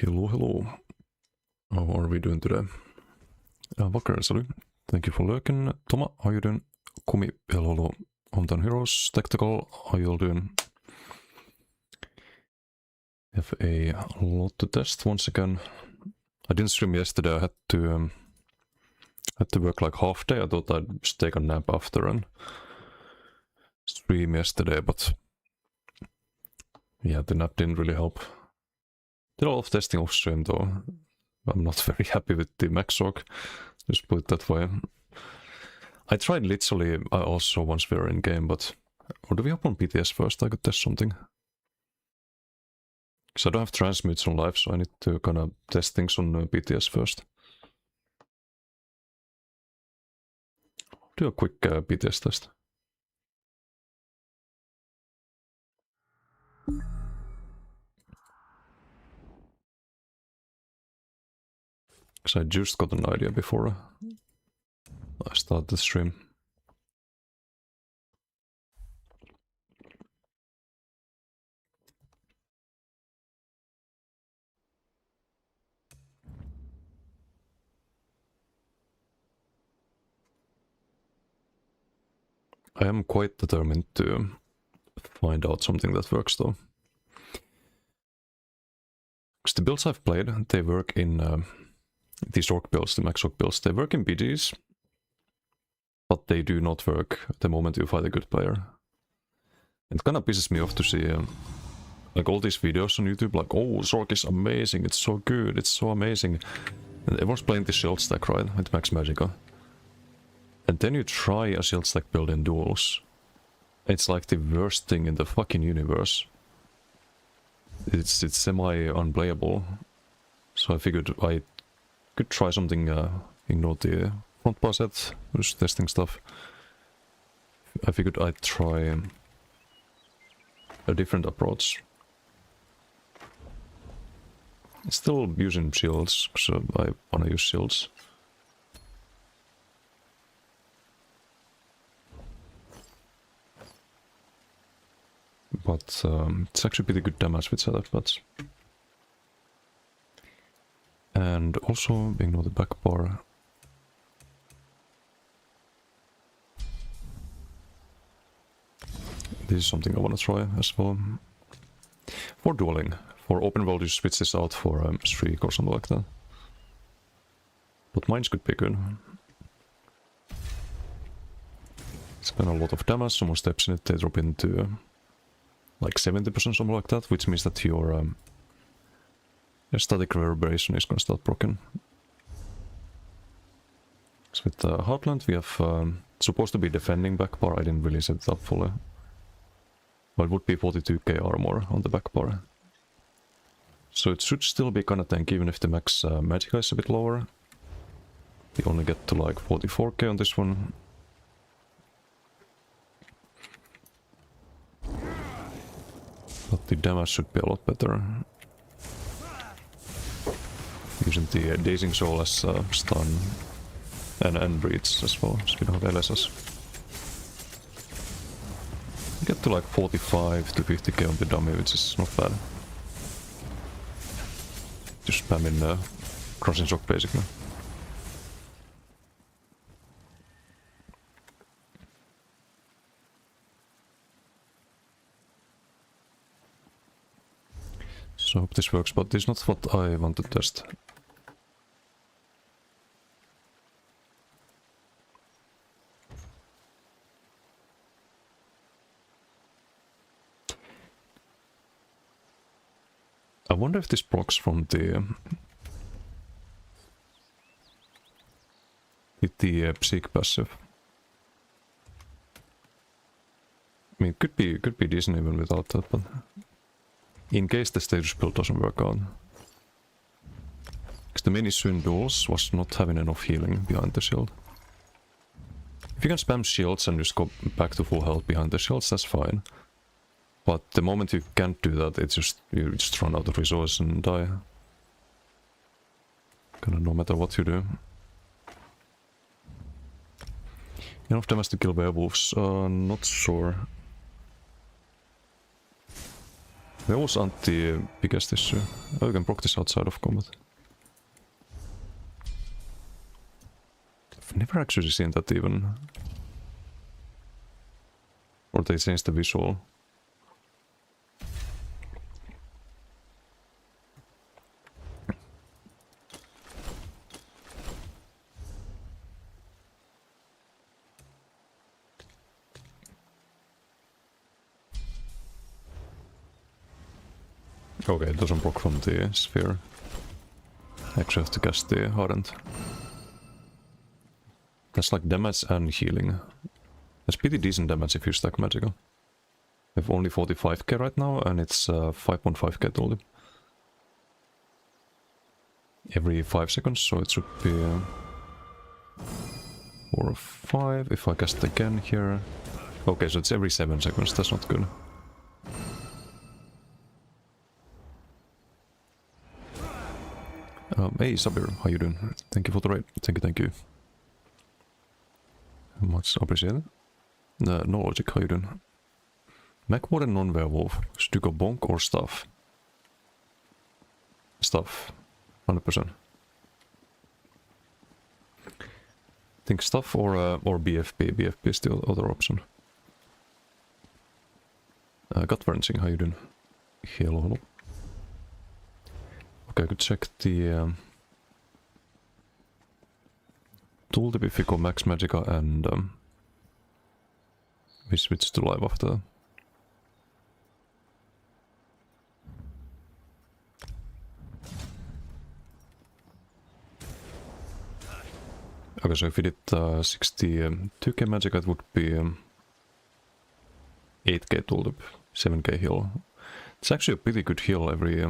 Hello, hello. How are we doing today? Walker, salut. Thank you for lurking. Toma, how you doing? Kumi, hello. Hometown Heroes, Tactical, how you all doing? Have a lot to test once again. I didn't stream yesterday. I had to work like half day. I thought I'd just take a nap after and stream yesterday, but yeah, the nap didn't really help. Did a lot of testing off stream though. I'm not very happy with the Maxorg, just put it that way. I tried literally also once we were in game, but or do we open PTS first? I could test something. Because I don't have transmutes on live, so I need to kind of test things on PTS first. Do a quick PTS test. Because I just got an idea before I start the stream. I am quite determined to find out something that works though. Because the builds I've played, they work in these orc builds, the max orc builds, they work in BGs, but they do not work the moment you fight a good player. It kind of pisses me off to see like all these videos on YouTube, like, oh, Zork is amazing, it's so good, it's so amazing. And everyone's playing the shield stack, right, with Max Magica. And then you try a shield stack build in duels. It's like the worst thing in the fucking universe. It's semi-unplayable. So I figured I could try something, ignore the front bar set, just testing stuff. I figured I'd try a different approach. Still using shields, so I wanna use shields. But it's actually pretty good damage with setup bats. And also ignore the back bar. This is something I want to try as well. For dueling. For open world you switch this out for streak or something like that. But mines could be good. It's kind of a lot of damage, someone steps in it, they drop into like 70% something like that, which means that your static reverberation is gonna start broken. So with Heartland we have supposed to be defending back bar, I didn't really set it up fully. But it would be 42k armor on the back bar. So it should still be kinda tanky even if the max Magica is a bit lower. We only get to like 44k on this one. But the damage should be a lot better. Using the Dazing Soul as stun and breeds as well, so we don't have LSS. We get to like 45 to 50k on the dummy, which is not bad. Just spamming Crossing Shock basically. So I hope this works, but this is not what I want to test. I wonder if this procs from the Psych passive. I mean, it could be decent even without that, but in case the status build doesn't work out. Because the main issue in duels was not having enough healing behind the shield. If you can spam shields and just go back to full health behind the shields, that's fine. But the moment you can't do that, it's just you just run out of resources and die. Kinda no matter what you do. Enough damage to kill werewolves? Not sure. was anti-biggest issue. Oh, you can proc this outside of combat. I've never actually seen that even. Or they changed the visual. Okay, it doesn't proc from the sphere. Actually have to cast the Hardened. That's like damage and healing. That's pretty decent damage if you stack Magicka. We have only 45k right now, and it's 5.5k total. Every 5 seconds, so it should be 4 or 5. If I cast again here... Okay, so it's every 7 seconds, that's not good. Hey Sabir, how you doing? Thank you for the raid. Thank you. Much appreciated. No logic, how you doing? Mech Warden non-werewolf. Should you go bonk or stuff? Stuff. 100%. Think stuff or BFP. BFP is the other option. Gut wrenching, how you doing? Hello. Okay, I could check the tooltip if we go max Magicka and we switch to live after that. Okay, so if we did 62k Magicka, it would be 8k tooltip, 7k heal. It's actually a pretty good heal every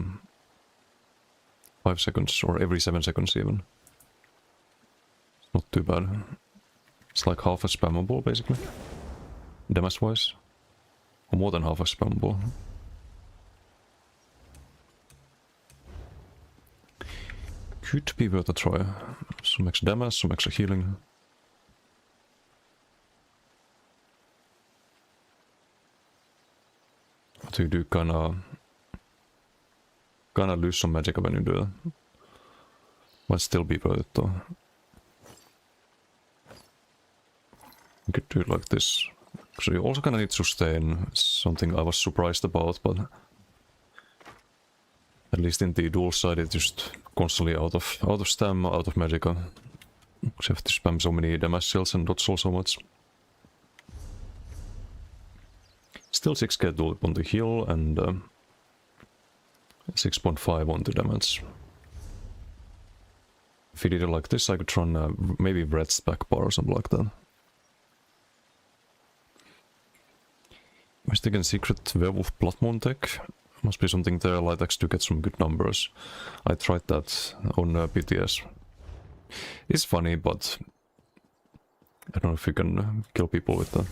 5 seconds, or every 7 seconds even. It's not too bad. It's like half a spammable, basically. Damage-wise. Or more than half a spammable. Could be worth a try. Some extra damage, some extra healing. But you do kinda lose some Magicka when you do that. Might still be worth it though. You could do it like this. So you also kinda need sustain, something I was surprised about, but at least in the dual side it's just constantly out of stam, out of Magicka. Because you have to spam so many damage shells and dodge so much. Still 6k tooltip on the heal and 6.5 on the damage. If you did it like this, I could run maybe Brett's back bar or something like that. Mistaken secret werewolf blood moon tech. Must be something there, Lightax, to get some good numbers. I tried that on PTS. It's funny, but I don't know if you can kill people with that.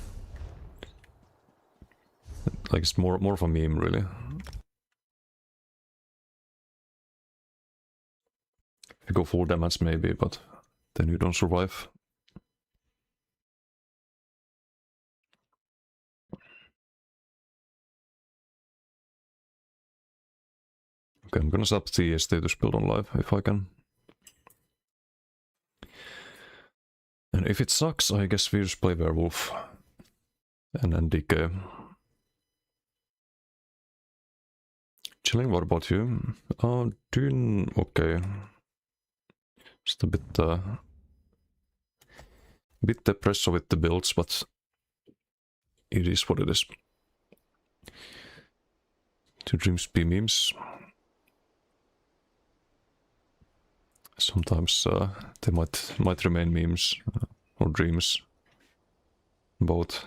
Like, it's more of a meme, really. If you go full damage, maybe, but then you don't survive. Okay, I'm gonna sub the status build on live, if I can. And if it sucks, I guess we just play werewolf. And then DK. Chilling, what about you? Doing okay. Just a bit depressed with the builds, but it is what it is. Do dreams be memes? Sometimes they might remain memes or dreams. Both.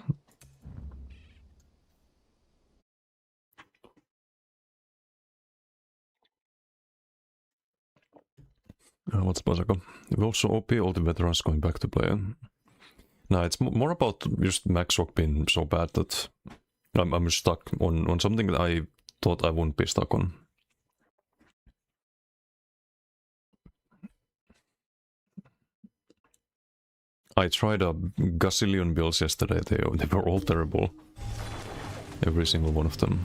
What's Basaka? We also OP all the veterans going back to play. No, it's more about just Maxrock being so bad that I'm stuck on something that I thought I wouldn't be stuck on. I tried a gazillion builds yesterday, they were all terrible. Every single one of them.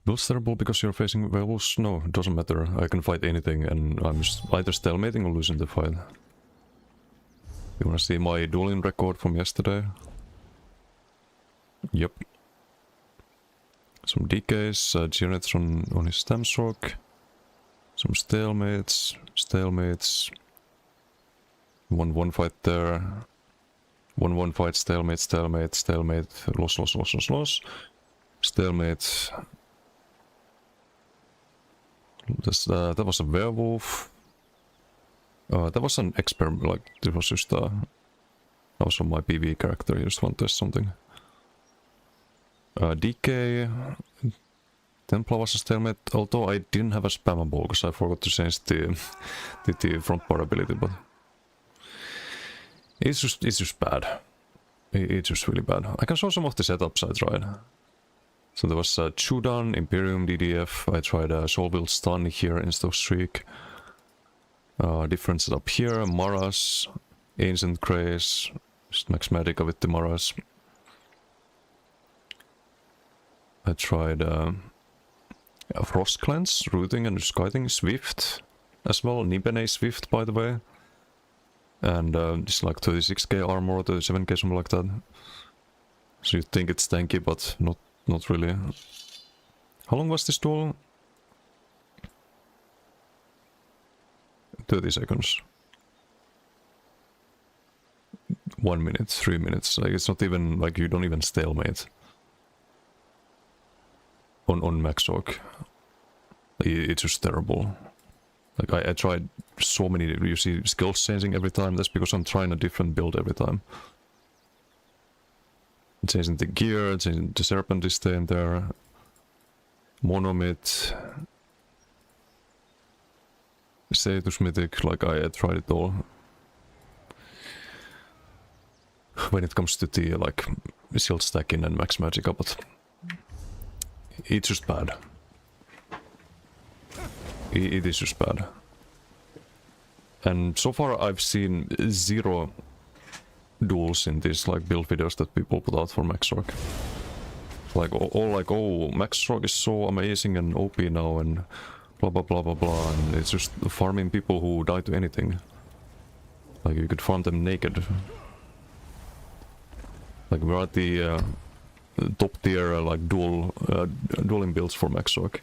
build's terrible because you're facing werewolves? No, it doesn't matter. I can fight anything and I'm just either stalemating or losing the fight. You wanna see my dueling record from yesterday? Yep. Some decays, Generates on his Stamstroke. Some stalemates, 1-1 fight there. 1-1 fight, stalemate, loss. Stalemate. That was a werewolf. That was an experiment, like, it was just also my PV character, you just want to test something. DK. Templar was a stalemate, although I didn't have a spammable because I forgot to change the front bar ability, but it's just bad. It's just really bad. I can show some of the setups I tried. So there was Chudan, Imperium, DDF. I tried a Soulbuild Stun here instead of Streak. Different setup here, Maras, Ancient Grace, just Max Magica with the Maras. I tried Frost Cleanse, Rooting and Skyting, Swift as well, Nibene Swift by the way. And it's like 36k armor or 37k, something like that. So you think it's tanky, but not really. How long was this duel? 30 seconds. 1 minute, 3 minutes. Like it's not even like you don't even stalemate on Max Orc. It's just terrible. Like I tried so many, you see skills changing every time. That's because I'm trying a different build every time. Changing the gear, changing the Serpent is staying there. Monomyth. Status Mythic, like I tried it all. When it comes to the like shield stacking and Max Magica, but it's just bad. It is just bad. And so far I've seen 0 duels in these like build videos that people put out for Max Rock. Like all like, oh, Max Rock is so amazing and OP now and blah blah blah blah blah, and it's just farming people who die to anything. Like you could farm them naked. Like we're at the top tier like dueling builds for Max Rock.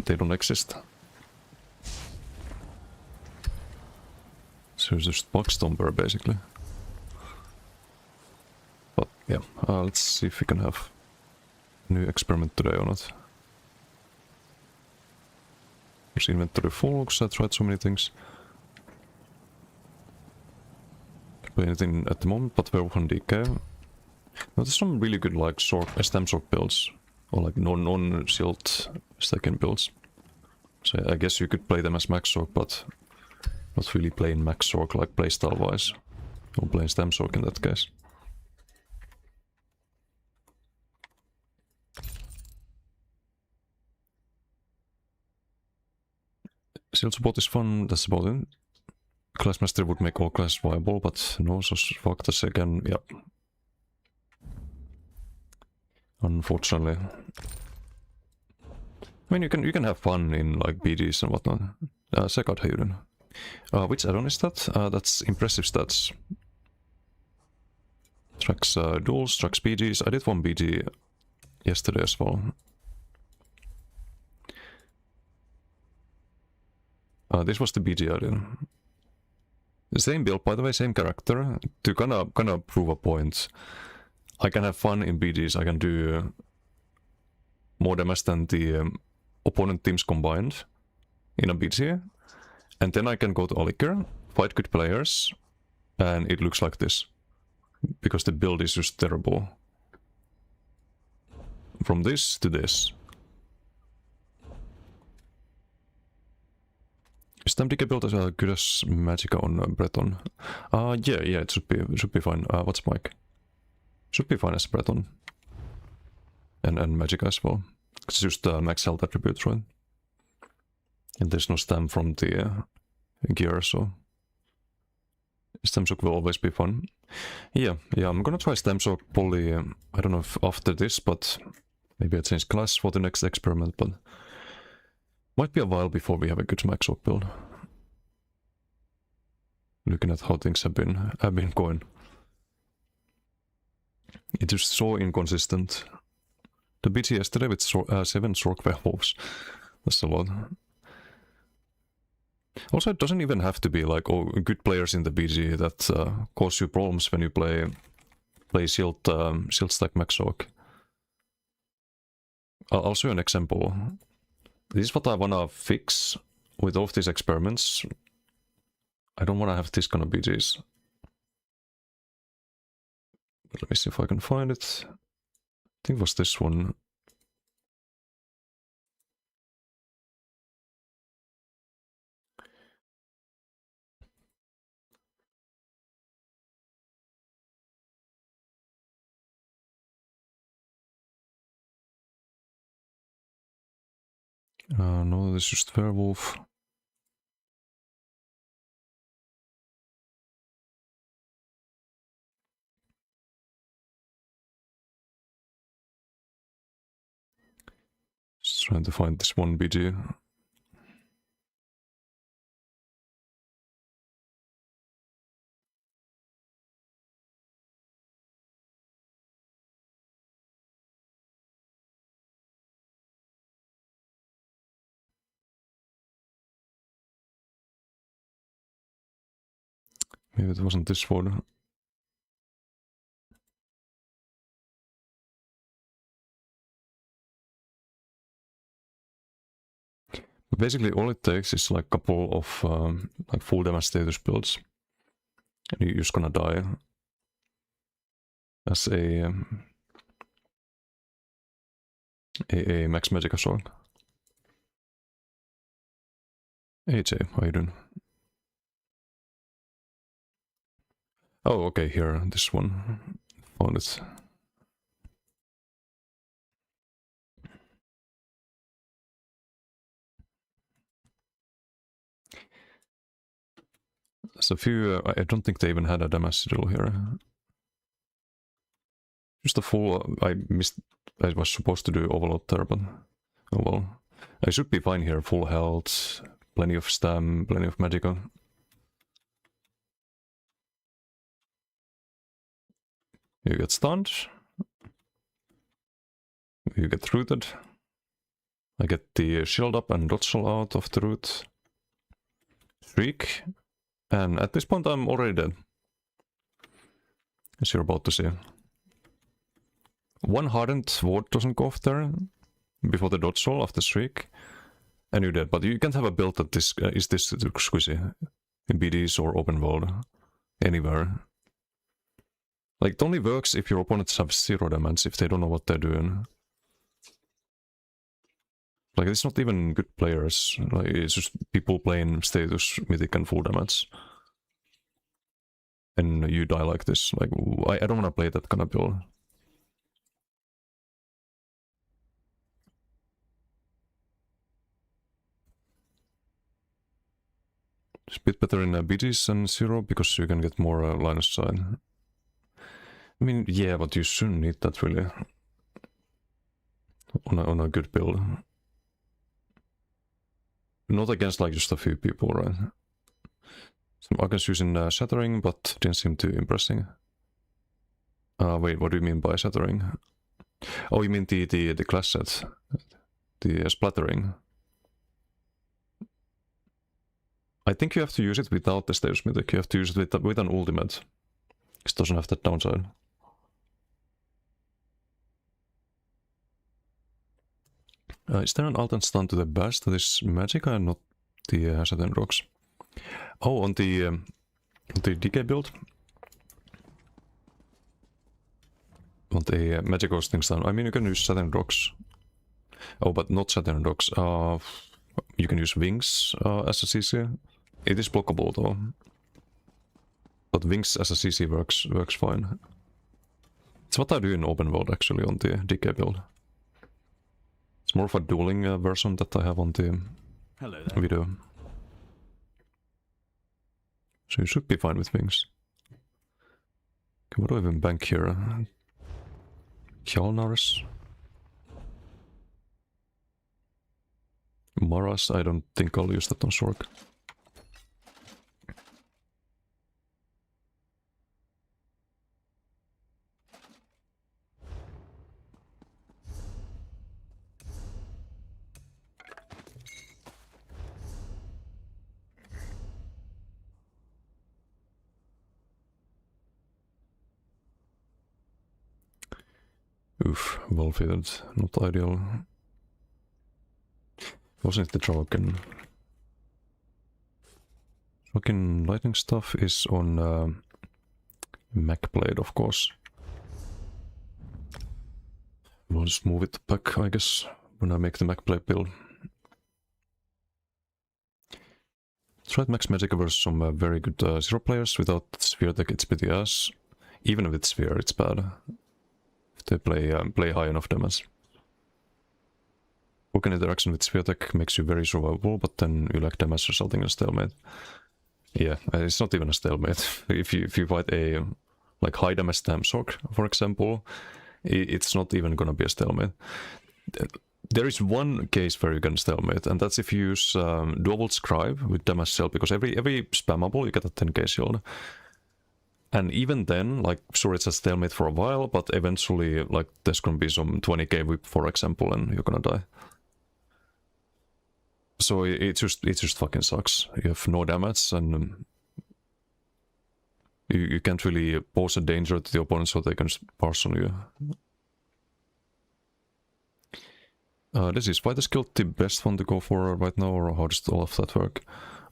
They don't exist. So it's just Bug Stomper basically. But yeah, let's see if we can have a new experiment today or not. There's inventory full because I tried so many things. Can't play anything at the moment, but we're on DK. Now there's some really good like stem sword builds. Or like non-shield stacking builds. So I guess you could play them as Max Sork, but not really playing Max Sork like playstyle wise. Or playing Stem Sork in that case. Shield support is fun, that's about it. Classmaster would make all classes viable, but no, so fuck this again, yeah. Unfortunately. I mean, you can have fun in like BDs and whatnot. Check out Hayden. Which add-on is that? That's impressive stats. Tracks duels, tracks BDs. I did one BD yesterday as well. This was the BD I did. The same build, by the way, same character. To kind of prove a point. I can have fun in BDs. I can do more damage than the opponent teams combined in a BD. And then I can go to Alikir, fight good players, and it looks like this. Because the build is just terrible. From this to this. Is Stamdika build as good as Magica on Breton? Yeah, it should be fine. What's Mike? Should be fine as Breton. And Magica as well. It's just max health attributes, right? And there's no stam from the gear, so Stamshock will always be fun. Yeah, I'm gonna try Stamshock probably, I don't know if after this, but Maybe I change class for the next experiment, but might be a while before we have a good Maxorc build. Looking at how things have been going. It is so inconsistent. The BG yesterday with 7 Sorc werewolves. That's a lot. Also, it doesn't even have to be like good players in the BG that cause you problems when you play shield stack Maxorc. I'll show you an example. This is what I wanna fix with all of these experiments. I don't wanna have this kind of BGs. Let me see if I can find it. I think it was this one. No, this is just werewolf. Just trying to find this one BG. Maybe it wasn't this one. But basically, all it takes is like a couple of like full damage status builds, and you're just gonna die as a Max Magicka Sorc. AJ, how you doing? Oh, okay, here, this one. Found it. There's a few, I don't think they even had a damage drill here. Just a full, I was supposed to do overload there, but oh well. I should be fine here, full health, plenty of stam, plenty of magicka. You get stunned. You get rooted. I get the shield up and dodge shell out of the root. Shriek. And at this point I'm already dead. As you're about to see. One hardened ward doesn't go off there before the dodge roll of the Shriek. And you're dead. But you can't have a build that is this squishy. In BDs or open world. Anywhere. Like, it only works if your opponents have 0 damage, if they don't know what they're doing. Like, it's not even good players. Like, it's just people playing status, mythic, and full damage. And you die like this. Like, I don't want to play that kind of build. It's a bit better in BGs than 0, because you can get more line of sight. I mean, yeah, but you shouldn't need that really. On a good build. Not against like just a few people, right? Some Arcans using Shattering, but didn't seem too impressing. Wait, what do you mean by Shattering? Oh, you mean the class set? The Splattering. I think you have to use it without the Status Mythic. You have to use it with an ultimate. It doesn't have that downside. Is there an alt and stun to the bash that is Magicka and not the Saturn Rocks? Oh, on the Decay build? On the Magic Hosting stun. I mean, you can use Saturn Rocks. Oh, but not Saturn Rocks. You can use Wings as a CC. It is blockable though. But Wings as a CC works fine. It's what I do in open world actually on the Decay build. It's more of a dueling version that I have on the video. So you should be fine with Wings. Okay, what do I even bank here? Kjalnaris. Maras, I don't think I'll use that on Sork. Oof, well fitted, not ideal. Wasn't it the Draken? Draken lightning stuff is on Mech Blade, of course. We'll just move it back, I guess, when I make the Mech Blade build. Tried Max Magic versus some very good Zero players. Without Sphere Tech, it's pretty ass. Even with Sphere, it's bad. If they play high enough damage. Broken interaction with Sphere Tech makes you very survivable, but then you lack damage resulting in a stalemate. Yeah, it's not even a stalemate. if you fight a like high damage Tamsork, for example, it's not even gonna be a stalemate. There is one case where you can stalemate, and that's if you use Dual Scribe with damage shield, because every spammable you get a 10k shield. And even then, like, sure, it's a stalemate for a while, but eventually, like, there's gonna be some 20k whip, for example, and you're gonna die. So it just fucking sucks. You have no damage, and you can't really pose a danger to the opponent, so they can parse on you. This is Fighter's Guild the best one to go for right now, or how does all of that work?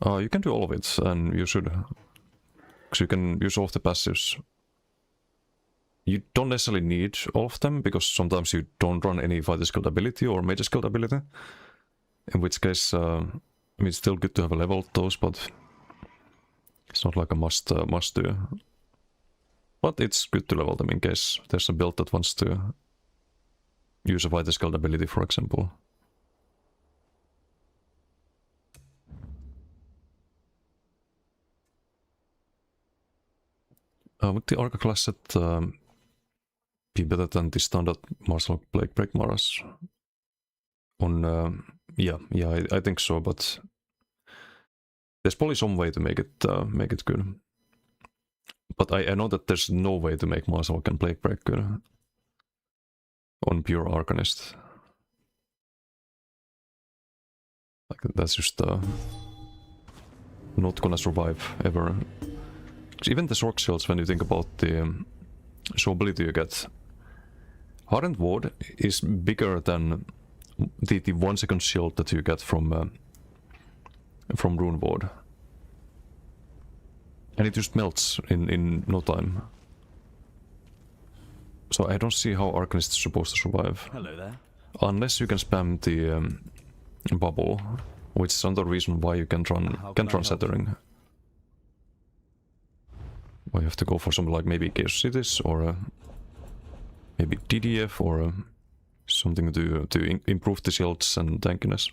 You can do all of it, and you should. Because you can use all of the passives. You don't necessarily need all of them, because sometimes you don't run any Fighter's Guild ability or Mage's Guild ability. In which case, I mean, it's still good to have a level of those, but it's not like a must do. But it's good to level them in case there's a build that wants to use a Fighter's Guild ability, for example. Would the Arca class set be better than the standard Martial Plague Break Maras? On yeah, I think so, but there's probably some way to make it good. But I know that there's no way to make Martial and Plague Break good on pure Arcanist. Like, that's just not gonna survive ever. Even the Sork shields, when you think about the showability you get, Hardened Ward is bigger than the 1 second shield that you get from Rune Ward. And it just melts in no time. So I don't see how Arcanist is supposed to survive. Hello there. Unless you can spam the bubble, which is another reason why you can't run Shattering. Well, you have to go for something like maybe Chaos Cities, or maybe DDF, or something to improve the shields and tankiness.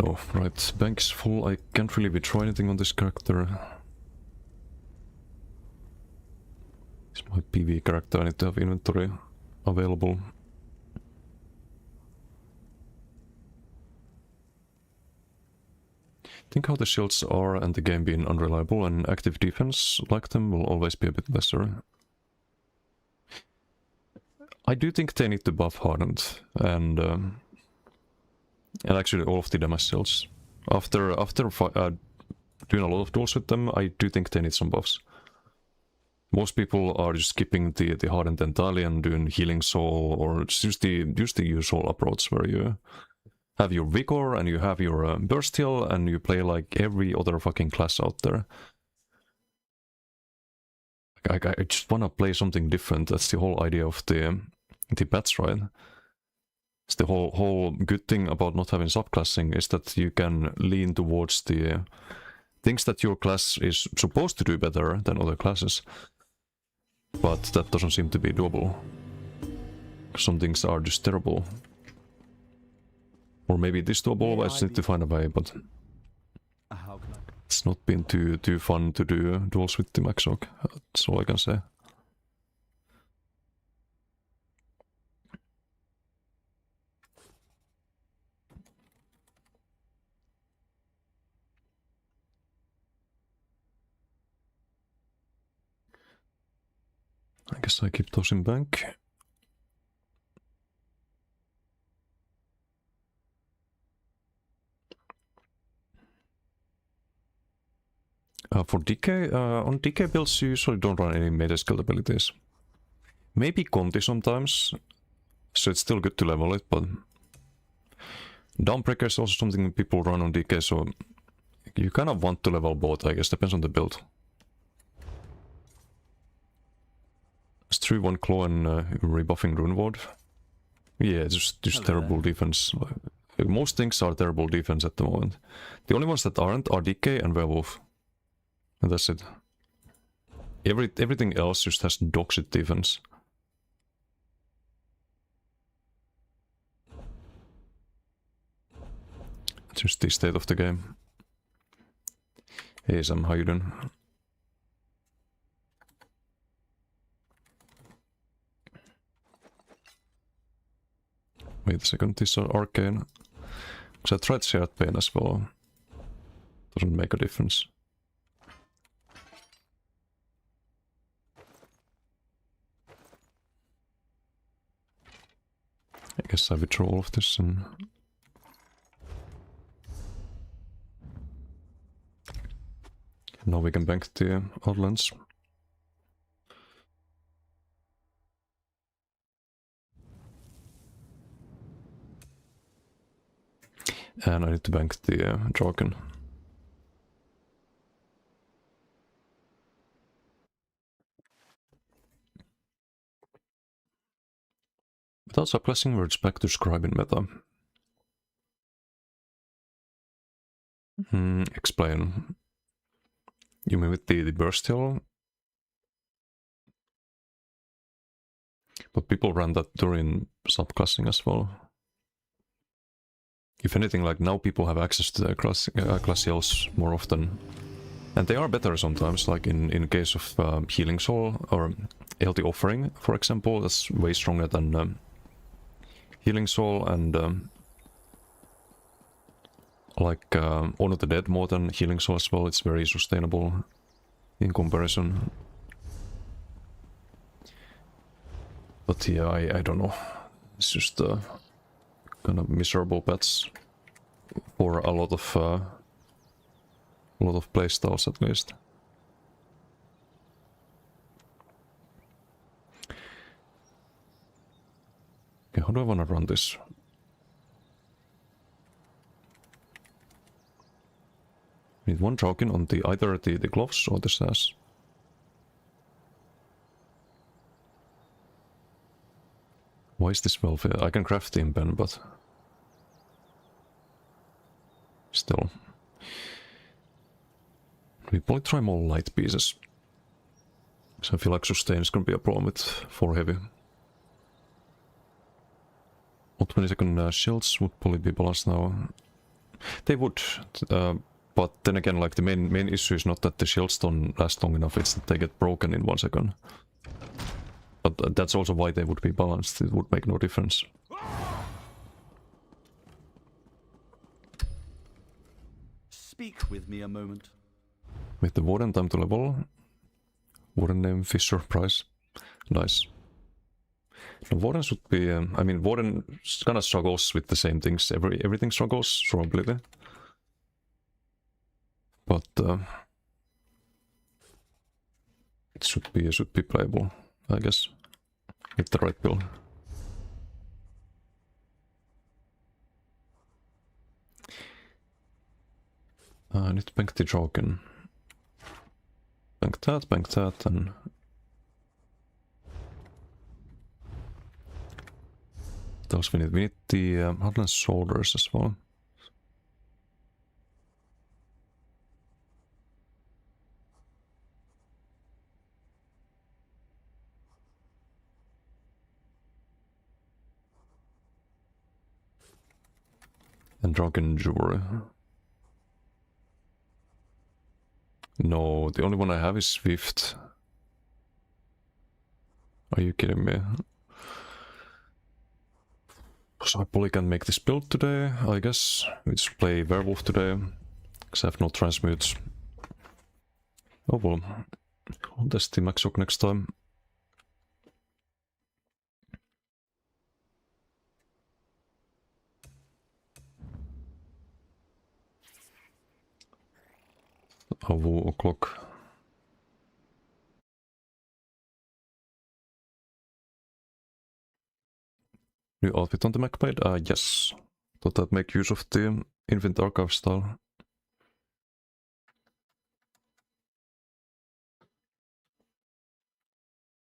Oh, right, bank is full. I can't really withdraw anything on this character. It's my PV character, I need to have inventory available. Think how the shields are and the game being unreliable, and active defense like them will always be a bit lesser. I do think they need to buff Hardened and actually all of the damage shields. After doing a lot of duels with them, I do think they need some buffs. Most people are just skipping the Hardened entirely and doing Healing Soul, or just the usual approach where you have your Vigor and you have your Burst Heal and you play like every other fucking class out there. I just wanna play something different. That's the whole idea of the patch, right? It's the whole good thing about not having subclassing is that you can lean towards the things that your class is supposed to do better than other classes. But that doesn't seem to be doable. Some things are just terrible. Or maybe it is doable, I just need to find a way, but... How can I... It's not been too fun to do duels with the Maxog. That's all I can say. I guess I keep those in bank. For DK, on DK builds you usually don't run any meta skill abilities. Maybe Conti sometimes, so it's still good to level it, but Dawnbreaker is also something people run on DK, so you kind of want to level both, I guess, depends on the build. It's 3-1 Claw and rebuffing Rune Ward. Yeah, it's just terrible defense. Most things are terrible defense at the moment. The only ones that aren't are DK and Werewolf. And that's it. Everything else just has dog shit defense. It's just the state of the game. Hey Sam, how you doing? Wait a second, these are arcane. Because I tried shared pain as well. Doesn't make a difference. I guess I withdraw all of this and... Now we can bank the Outlands. And I need to bank the Draken. Without subclassing words back to scribe in meta. Explain. You mean with the burst hill? But people run that during subclassing as well. If anything, like now people have access to the class hills more often. And they are better sometimes, like in case of Healing Soul or LT Offering, for example, that's way stronger than Healing Soul and Honor the Dead more than Healing Soul as well. It's very sustainable in comparison. But yeah, I don't know. It's just kind of miserable bets for a lot of playstyles at least. Okay, how do I want to run this? Need one Draken on either the gloves or the sash. Why is this welfare? I can craft the impen, but still. We probably try more light pieces. So I feel like sustain is gonna be a problem with 4 heavy. What 20-second shields would probably be balanced now. They would, but then again, like the main issue is not that the shields don't last long enough, it's that they get broken in 1 second. But that's also why they would be balanced, it would make no difference. Speak with me a moment. With the Warden time to level. Warden name Fisher Price. Nice. No, Warden should be, I mean, Warden kinda struggles with the same things, everything struggles, probably. But it should be playable, I guess, with the right build. I need to bank the Draken. Bank that, and... What else we need? We need the Heartland Shoulders as well. And Dragon Jewelry. No, the only one I have is Swift. Are you kidding me? So I probably can make this build today, I guess. We just play Werewolf today, because I have no transmutes. Oh well, I'll test the Maxoc next time. Avu o'clock. New outfit on the MacBed? Yes. Thought I'd make use of the Infinite Archive style.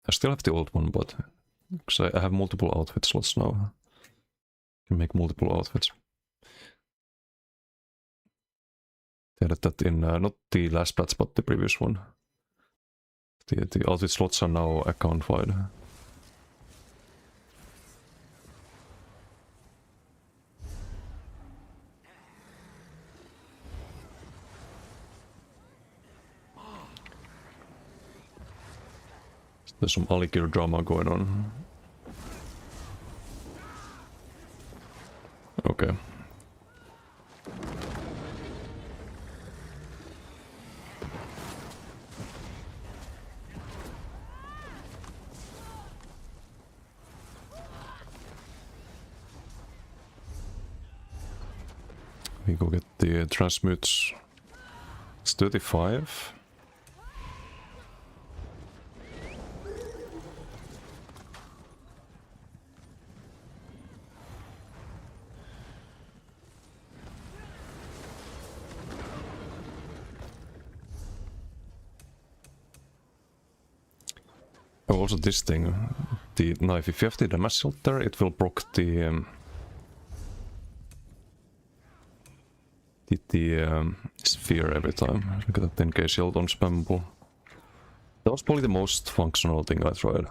I still have the old one, but because I have multiple outfit slots now. I can make multiple outfits. They added that in not the last patch, but the previous one. The outfit slots are now account-wide. There's some Alikir drama going on. Okay. We go get the transmutes. It's 35. Oh, also this thing, the knife, if you have the damage filter, it will proc the sphere every time. Look at that 10k shield on spammable. That was probably the most functional thing I tried.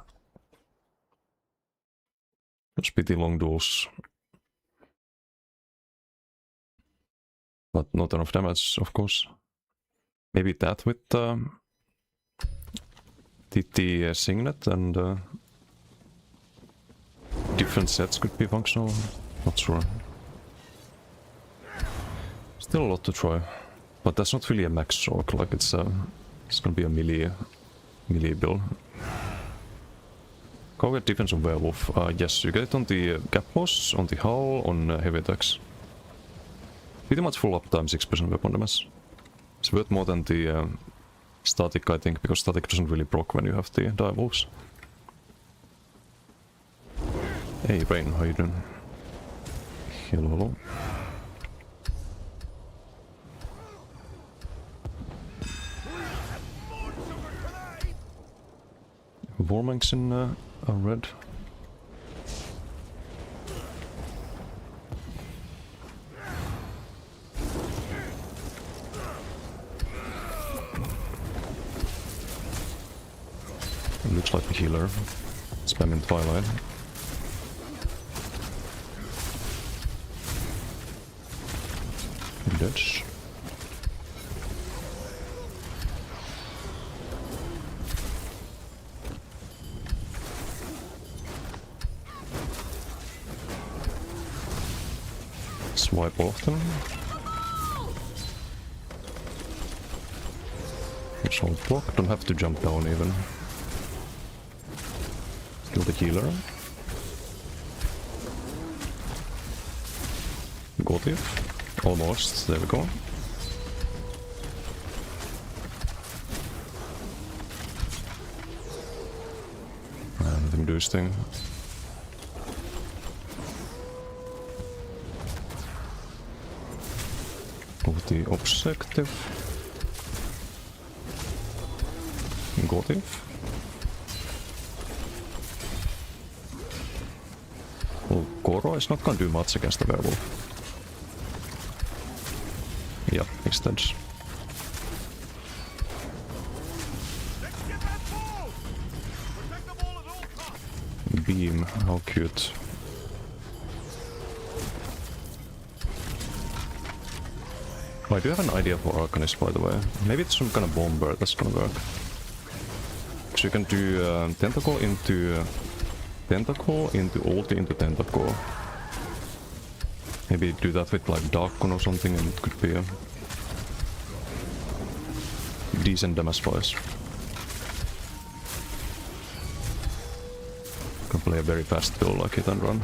Those pity long duels. But not enough damage, of course. Maybe that with the Signet and different sets could be functional. Not sure. Still a lot to try, but that's not really a max stroke. Like it's gonna be a melee build. Go get defense on Werewolf. Yes, you get it on the Gap Boss, on the Hull, on heavy attacks. Pretty much full uptime, 6% weapon damage. It's worth more than the static, I think, because static doesn't really proc when you have the Direwolves. Hey Rain, how you doing? Hello. Warmanx in red. Looks like a healer. Spamming Twilight. Dutch. Swipe off them. It's all block, don't have to jump down even. Kill the healer. Got it. Almost, there we go. And let him do his thing. Of the objective. Got it. Well, Goro is not gonna do much against the werewolf. Yep, makes sense. Beam, how cute. Oh, I do have an idea for Arcanist, by the way. Maybe it's some kind of bomber that's gonna work. So you can do Tentacle into ulti into Tentacle. Maybe do that with like Darkon or something, and it could be a decent damage wise. Can play a very fast build like hit and run.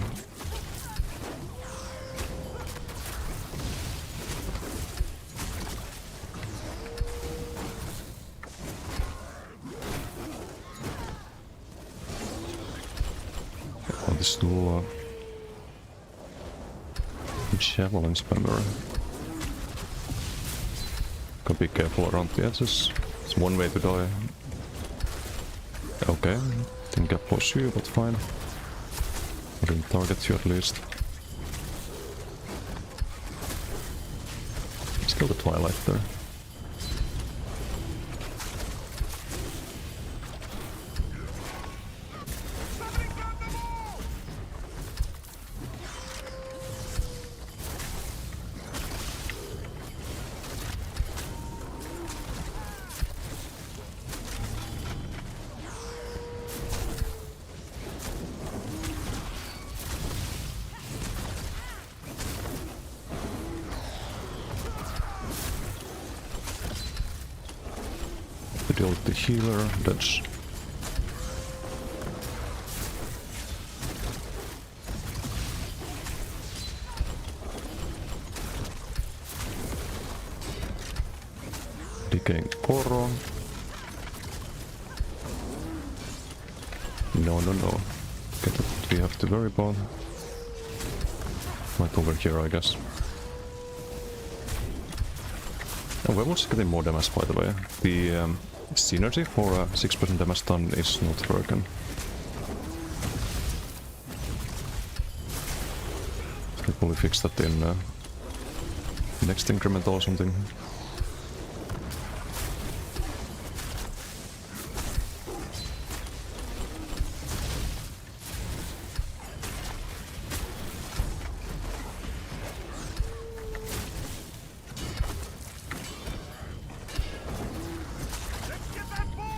Oh, this little javelin spammer. Gotta be careful around the edges. It's one way to die. Okay, didn't get close to you, but fine. I didn't target you at least. Still the Twilight there. Deal with the healer, that's decaying Oro. No. Get what we have to worry about. Like over here, I guess. Oh, Werewolf's getting more damage, by the way. The synergy for 6% damage done is not working. I'll probably fix that in next increment or something.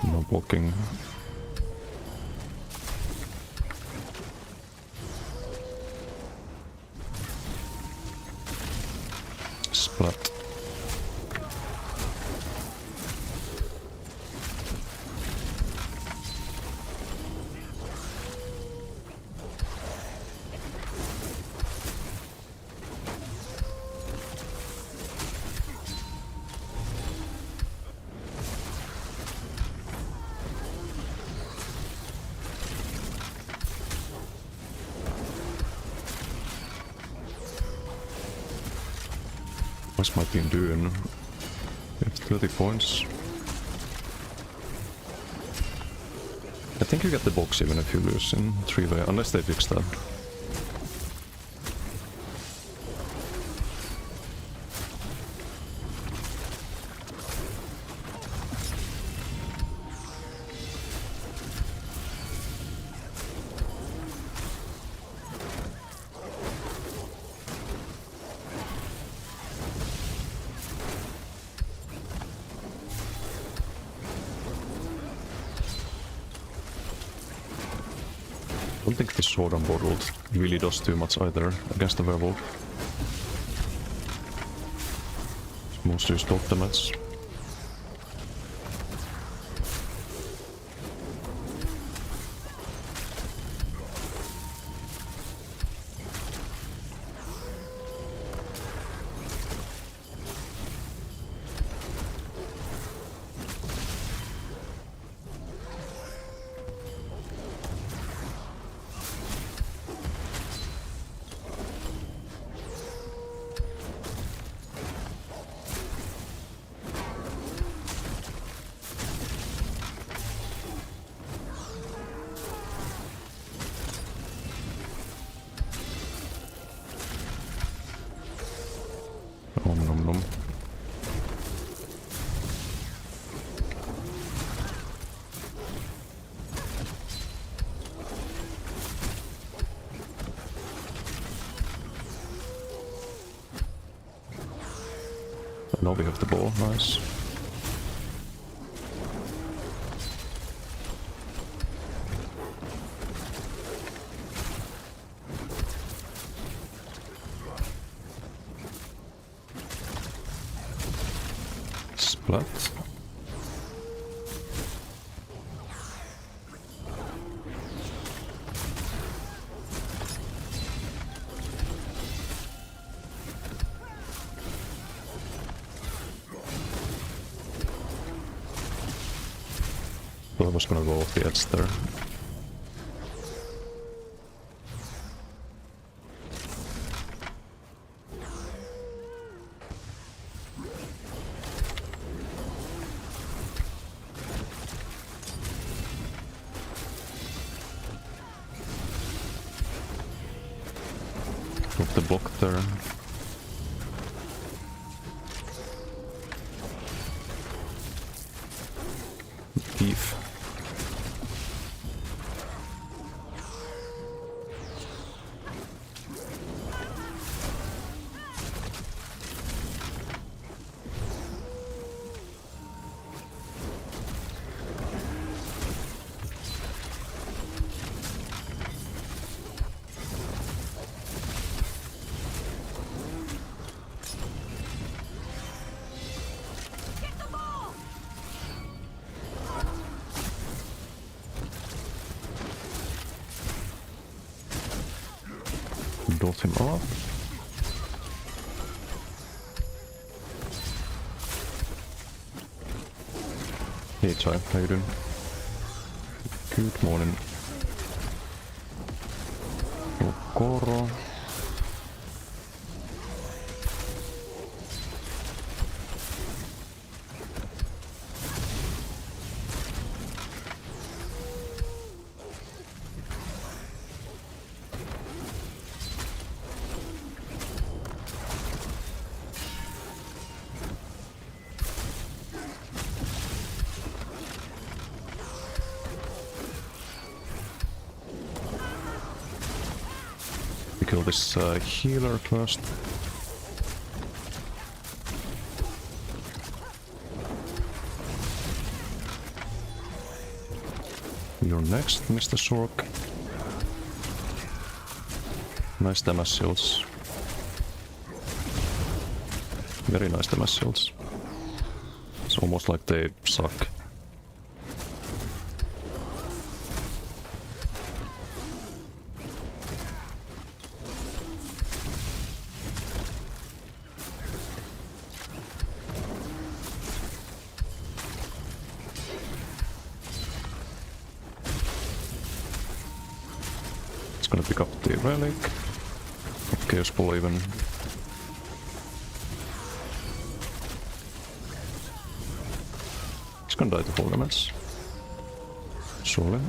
No blocking. Splat. What's my team doing? We have 30 points. I think you get the box even if you lose in 3-way, unless they fix that. I don't think this sword on board really does too much either against the werewolf. It's mostly stock damage. Nom. Now we have the ball, nice. Splat. I was gonna go off the edge there. Drop the block there. Thief. Dot him off. Hey Chai, how you doing? Good morning. Okoro. Kill this healer first. You're next, Mr. Sork. Nice damage shields. Very nice damage shields. It's almost like they suck. Gonna pick up the relic. Chaos Ball even. He's gonna die to full damage. Surely.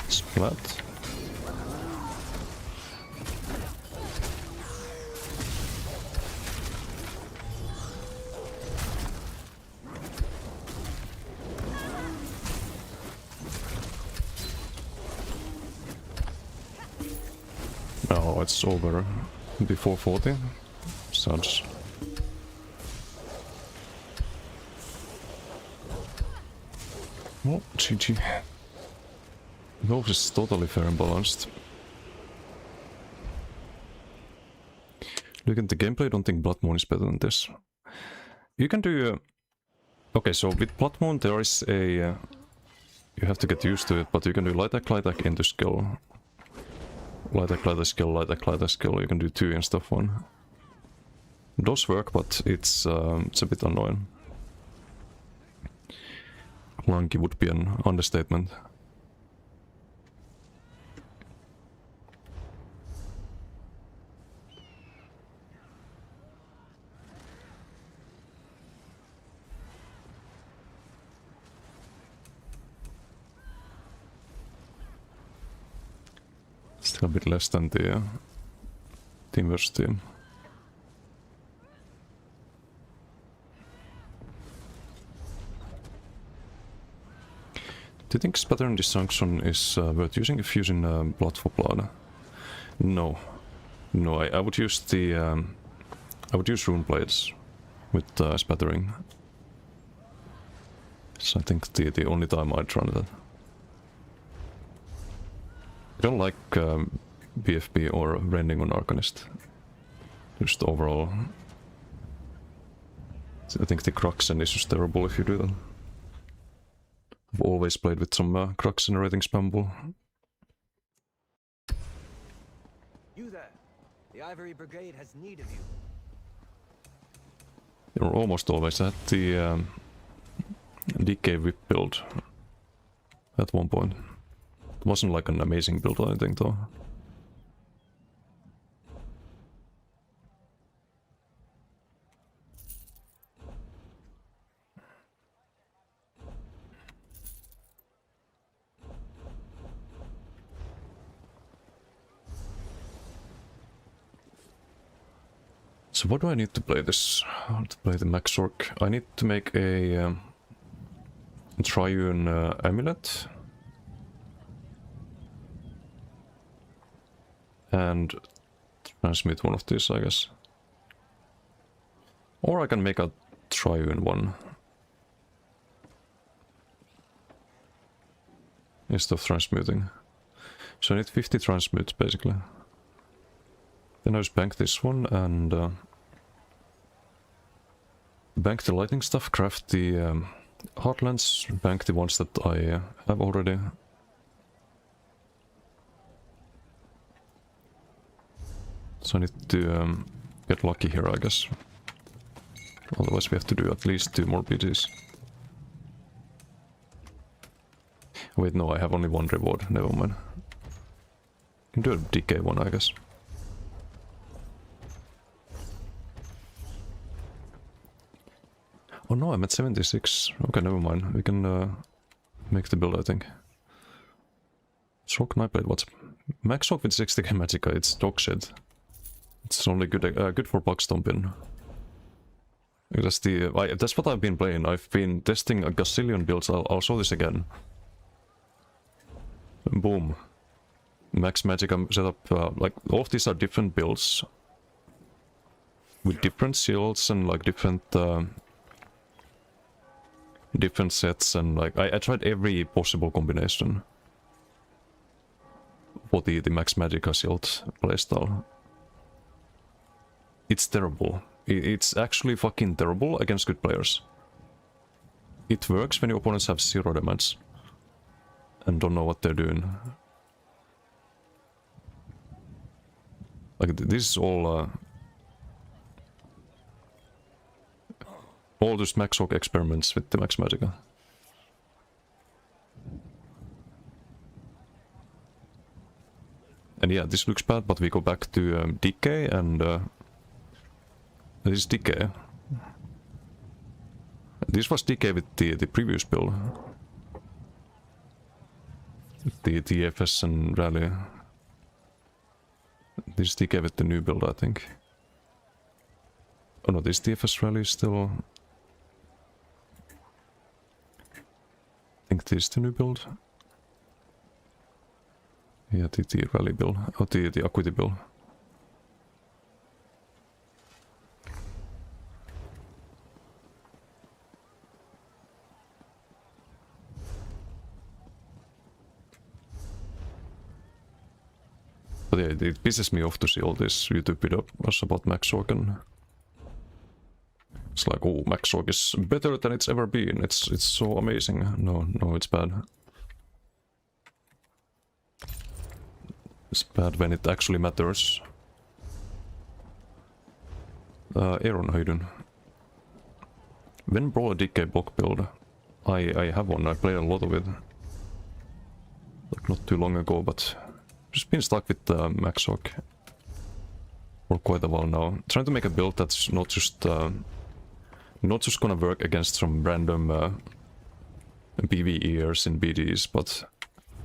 Splat. Now it's over before 40. Such. Oh, GG. Wolf is totally fair and balanced. Look at the gameplay, I don't think Blood Moon is better than this. You can do... okay, so with Blood Moon there is a... you have to get used to it, but you can do light attack into skill. Light attack skill, light attack skill, you can do 2 instead of 1. It does work, but it's a bit annoying. Clunky would be an understatement. Still a bit less than the team versus team. Do you think Spattern Disjunction is worth using if using Blood for Blood? No. No, I would use the I would use rune blades with spattering. So I think the only time I'd run that. I don't like BFB or rending on Arcanist. Just overall. I think the Cruxen is just terrible if you do that. I've always played with some Cruxen rating spammable. You there. The Ivory Brigade has need of you. You're almost always at the DK whip build at one point. It wasn't like an amazing build or anything though. So what do I need to play this? To play the Max Orc? I need to make a Triune Amulet. And transmute one of these, I guess. Or I can make a Triune one. Instead of transmuting. So I need 50 transmutes, basically. Then I just bank this one and bank the lightning stuff, craft the heartlands, bank the ones that I have already. So I need to get lucky here, I guess. Otherwise we have to do at least 2 more BGs. Wait, no, I have only 1 reward, never mind. Can do a DK one, I guess. Oh no, I'm at 76. Okay, never mind. We can make the build, I think. Shock Knightblade, what's... Max Shock with 60k Magicka, it's dog shit. It's only good for bug stomping. That's that's what I've been playing. I've been testing a gazillion builds. I'll show this again. Boom. Max Magicka setup. Like all of these are different builds with different shields and like different different sets, and like I tried every possible combination for the Max Magicka shield playstyle. It's terrible. It's actually fucking terrible against good players. It works when your opponents have 0 damage and don't know what they're doing. Like this is all just Max Orc experiments with the Max Magicka. And yeah, this looks bad, but we go back to DK and this is DK. This was DK with the previous build. The TFS and Rally. This is DK with the new build, I think. Oh no, this TFS Rally is still... I think this is the new build. Yeah, the Rally build. Oh, the Acuity build. But yeah, it pisses me off to see all this YouTube videos about Max Orc, and it's like, oh, Max Orc is better than it's ever been. It's so amazing. No, it's bad. It's bad when it actually matters. Aaron, how you doing? When Brawler DK block build? I have one. I played a lot of it. Like not too long ago, but just been stuck with Max Orc for quite a while now. Trying to make a build that's not just gonna work against some random PvEers in BDs, but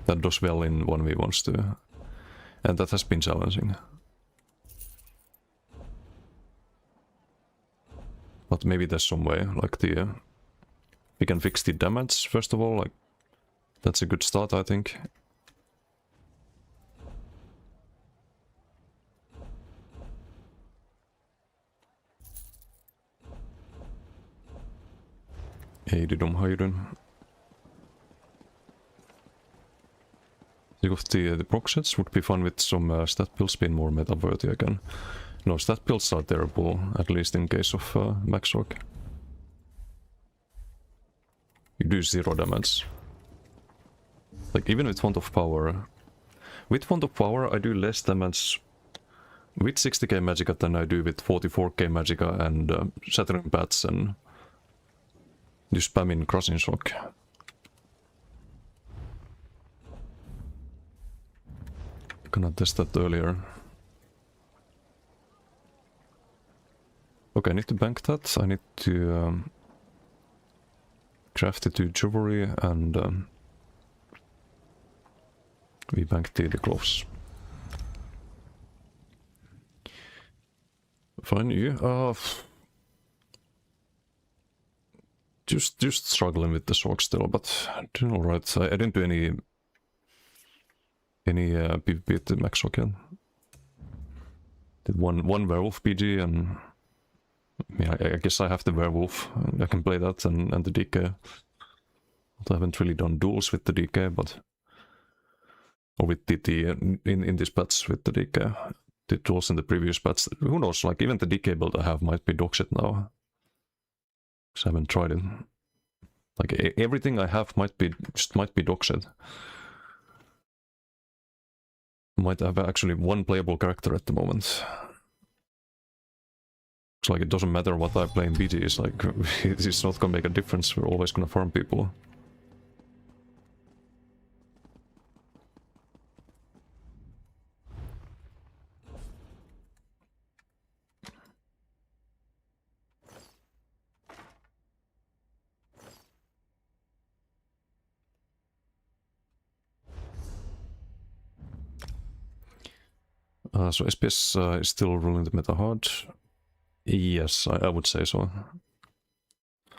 that does well in 1v1s too. And that has been challenging. But maybe there's some way, like we can fix the damage first of all, like that's a good start, I think. Ei de höjden. I think of the procsets would be fun with some stat builds being more meta-worthy again. No, stat builds are terrible, at least in case of Maxorg. You do 0 damage. Like, even with Font of Power. With Font of Power, I do less damage with 60k Magicka than I do with 44k Magicka and Shattering Bats and do spamming Crushing Shock. Gonna test that earlier. Okay, I need to bank that. I need to craft it to Chivalry and we bank the gloves. Fine, you. Just struggling with the Sork still, but doing alright. I didn't do any PvP at the Max Sork yet. Did one werewolf PG and yeah, I guess I have the werewolf. I can play that and the DK. I haven't really done duels with the DK, but or with DT in this patch with the DK. Did duels in the previous patch. Who knows? Like even the DK build I have might be dogshit now. Because I haven't tried it. Like everything I have might be dogshit. Might have actually one playable character at the moment. It's like it doesn't matter what I play in BG, it's like it's not gonna make a difference, we're always gonna farm people. So SPS is still ruling the meta hard. Yes, I would say so.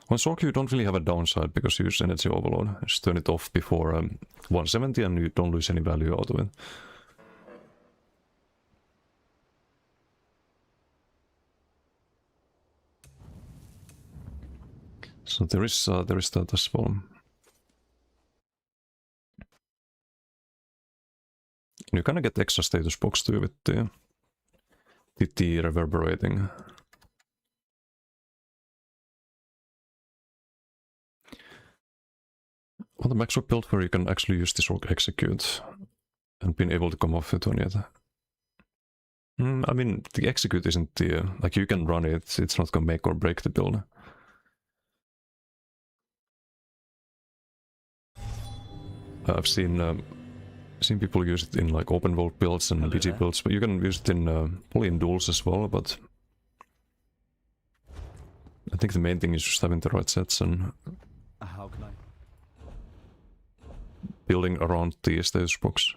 On Sork you don't really have a downside because you use Energy Overload. Just turn it off before 170 and you don't lose any value out of it. So there is that as well. You kind of get extra status box too with the reverberating. On the Maxorg build where you can actually use this Orc Execute and being able to come off it on it. I mean, the Execute isn't the... like, you can run it, it's not gonna make or break the build. I've seen people use it in like open world builds and BG builds, but you can use it in probably in duels as well, but I think the main thing is just having the right sets and How can I? building around the status box.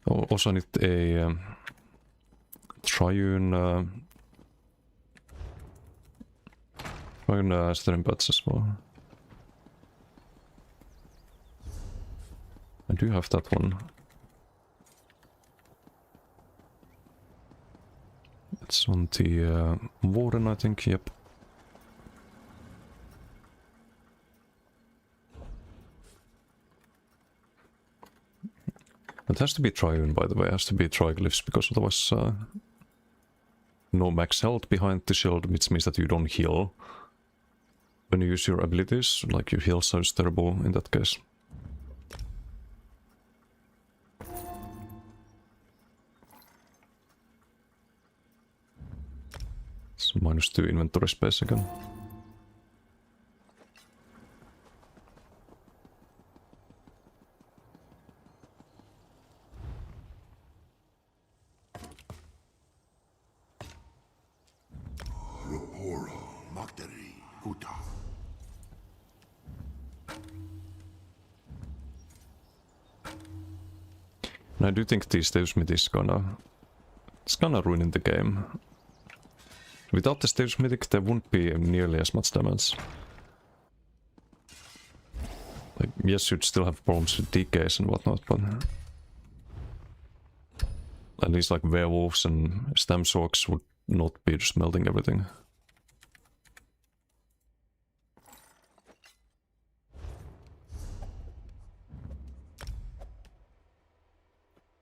Also need a Triune Shattering Bats as well. I do have that one. It's on the Warden, I think, yep. It has to be Triune, by the way, it has to be Triglyphs, because otherwise no max health behind the shield, which means that you don't heal. When you use your abilities, like your heal sounds terrible in that case. It's -2 inventory space again. And I do think the Status Mythic is gonna ruin the game. Without the Status Mythic there wouldn't be nearly as much damage. Like, yes, you'd still have problems with DKs and whatnot, but at least like werewolves and stamsorks would not be just melting everything.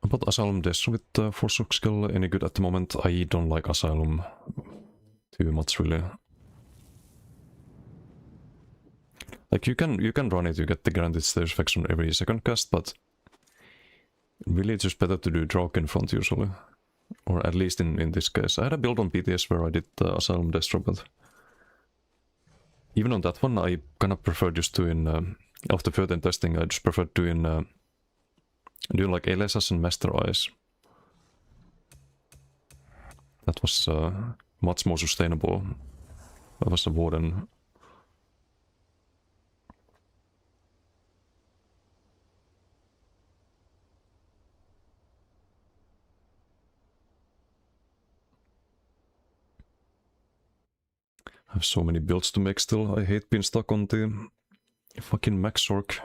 But Asylum Destro with Forshock skill any good at the moment? I don't like Asylum too much really. Like you can run it, you get the granted stage effects on every second cast, but really it's just better to do Drauk in front usually. Or at least in this case. I had a build on BTS where I did Asylum Destro, but even on that one I kind of prefer just doing, after further testing I just prefer doing like Elesas and Master Eyes. That was much more sustainable. That was a Warden. I have so many builds to make still. I hate being stuck on the fucking Max Orc.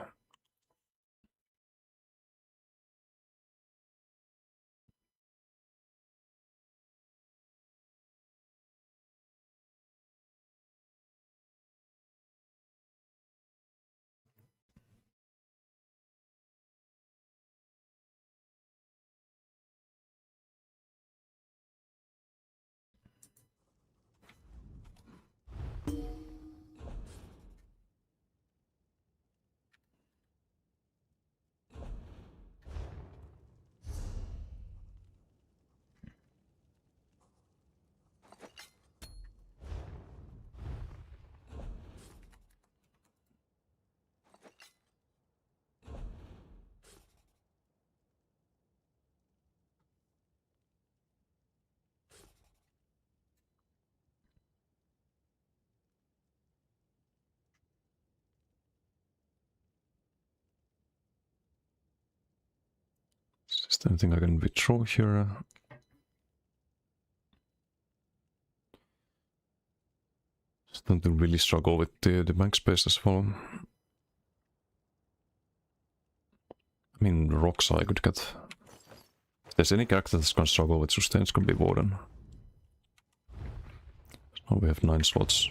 Is there anything I can withdraw here? Starting to really struggle with the bank space as well. I mean, rocks I could get. If there's any character that's gonna struggle with sustain, it's gonna be Warden. So now we have 9 slots.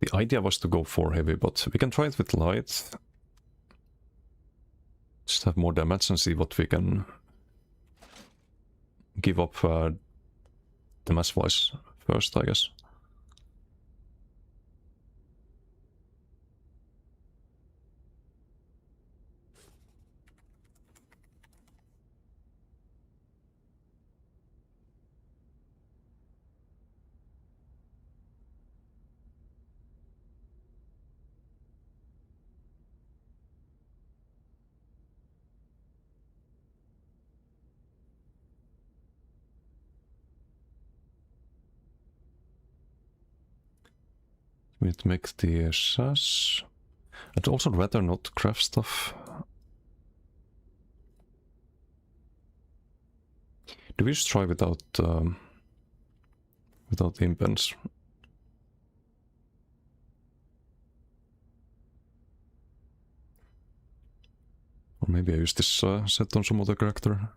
The idea was to go for heavy, but we can try it with light. Just have more damage and see what we can give up damage-wise first, I guess. We need to make the sash. I'd also rather not craft stuff. Do we just try without impens? Or maybe I use this set on some other character.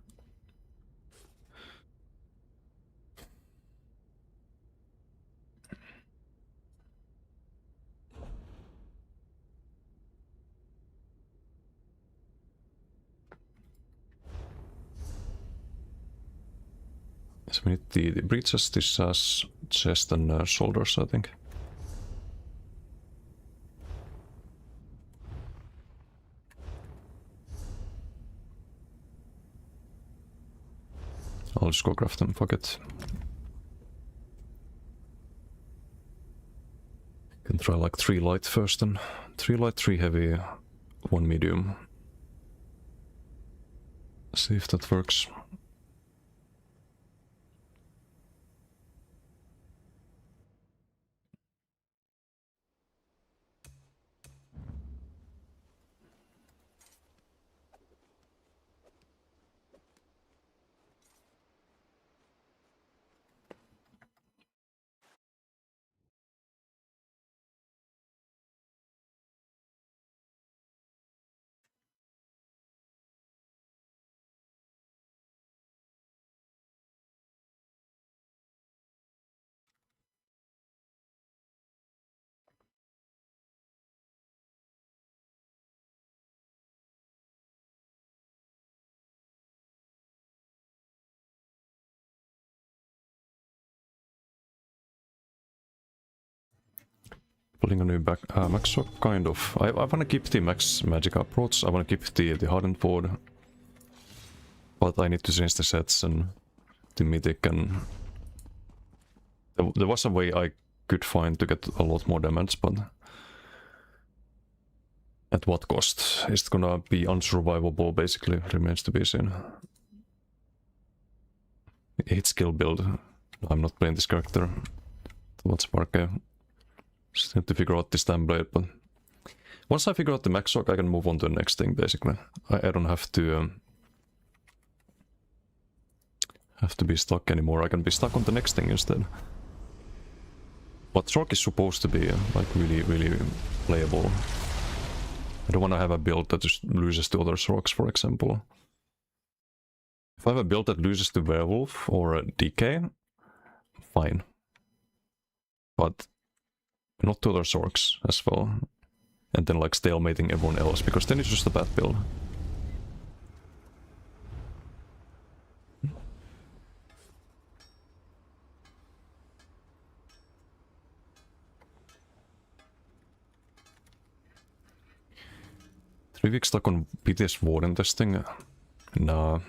So we need the breeches, this has chest and shoulders, I think. I'll just go craft them, fuck it. Can try like 3 light first then. 3 light, 3 heavy, 1 medium. See if that works. Pulling a new max shock, kind of. I want to keep the max magic approach, I want to keep the hardened board. But I need to change the sets and the mythic, and there was a way I could find to get a lot more damage, but at what cost? Is it gonna be unsurvivable, basically, remains to be seen. Hit skill build. I'm not playing this character. What's Parke? Just need to figure out this damn blade, but once I figure out the max shock, I can move on to the next thing, basically. I don't have to be stuck anymore. I can be stuck on the next thing instead. But shock is supposed to be like really, really playable. I don't want to have a build that just loses to other shocks, for example. If I have a build that loses to werewolf or DK, fine. But not to other sorks as well. And then like stalemating everyone else, because then it's just a bad build. Three weeks stuck on BTS Warden testing? Nah.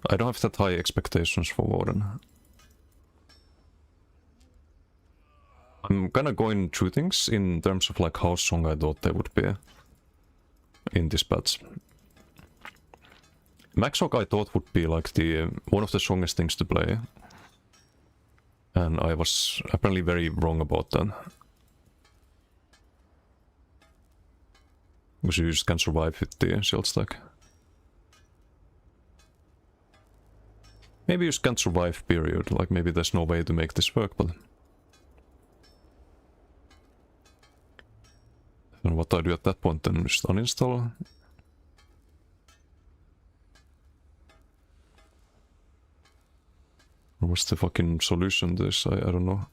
I don't have that high expectations for Warden. I'm kinda going through things in terms of like how strong I thought they would be in this patch. Max Shock I thought would be like the one of the strongest things to play. And I was apparently very wrong about that. Because you just can't survive with the shield stack. Maybe you just can't survive, period. Like maybe there's no way to make this work, but... And what I do at that point then, just uninstall. Or what's the fucking solution to this? I don't know.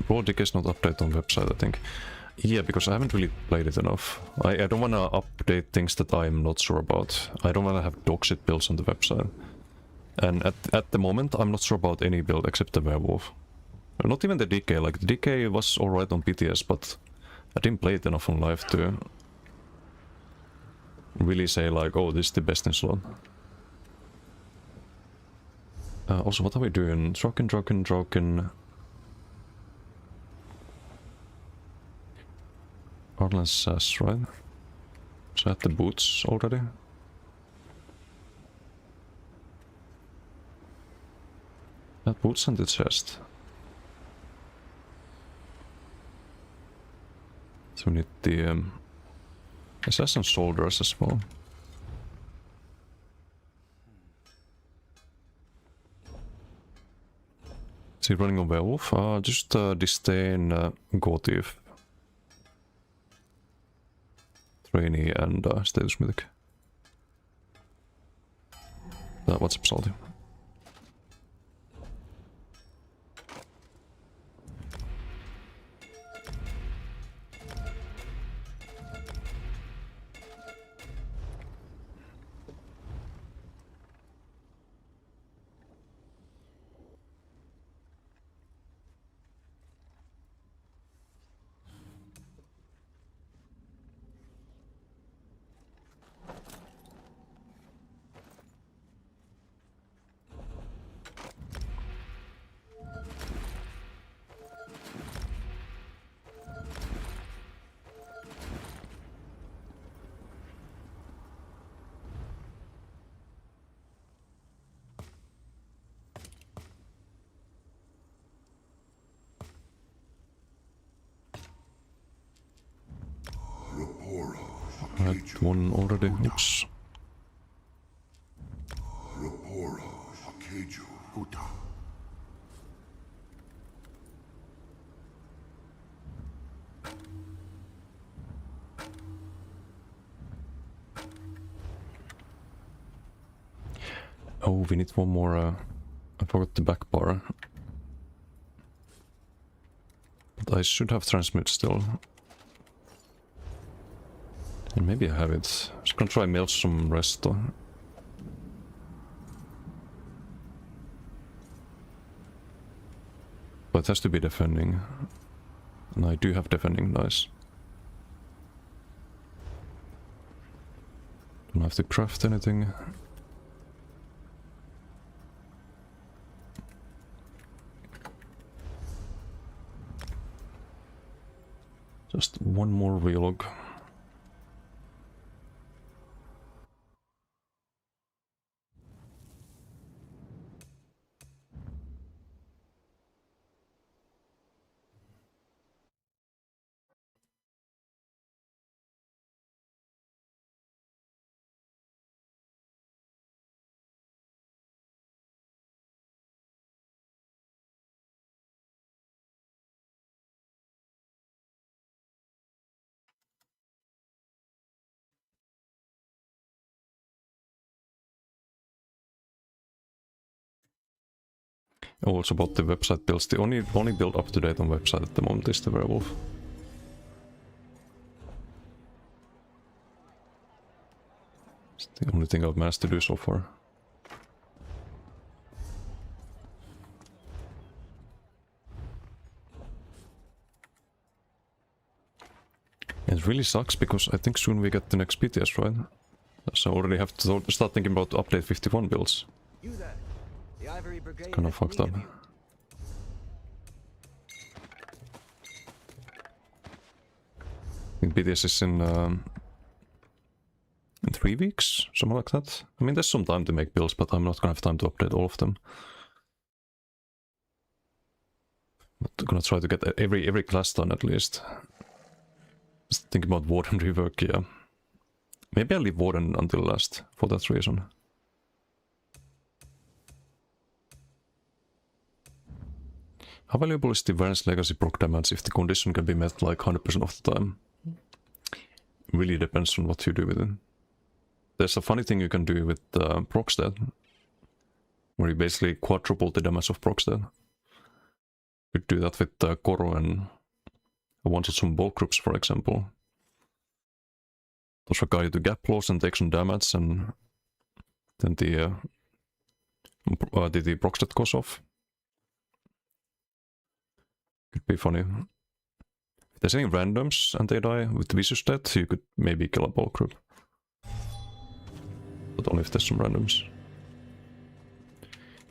Broadic is not updated on website, I think. Yeah, because I haven't really played it enough. I don't want to update things that I'm not sure about. I don't want to have dogshit builds on the website. And at the moment, I'm not sure about any build except the werewolf. Not even the DK, like the DK was alright on PTS, but I didn't play it enough on live to really say like, oh, this is the best in slot. Also, what are we doing? Droken. Arlen says, right? So I had the boots already. That boots and the chest. So we need the assassin shoulders as well. Is he running a werewolf? Just disdain Gotif. Trainee and status mythic. What's up, Salty? I had one already. Oops. Oh, we need one more. I forgot the back bar. But I should have transmute still. And maybe I have it. Just gonna try Maelstrom Resto. But it has to be defending. And I do have defending dice. Don't have to craft anything. Just one more vlog. Also about the website builds. The only build up to date on website at the moment is the werewolf. It's the only thing I've managed to do so far. It really sucks because I think soon we get the next BTS, right? So I already have to start thinking about update 51 builds. You there. The Ivory Brigade. Kind of has fucked need up. of you. I think BTS is in 3 weeks, something like that. I mean, there's some time to make builds, but I'm not gonna have time to update all of them. But I'm gonna try to get every class done at least. Just think about Warden rework, yeah. Maybe I'll leave Warden until last for that reason. How valuable is the Varn's Legacy proc damage if the condition can be met like 100% of the time? Really depends on what you do with it. There's a funny thing you can do with Proxdead, where you basically quadruple the damage of Proxdead. You could do that with Koro and I wanted some bulk groups, for example. Those are guided to gap close and take some damage, and then the Proxdead goes off. Could be funny. If there's any randoms and they die with Vicious Death, you could maybe kill a bulk group. But only if there's some randoms.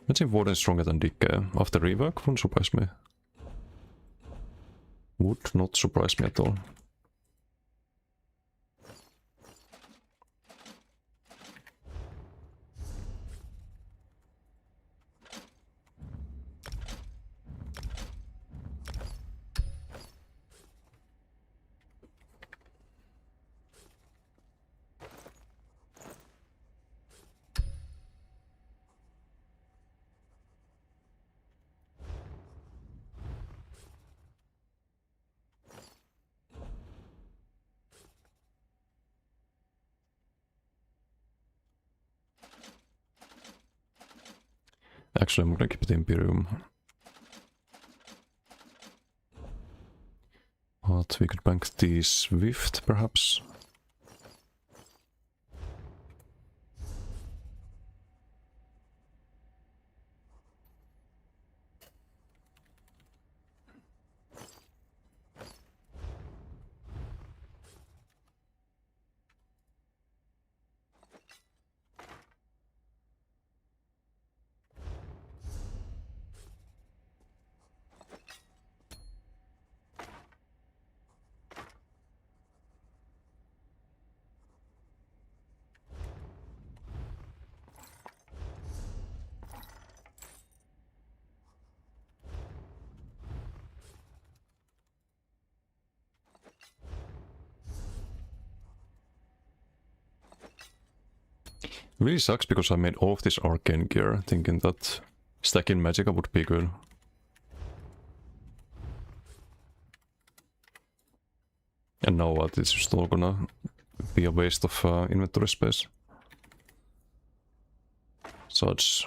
Imagine Warden is stronger than Decay. After rework, wouldn't surprise me. Would not surprise me at all. Actually, I'm gonna keep it Imperium. But we could bank the Swift, perhaps. Really sucks because I made all of this arcane gear thinking that stacking Magicka would be good. And now what? It's just all gonna be a waste of inventory space. Such.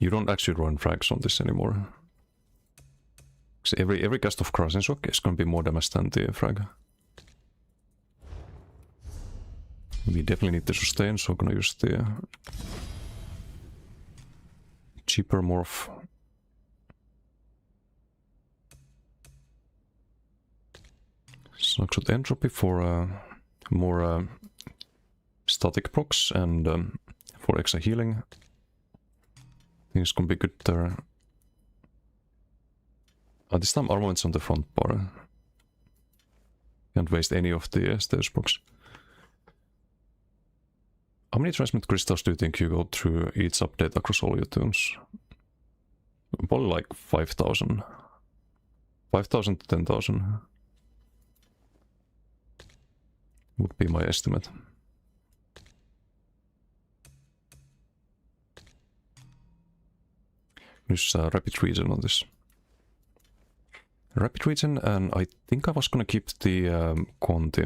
You don't actually run frags on this anymore. So every cast of Krasin Shock is gonna be more damage than the frag. We definitely need to sustain, so I'm gonna use the cheaper morph. Snapshot entropy for more static procs and for extra healing. Things can be good there. This time armament's on the front bar. Can't waste any of the status procs. How many transmit crystals do you think you go through each update across all your tunes? Probably like 5,000. 5,000 to 10,000 would be my estimate. Use Rapid Regen on this. Rapid Regen, and I think I was gonna keep the Conti.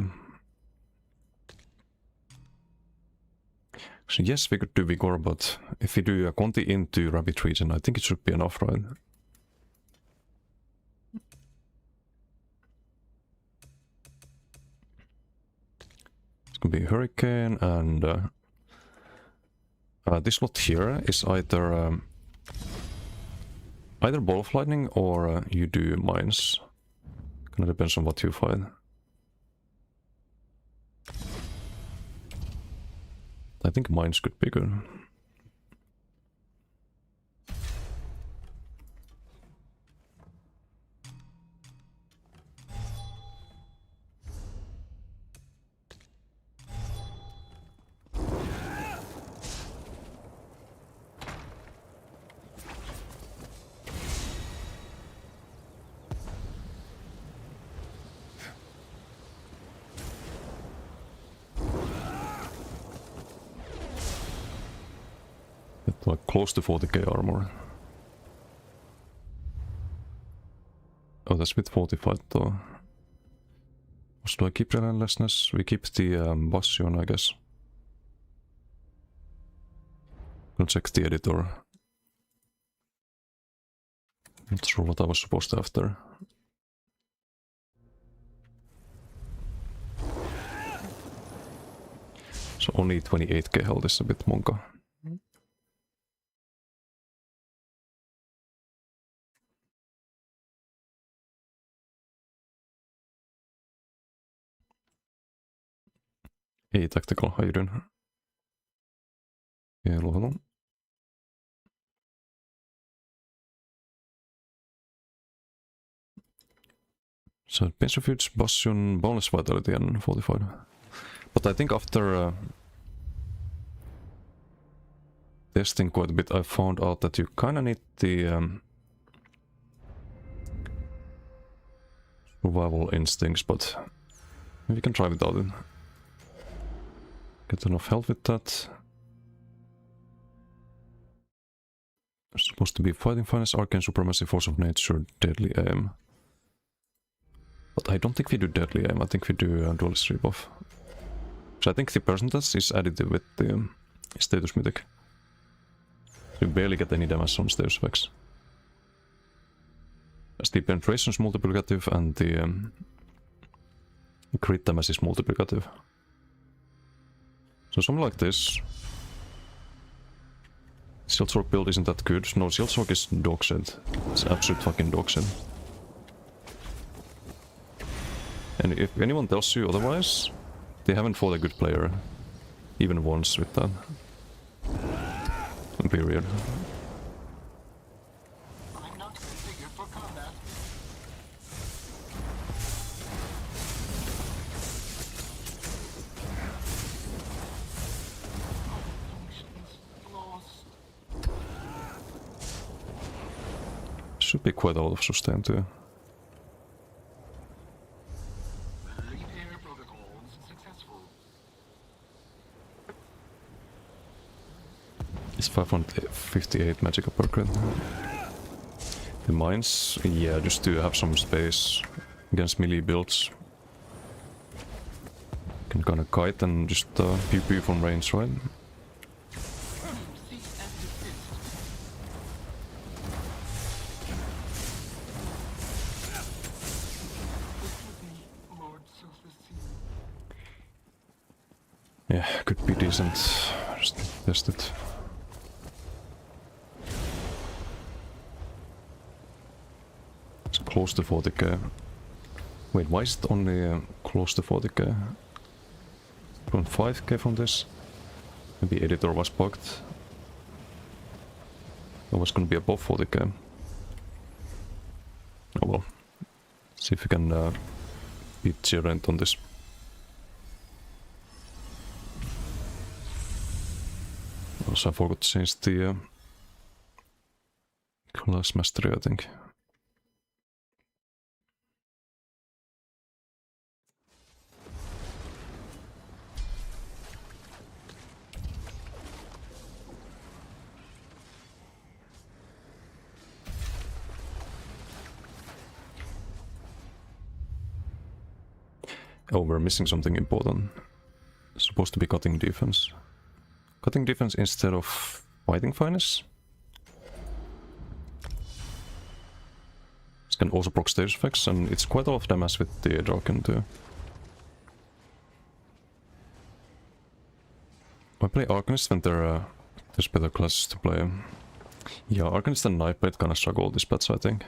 So yes, we could do Vigor, but if we do a Conti into Rapid Regen, I think it should be enough, right? It's gonna be Hurricane, and this lot here is either either Ball of Lightning or you do Mines. Kinda depends on what you find. I think Mines could be good. Like close to 40k armor. Oh, that's with 45 though. So do I keep Relentlessness? We keep the Bastion, I guess. I'll check the editor. Not sure what I was supposed to after. So only 28k health is a bit monka. Hey, Tactical, how you doing? Yeah, hello. So, Pensifuge, Bastion, Bonus Vitality and 45. But I think after testing quite a bit, I found out that you kinda need the survival instincts, but we can try without it. Get enough health with that. Supposed to be fighting finance, arcane supremacy, force of nature, deadly aim. But I don't think we do deadly aim, I think we do duelist rebuff. So I think the percentage is additive with the status mythic. You barely get any damage on status effects. As the penetration is multiplicative and the crit damage is multiplicative. So something like this. Silkswork build isn't that good. No, Silkswork is dog shit. It's absolute fucking dog shit. And if anyone tells you otherwise, they haven't fought a good player. Even once with that. Period. I'm not configured for combat. Functions lost. Should be quite a lot of sustain too. Repair protocols successful. It's 558 magic per crit. The mines, yeah, just to have some space against melee builds. Can kinda kite and just pew pew from range, right? Cease and desist. Forgive me, Lord Self-Esteem. Yeah, could be decent. Just test it. It's close to 40k. Wait, why is it only close to 40k? 0.5k from this? Maybe editor was bugged. It was gonna be above 40k. Oh well. See if we can beat Gerent on this. Also, I forgot to change the class mastery, I think. Oh, we're missing something important. It's supposed to be cutting defense. Cutting defense instead of fighting finesse? It can also proc stage effects, and it's quite a lot of damage with the Draken too. I play Arcanist when there's better classes to play. Yeah, Arcanist and Nightblade kinda struggle this patch, I think.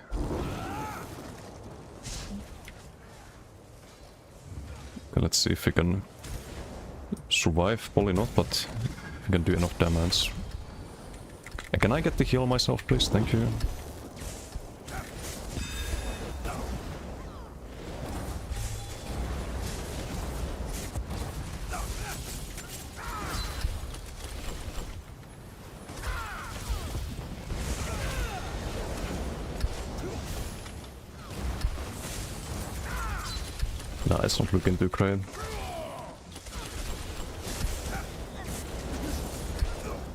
Okay, let's see if we can survive. Probably not, but we can do enough damage. Can I get the heal myself, please? Thank you. Nah, it's not looking too great.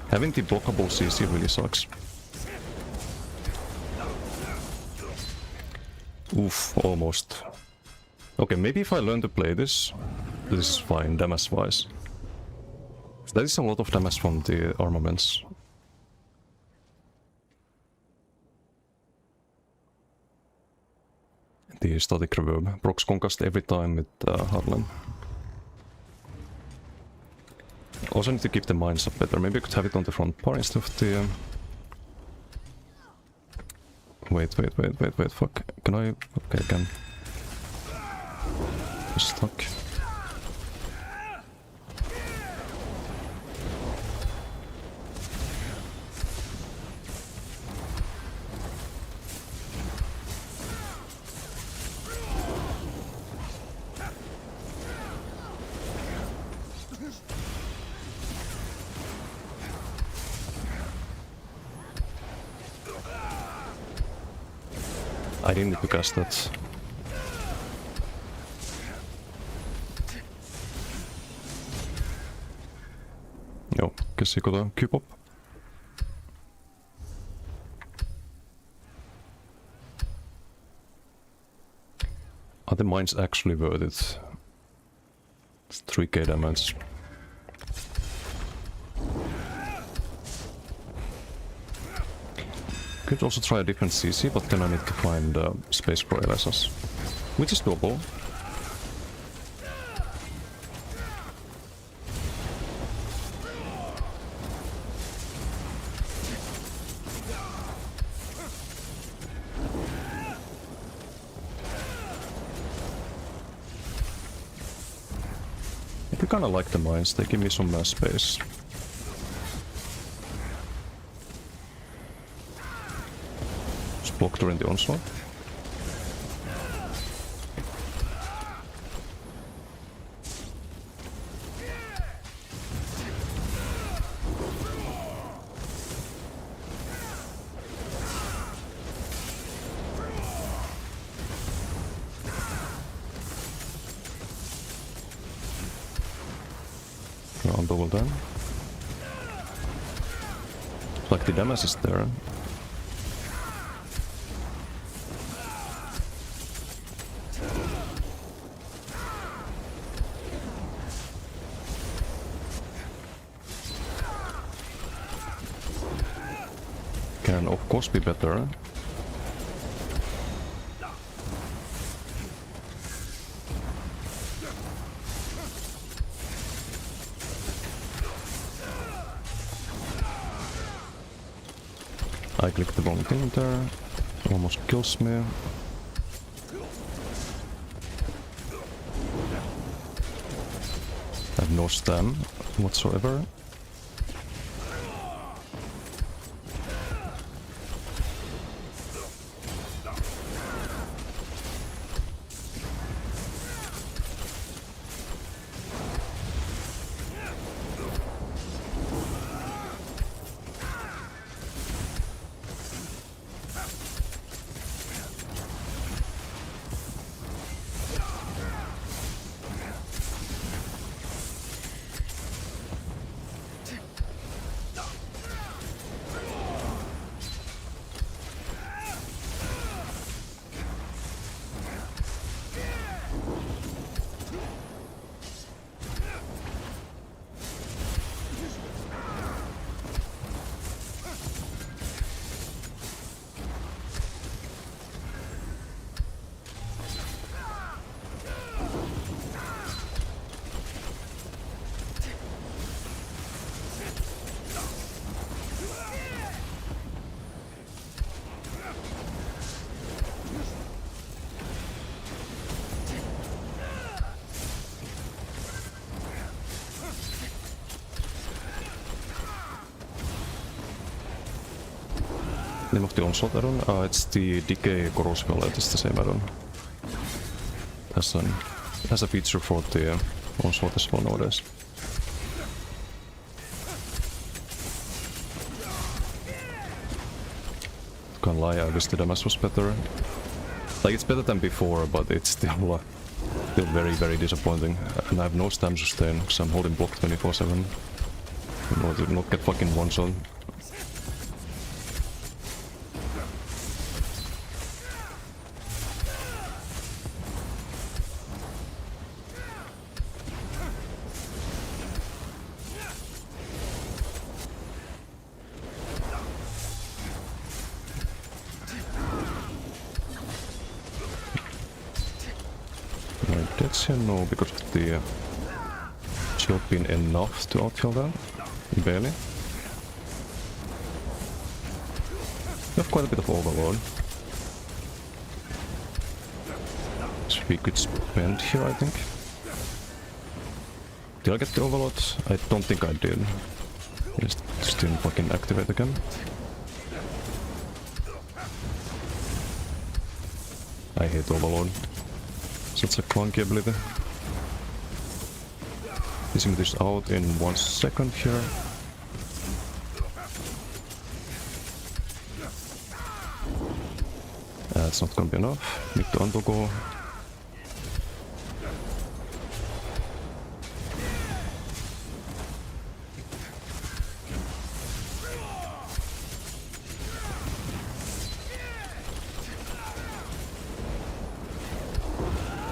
Having the blockable CC really sucks. Oof, almost. Okay, maybe if I learn to play this is fine, damage-wise. That is a lot of damage from the armaments. The static reverb. Procs concussed every time with Harlan. Also need to keep the mines up better. Maybe I could have it on the front bar instead of the... Wait, fuck. Can I... Okay, I can. I'm stuck. I didn't need to cast that. No, guess you gotta keep up. Are the mines actually worth it? It's 3k damage. Could also try a different CC, but then I need to find Space Pro LSS. Which is doable. I kinda like the mines, they give me some space. Just block during the onslaught. I'll double down. Like the damage is there. Can of course be better. I clicked the wrong thing there. Almost kills me. I have no stam whatsoever. Name of the onslaught add-on? It's the Decay Corrosive Alert, it's the same add-on. Has a feature for the onslaught as well nowadays. Can't lie, I wish the damage was better. Like, it's better than before, but it's still very, very disappointing. And I have no stam sustain, because I'm holding block 24/7. In order to not get fucking one-shot. No, because of the shield being enough to outkill that. Barely. We have quite a bit of overload. So we could spend here, I think. Did I get the overload? I don't think I did. Just didn't fucking activate again. I hate overload. Such a clunky ability. Using this out in 1 second here. It's not gonna be enough. Need to undergo.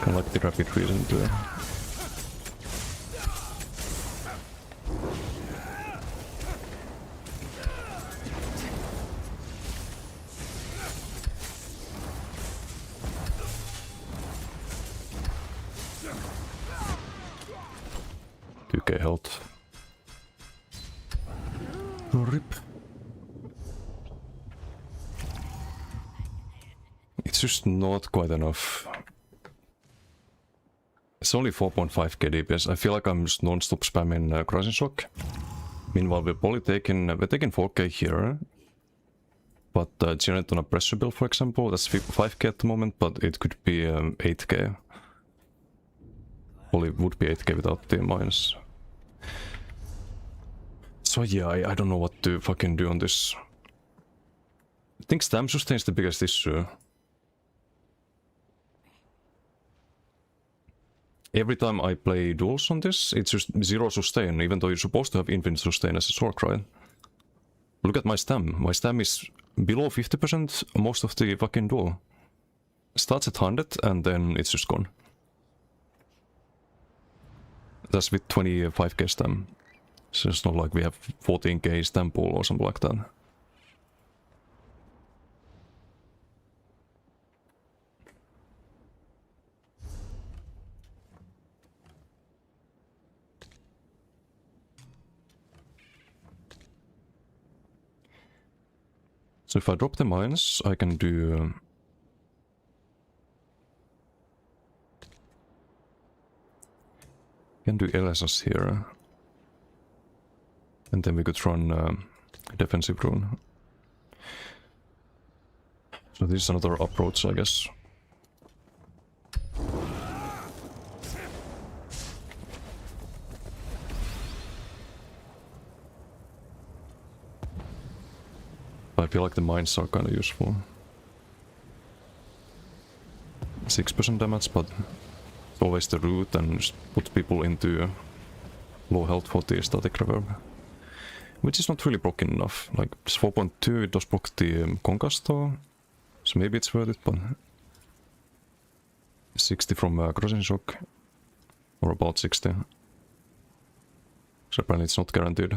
I like the rapid reason to $2k health. RIP. It's just not quite enough. It's only 4.5k DPS. I feel like I'm just non-stop spamming Crushing Shock. Meanwhile, we're probably taking 4k here. But Generate on a pressure build, for example, that's 5k at the moment, but it could be 8k. Well, it would be 8k without the mines. So yeah, I don't know what to fucking do on this. I think stam sustain is the biggest issue. Every time I play duels on this, it's just 0 sustain, even though you're supposed to have infinite sustain as a sword, right? Look at my stam. My stam is below 50% most of the fucking duel. Starts at 100 and then it's just gone. That's with 25k stam. So it's not like we have 14k stam pool or something like that. So if I drop the mines, I can do... LSS here. And then we could run defensive rune. So this is another approach, I guess. I feel like the mines are kind of useful. 6% damage, but it's always the root and just put people into low health for the static reverb. Which is not really broken enough. Like, it's 4.2, it does block the concuss though. So maybe it's worth it, but... 60 from Crushing Shock. Or about 60. So apparently it's not guaranteed.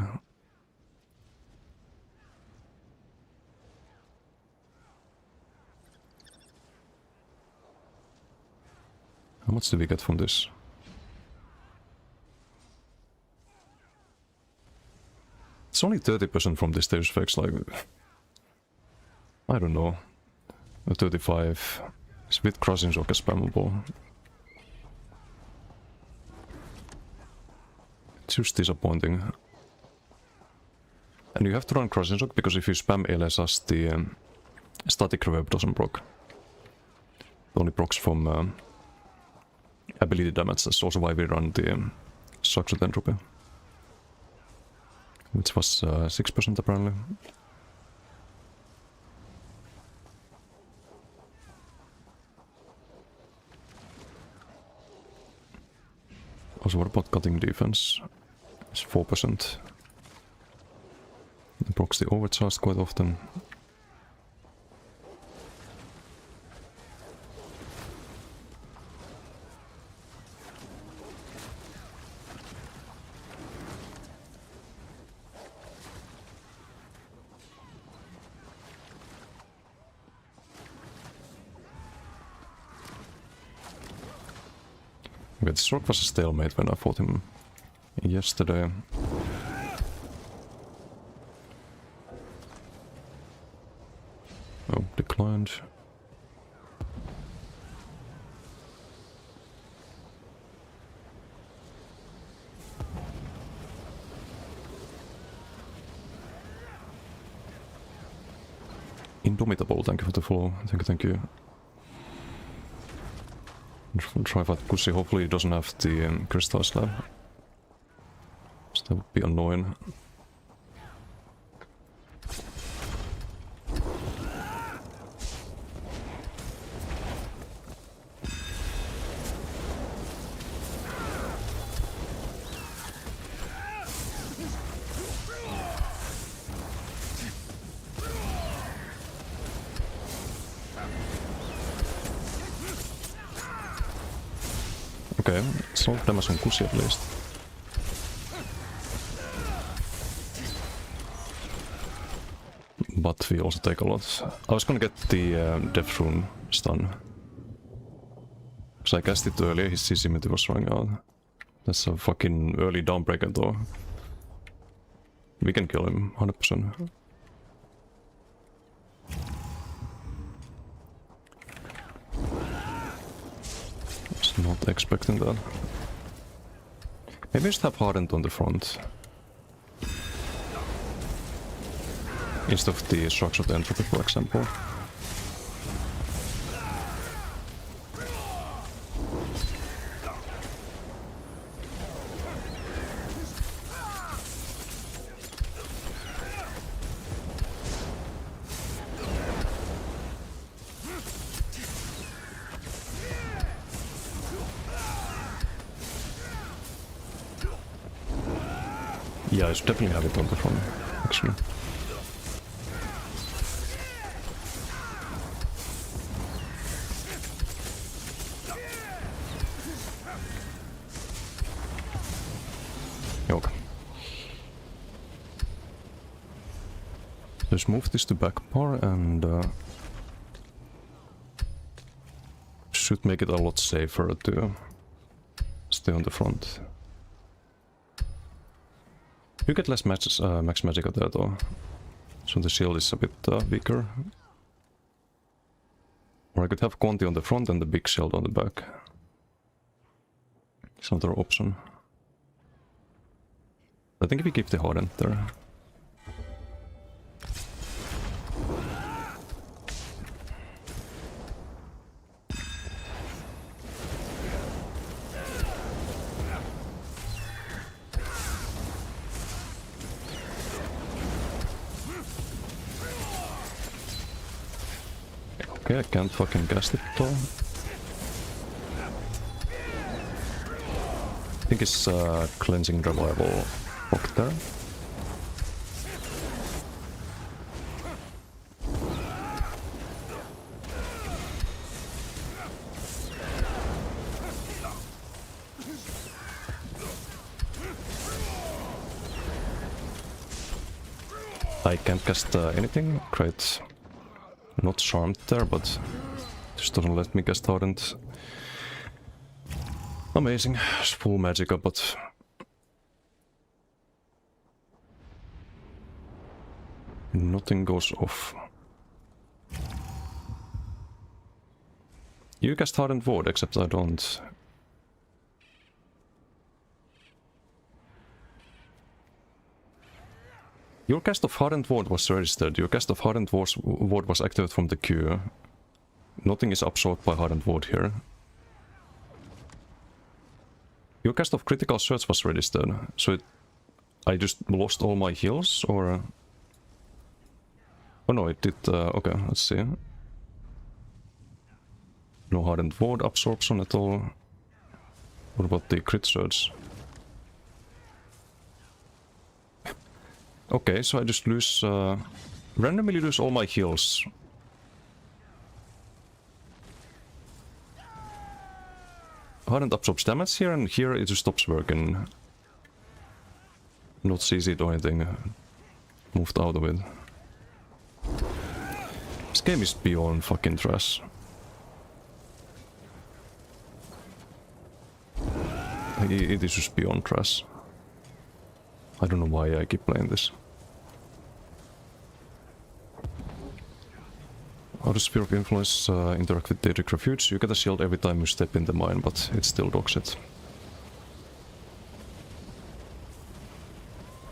How much do we get from this? It's only 30% from this Deus Ex, like... I don't know. 35... It's with Crushing Shock as spammable. It's just disappointing. And you have to run Crushing Shock, because if you spam LSS, the static reverb doesn't proc. It only procs from ability damage. That's also why we run the Structured Entropy. Which was 6% apparently. Also, what about cutting defense? It's 4%. It procs the overcharge quite often. Okay, this rock was a stalemate when I fought him yesterday. Oh, declined. Indomitable, thank you for the follow. Thank you. Try fight Pussy, hopefully he doesn't have the crystal slab. So that would be annoying. Okay, some of them are some kusi at least. But we also take a lot. I was gonna get the Death Rune stun. Because I cast it earlier, his CC meter was running out. That's a fucking early Dawnbreaker though. We can kill him, 100%. Was not expecting that. Maybe just have Hardened on the front. Instead of the Structure of the Entropy, for example. Yeah, I should definitely have it on the front, actually. Okay. Let's move this to back bar and should make it a lot safer to stay on the front. You get less max magic at that though, so the shield is a bit weaker. Or I could have Conti on the front and the big shield on the back. It's another option. I think if we keep the Hardened there. Okay, I can't fucking cast it though. I think it's Cleansing Revival blocked there. I can't cast anything, great. Not charmed there, but just doesn't let me cast Hardened. Amazing, it's full Magicka, but nothing goes off. You cast Hardened Ward, except I don't. Your cast of Hardened Ward was registered. Your cast of Hardened Ward was activated from the queue. Nothing is absorbed by Hardened Ward here. Your cast of Critical Surge was registered, so I just lost all my heals, or... Oh no, it did... okay, let's see. No Hardened Ward absorption at all. What about the Crit Surge? Okay, so I just lose... randomly lose all my heals. Hardened absorbs damage here, and here it just stops working. Not CC'd or anything. Moved out of it. This game is beyond fucking trash. It is just beyond trash. I don't know why I keep playing this. How does Sphere of Influence interact with Daedric Refuge? You get a shield every time you step in the mine, but it still docks it.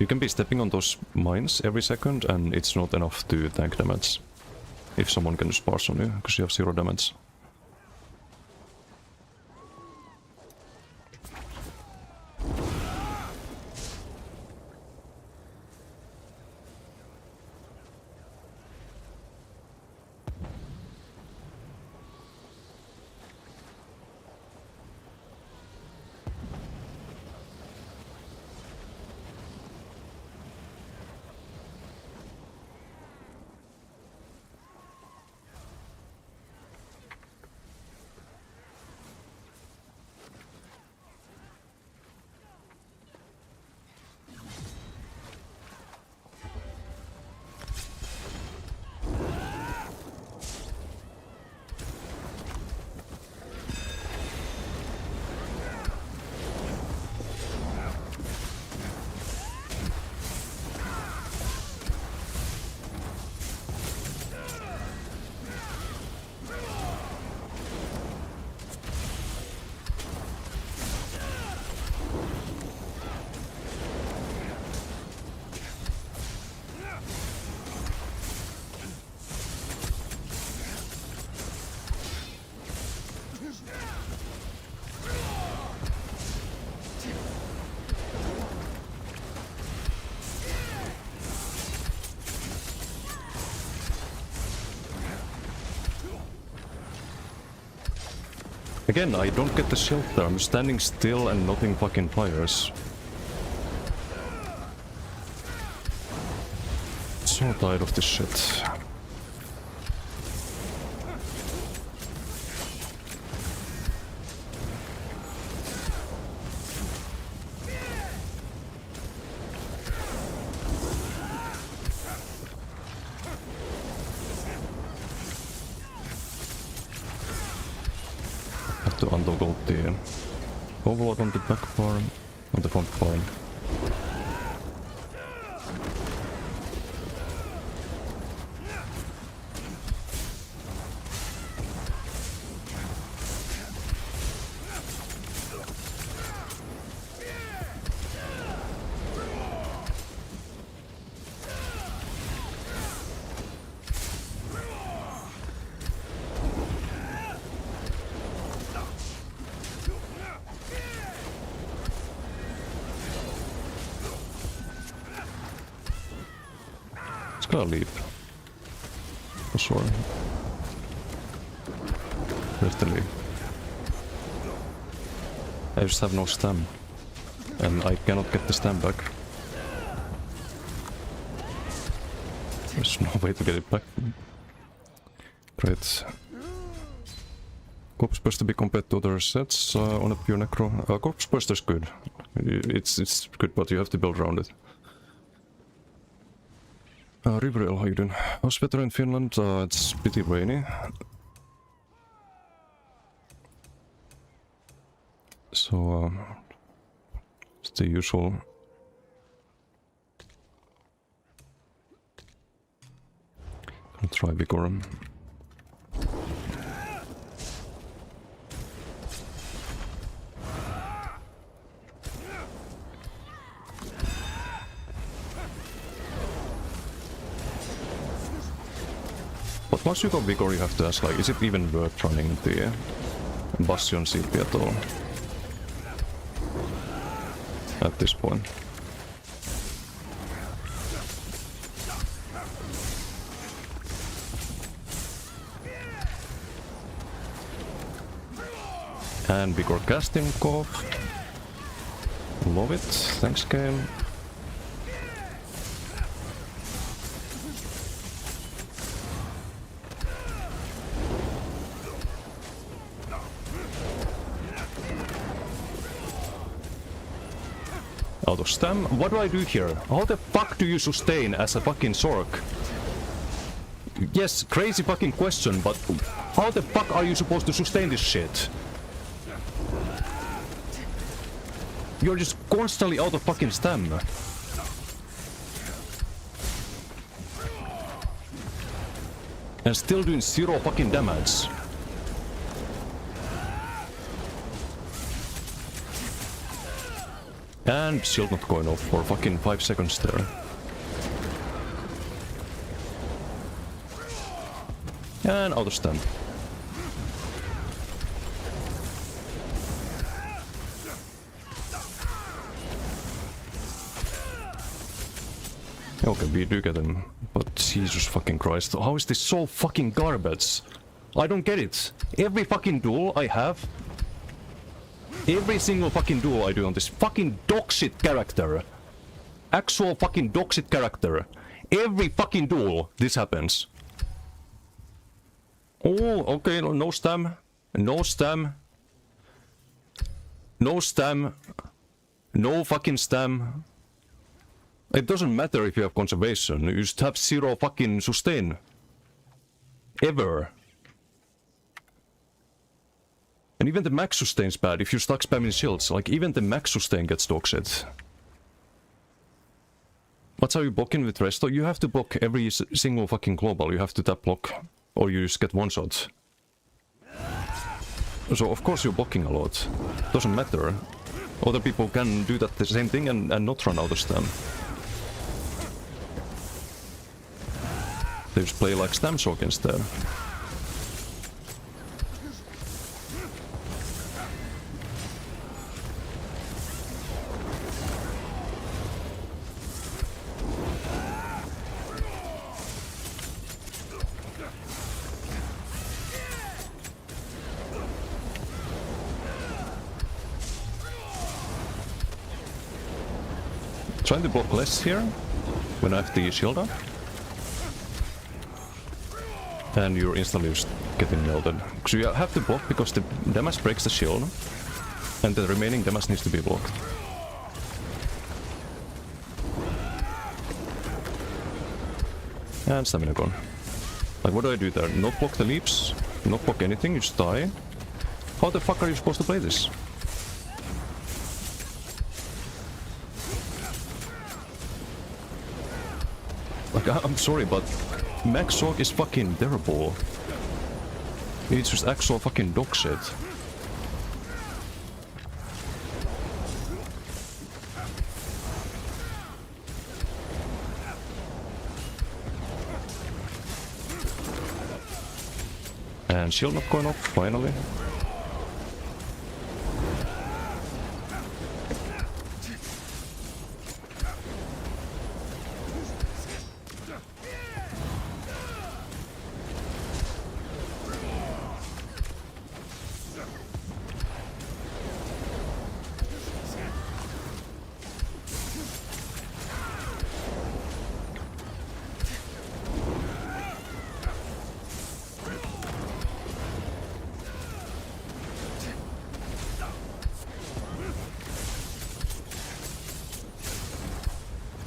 You can be stepping on those mines every second, and it's not enough to tank damage. If someone can just parse on you, because you have 0 damage. Again, I don't get the shelter. I'm standing still and nothing fucking fires. So tired of this shit. Have to untoggle the overload on the back farm, on the front farm. Gotta leave. For sure. Where's the leave? I just have no stam. And I cannot get the stam back. There's no way to get it back. Great. Corpse Burster be compared to other sets on a pure necro. Corpse Burster is good. It's good, but you have to build around it. Riveriel, how you doing? How's weather in Finland? It's pretty rainy. So, it's the usual. Gonna try Vigorum. But once you go Vigor, you have to ask, like, is it even worth running the Bastion CP at all? At this point. And Vigor casting cough. Love it. Thanks, game. Out of stam? What do I do here? How the fuck do you sustain as a fucking Sork? Yes, crazy fucking question, but how the fuck are you supposed to sustain this shit? You're just constantly out of fucking stam. And still doing 0 fucking damage. And shield not going off for fucking 5 seconds there. And out of stun. Okay, we do get him, but Jesus fucking Christ, how is this so fucking garbage? I don't get it. Every fucking duel I have, every single fucking duel I do on this fucking dog shit character, actual fucking dog shit character, every fucking duel this happens. Oh, okay, no stam, no stam, no stam, no fucking stam. It doesn't matter if you have conservation, you just have 0 fucking sustain. Ever. And even the max sustain's bad if you start spamming shields, like even the max sustain gets dog shit. That's how you block in with Resto, you have to block every single fucking global, you have to tap block, or you just get one shot. So of course you're blocking a lot, doesn't matter. Other people can do that the same thing and not run out of stam. They just play like Stam Shock instead. trying to block less here when I have the shield up. And you're instantly just getting melted. So you have to block because the damage breaks the shield. And the remaining damage needs to be blocked. And stamina gone. Like, what do I do there? Not block the leaps, not block anything, you just die. How the fuck are you supposed to play this? Like, I'm sorry, but Max Sorg is fucking terrible. It's just actual fucking dog shit. And shield not going off, finally.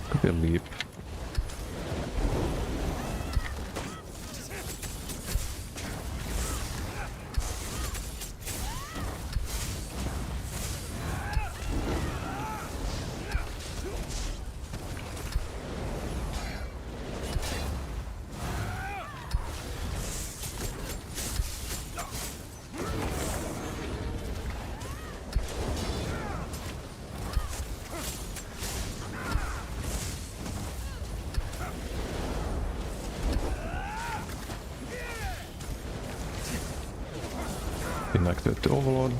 Could be a leap. Inactivate the Overlord.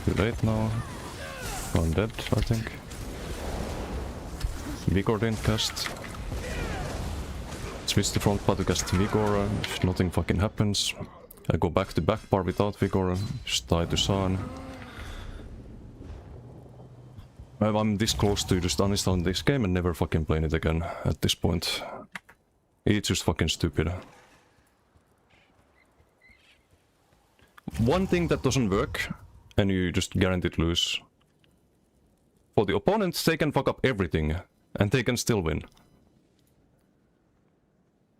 Too late now. One dead, I think. Vigor didn't cast. Switch the front bar to cast Vigor if nothing fucking happens. I go back to back bar without Vigor, just die to Zaan. I'm this close to just uninstalling this game and never fucking playing it again at this point. It's just fucking stupid. One thing that doesn't work, and you just guaranteed lose. For the opponents, they can fuck up everything, and they can still win.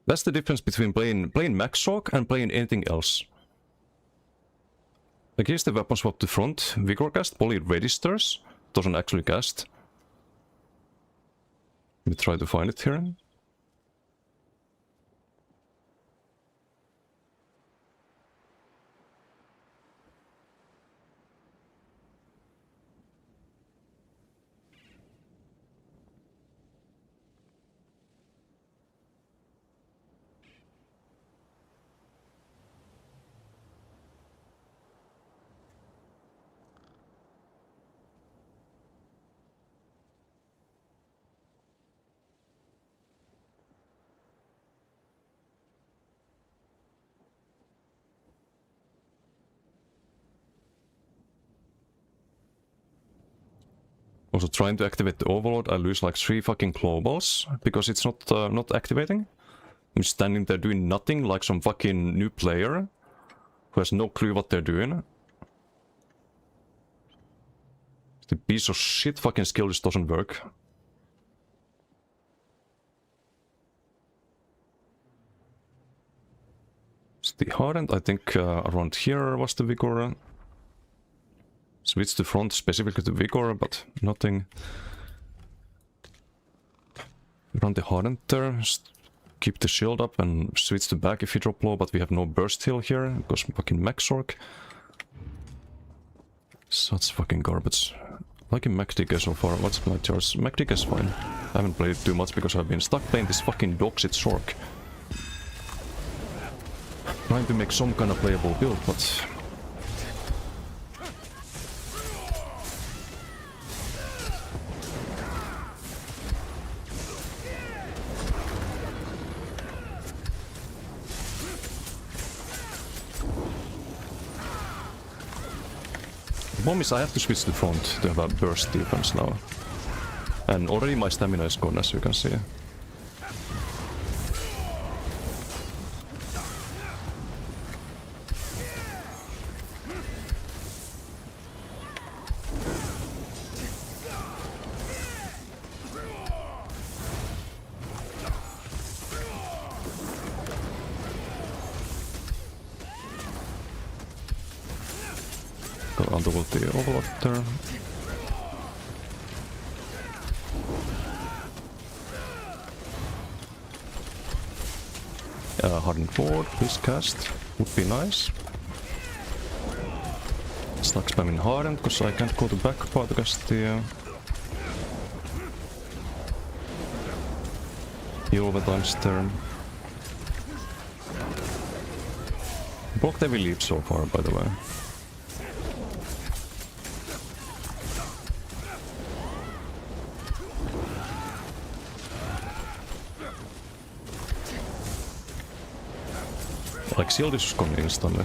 That's the difference between playing Max Sorg and playing anything else. Like, here's the weapon swap to front. Vigor cast, Poly registers, doesn't actually cast. Let me try to find it here. Also trying to activate the Overlord, I lose like 3 fucking globals because it's not activating. I'm standing there doing nothing like some fucking new player who has no clue what they're doing. The piece of shit fucking skill just doesn't work. It's the Hardened, I think around here was the Vigor. Switch to front specifically to Vigor, but nothing. Run the Hardened there, just keep the shield up and switch to back if you drop low, but we have no burst heal here because fucking Max Sorg. Such fucking garbage. Liking MacDK so far, what's my charge? MacDK is fine. I haven't played it too much because I've been stuck playing this fucking dogshit Sorg. Trying to make some kind of playable build, but... The problem is I have to switch to front to have a burst defense now. And already my stamina is gone, as you can see. Got on the ulti overlocked there. Hardened forward, please cast. Would be nice. Stuck spamming Hardened, because I can't go to back part to cast the... He overtimes there. Blocked heavy leap so far, by the way. Like, shield is gone instantly.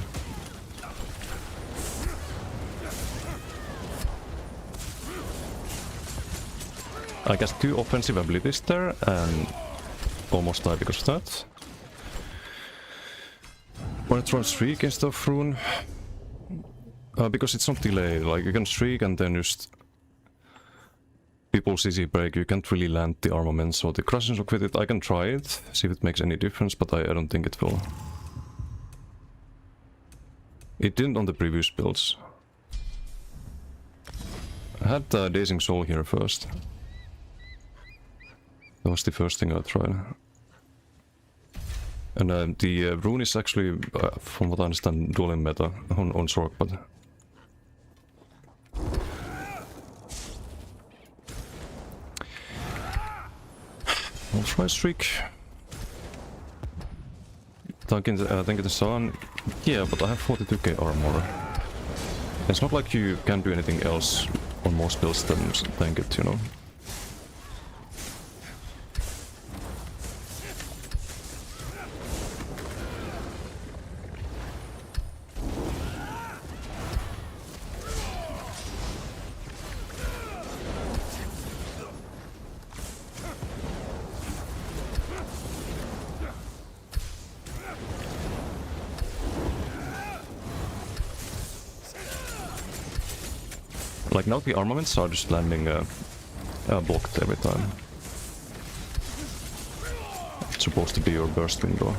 I cast 2 offensive abilities there and almost die because of that. Wanna try streak instead of rune? Because it's not delayed, like you can streak and then just... People CC break, you can't really land the armament, so the crushing shock with it, I can try it, see if it makes any difference, but I don't think it will. It didn't on the previous builds. I had Dazing Soul here first. That was the first thing I tried. And the rune is actually, from what I understand, dual in meta on Sorc, but... I'll try streak. I think it is on. Yeah, but I have 42k armor. It's not like you can't do anything else on most builds than tank it, you know. Like now the armaments are just landing blocked every time. It's supposed to be your burst window.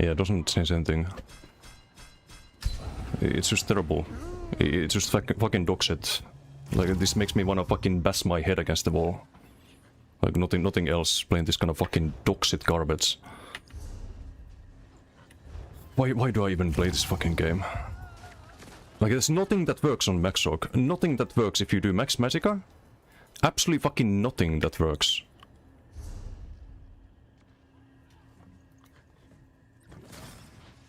Yeah, it doesn't change anything. It's just terrible. It's just fucking dog shit. Like, this makes me wanna fucking bash my head against the wall. Like, nothing else playing this kind of fucking dog shit garbage. Why do I even play this fucking game? Like, there's nothing that works on Max Sorc. Nothing that works if you do Max Magicka. Absolutely fucking nothing that works.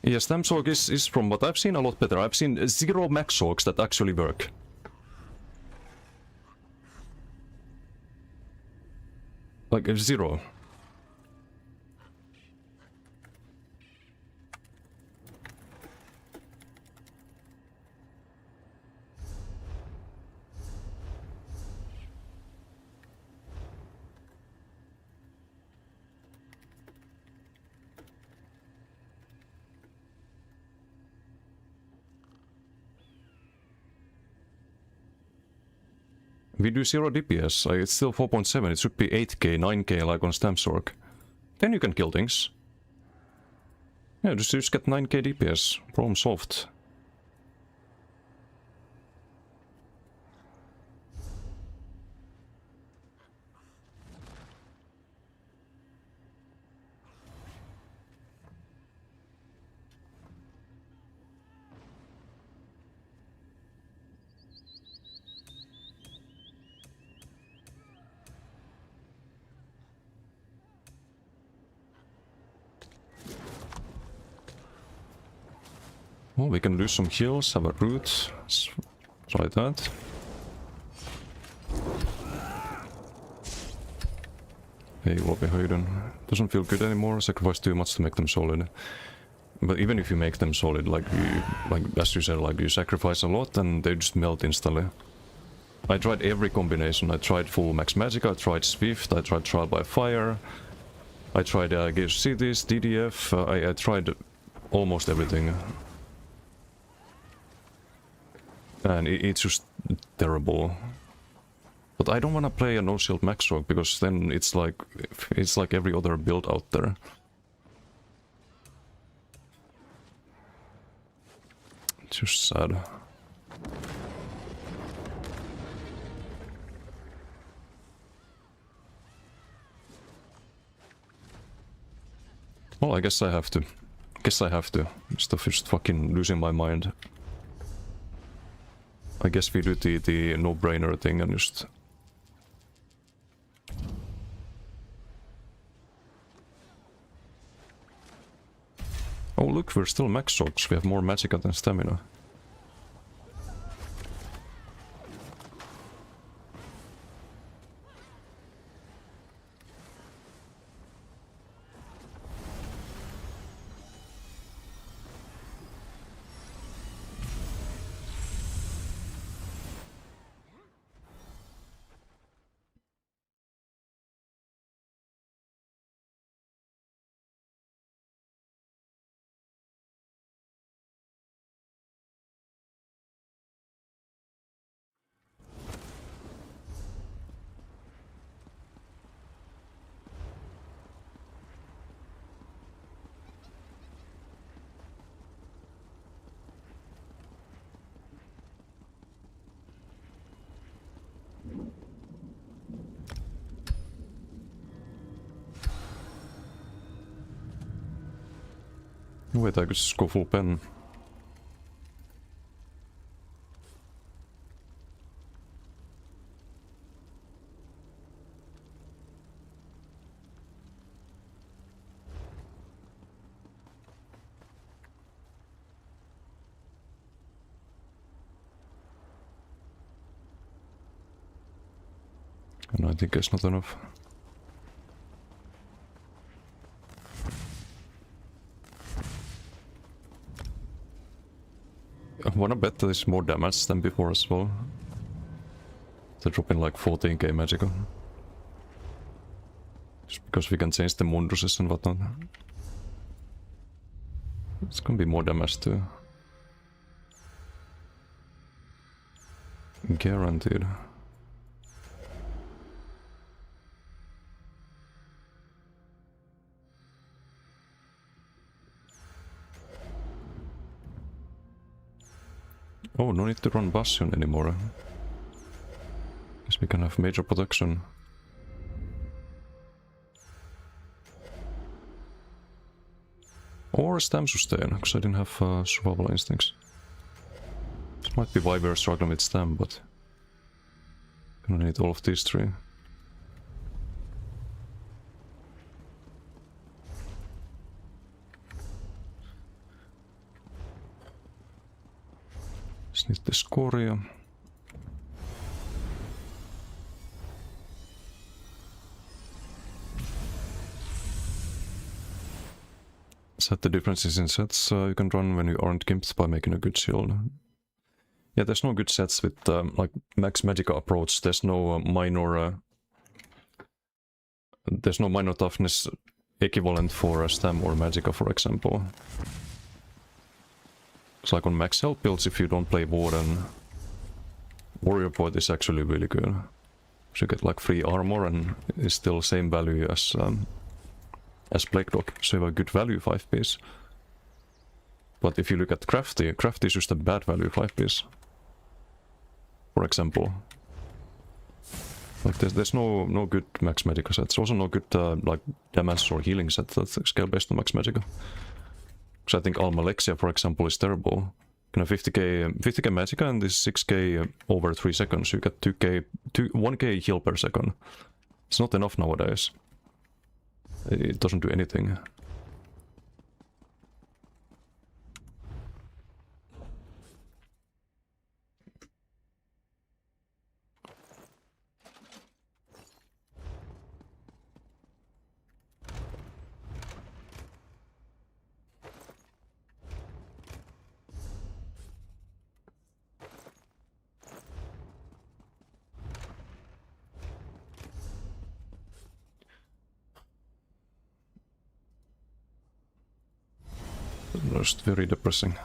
Yes, Stam Sorc is from what I've seen a lot better. I've seen 0 Max Sorcs that actually work. Like, 0. We do 0 DPS, like it's still 4.7, it should be 8k, 9k like on Stam Sorc. Then you can kill things. Yeah, just get 9k DPS, problem solved. Well, we can lose some heals, have a root. Let's try that. Hey, Wolpe, how you doing? Doesn't feel good anymore. Sacrifice too much to make them solid. But even if you make them solid, like as you said, like you sacrifice a lot and they just melt instantly. I tried every combination. I tried full max magic, I tried Swift, I tried trial by fire, I tried Gauge Cities, DDF, I tried almost everything. And it's just terrible. But I don't want to play a no shield max rogue because then it's like every other build out there. It's just sad. Well, I guess I have to. Stuff is just fucking losing my mind. I guess we do the no-brainer thing and just... Oh look, we're still max rocks. We have more magicka than stamina. Wait, I could just go full pen. And I think it's not enough. I wanna bet that it's more damage than before as well. They're dropping like 14k magical. Just because we can change the munduses and whatnot. It's gonna be more damage too. Guaranteed. Oh, no need to run Bastion anymore. Guess we can have major protection. Or Stam Sustain, because I didn't have survival instincts. This might be why we're struggling with Stam, but... gonna need all of these three. Just need the Scoria. Set the differences in sets you can run when you aren't gimped by making a good shield. Yeah, there's no good sets with like max magicka approach. There's no minor toughness equivalent for Stam or magicka, for example. It's like on max health builds, if you don't play Warden, Warrior Point is actually really good. So you get like free armor and it's still same value as Plague Dog, so you have a good value 5 piece. But if you look at Crafty is just a bad value 5 piece. For example. Like there's no good max magicka sets. Also no good like damage or healing set that's scale based on max magicka. Because I think Almalexia, for example, is terrible. You know, 50k magicka and this 6k over 3 seconds. You get 1k heal per second. It's not enough nowadays. It doesn't do anything. Just very depressing.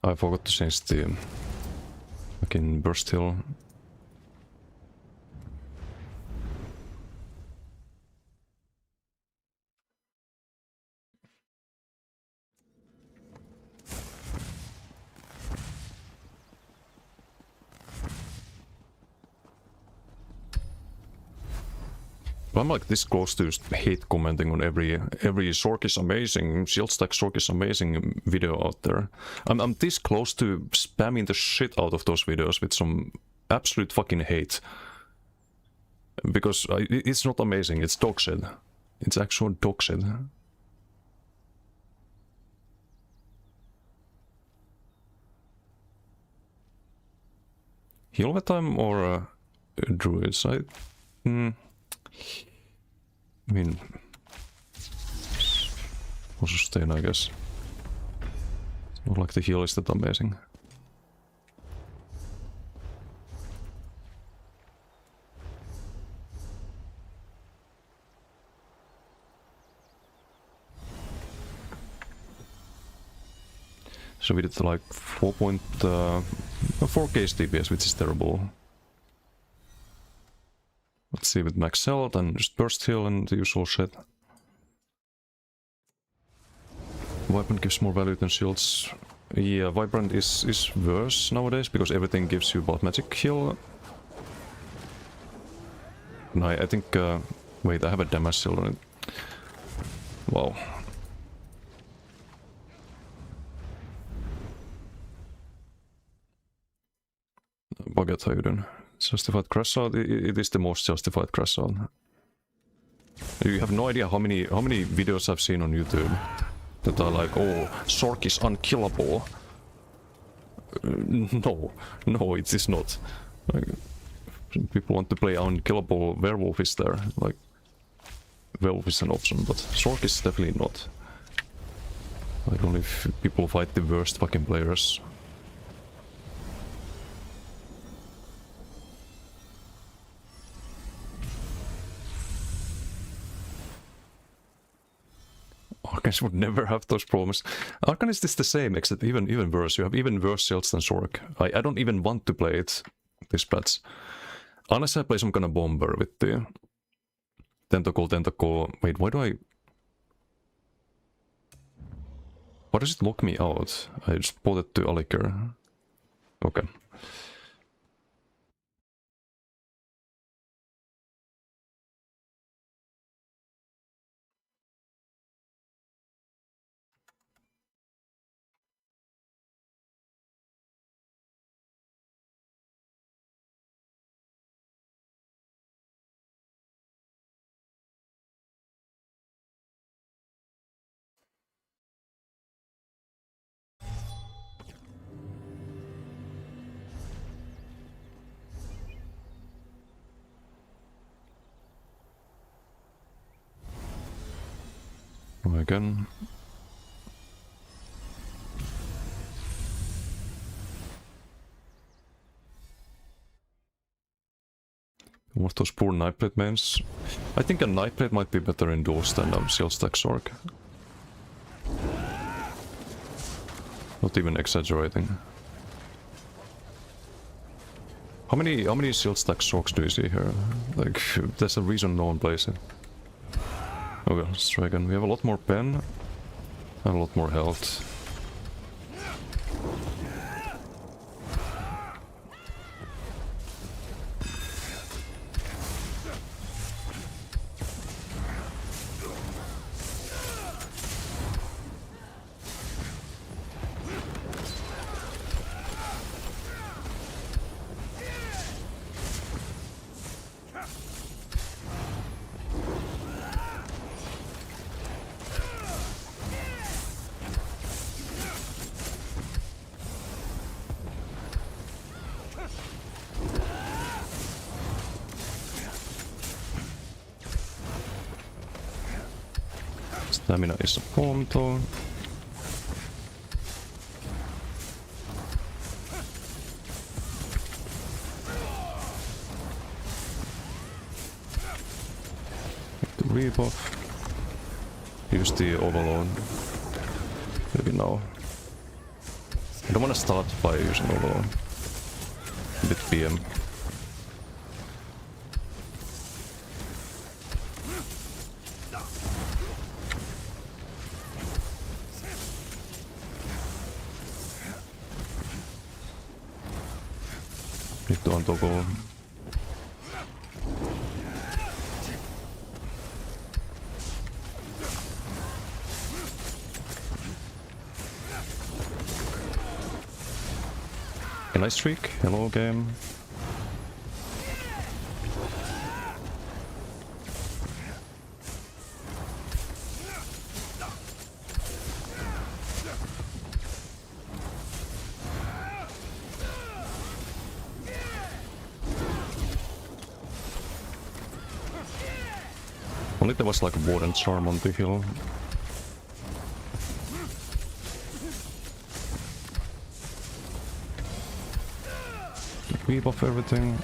I forgot to change the fucking burst hill. I'm like this close to hate commenting on every Sork is amazing, shield stack Sork is amazing video out there. I'm this close to spamming the shit out of those videos with some absolute fucking hate. Because it's not amazing, it's dog shit. It's actual dog shit. Heal time or druids? I mean, we'll sustain, I guess. It's not like the heal is that amazing. So we did like 4K DPS, which is terrible. Let's see with max health and just burst heal and the usual shit. Vibrant gives more value than shields. Yeah, Vibrant is worse nowadays because everything gives you about magic heal. And I think... wait, I have a damage shield on it. Wow. Bucket, how you doing? Justified crash out? It is the most justified crash out. You have no idea how many videos I've seen on YouTube that are like, oh, Sork is unkillable. No, it is not. Like, people want to play unkillable. Werewolf is there. Like, Werewolf is an option, but Sork is definitely not. Like, only if people fight the worst fucking players. Arcanist would never have those problems. Arcanist is the same, except even worse. You have even worse shields than Sork. I don't even want to play it, this patch. Unless I play some kind of bomber with the tentacle. Wait, why does it lock me out? I just bought it to Alikir. Okay. Again. What those poor Knightblade mains? I think a Knightblade might be better in duels than a shield stack Sork. Not even exaggerating. How many shield stack Sorks do you see here? Like, there's a reason no one plays it. Okay, let's try again. We have a lot more pen and a lot more health. Stamina is a bomb though. rebuff. Use the overload. Maybe now. I don't want to start by using overload. A bit PM. Need to untoggle. A nice streak. Hello game. Only there was like a Warden Charm on the hill. Weave off everything.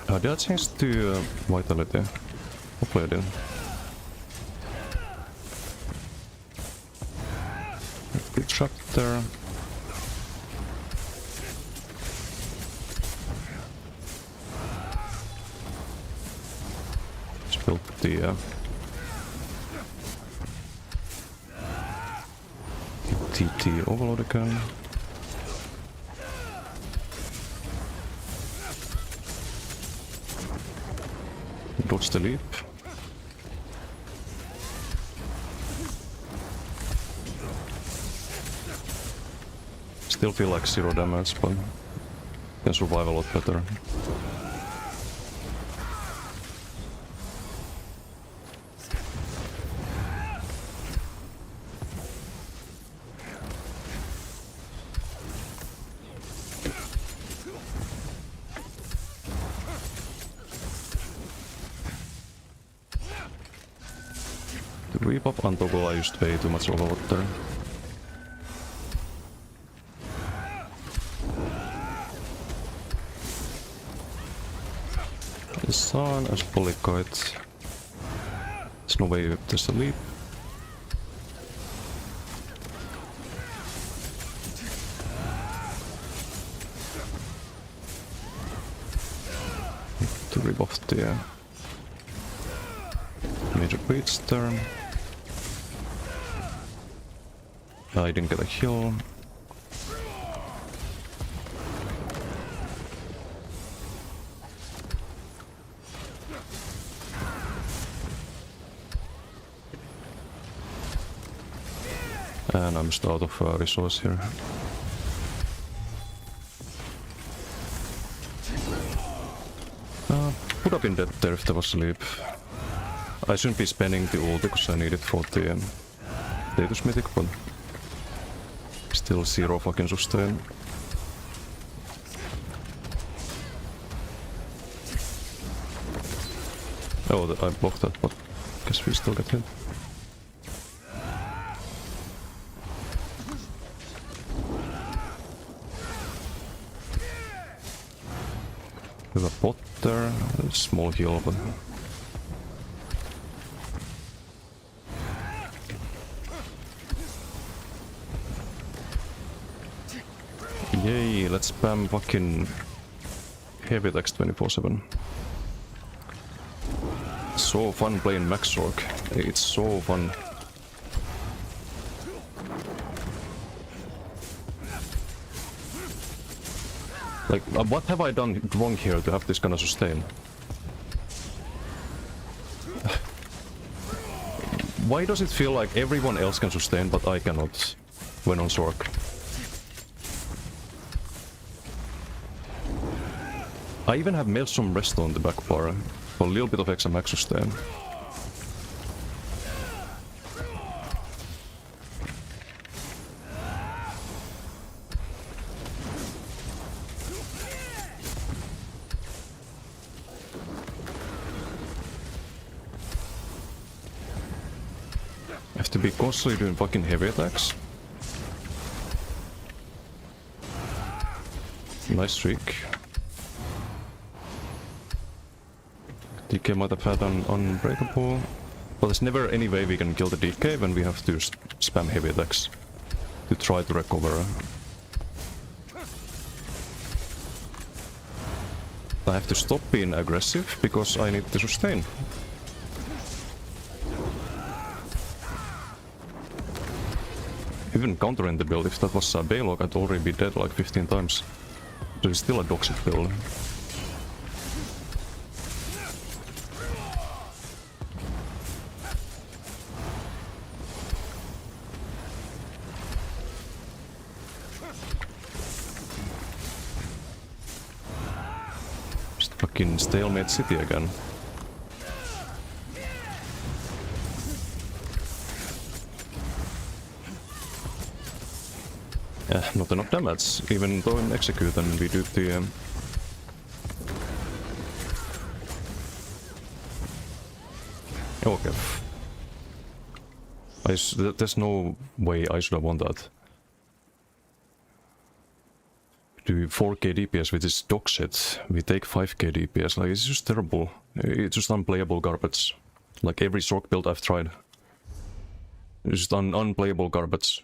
Did I change to Vitality? Hopefully I did. Good trap there. Just built the TT overload again. Dodge the leap. Still feel like 0 damage, but can survive a lot better. To repop untoggle, I used way too much overload there. The sun as Polykite. There's no way there's a leap. To rebuff the major breach there. I didn't get a heal. And I'm just out of resource here. Would have been dead there if there was a leap. I shouldn't be spending the ult because I need it for the Status Mythic, but still 0 fucking sustain. Oh, I blocked that, but guess we still get hit. With a bot there, a small heal, but yay, let's spam fucking heavy attacks 24/7. So fun playing Max Orc. It's so fun. Like, what have I done wrong here to have this kind of sustain? Why does it feel like everyone else can sustain but I cannot when on Sork? I even have Maelstrom Rest on the back bar for a little bit of extra max sustain. I have to be constantly doing fucking heavy attacks. Nice streak. DK might have had an unbreakable. But there's never any way we can kill the DK when we have to spam heavy attacks to try to recover. I have to stop being aggressive because I need to sustain. Even countering the build, if that was a Baylog, I'd already be dead like 15 times. So it's still a Doxit build. Just fucking stalemate city again. Not enough damage, even though in execute and we do the okay. There's no way I should have won that. Do 4k DPS with this dog shit. We take 5k DPS. Like, it's just terrible. It's just unplayable garbage. Like every Sork build I've tried. It's just unplayable garbage.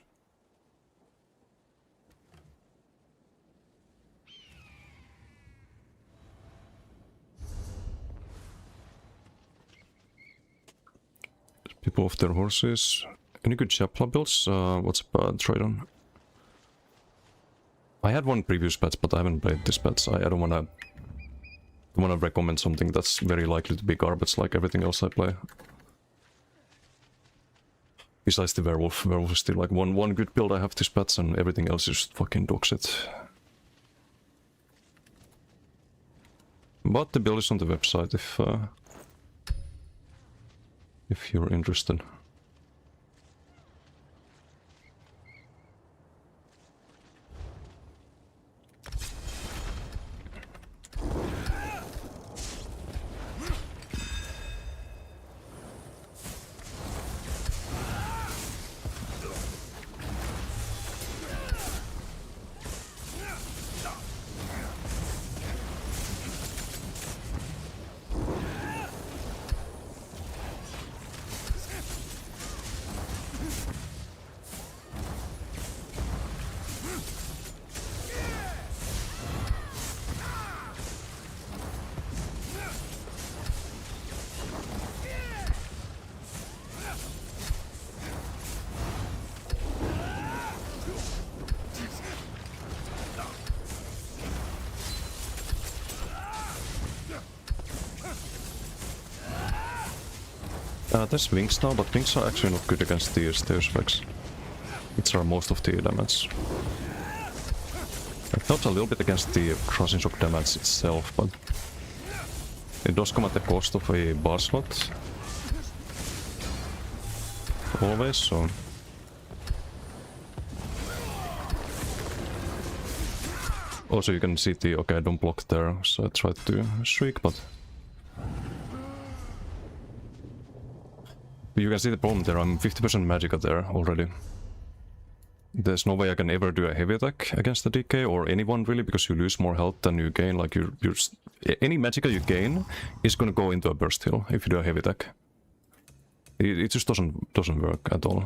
People off their horses. Any good Chapla builds? What's bad? Tridon. I had one previous patch, but I haven't played this patch. I don't wanna recommend something that's very likely to be garbage like everything else I play. Besides the werewolf. Werewolf is still like one good build I have this patch and everything else is just fucking dog shit. But the build is on the website if you're interested. There's wings now, but wings are actually not good against the Deus Rex, which are most of the damage. It helps a little bit against the crushing shock damage itself, but it does come at the cost of a bar slot. Always, so... Also you can see the... okay, I don't block there, so I tried to shriek, but... You can see the problem there, I'm 50% Magicka there already. There's no way I can ever do a heavy attack against the DK or anyone really, because you lose more health than you gain. Like any Magicka you gain is gonna go into a burst heal if you do a heavy attack. It just doesn't work at all.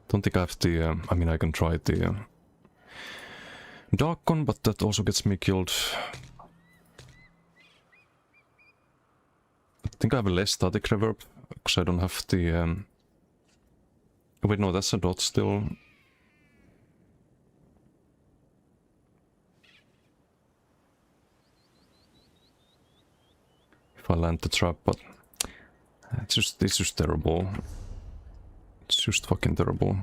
Don't think I have the... I mean, I can try the... Darkon, but that also gets me killed. I think I have a less static reverb, because I don't have the... Wait, no, that's a dot still. If I land the trap, but... It's just terrible. It's just fucking terrible.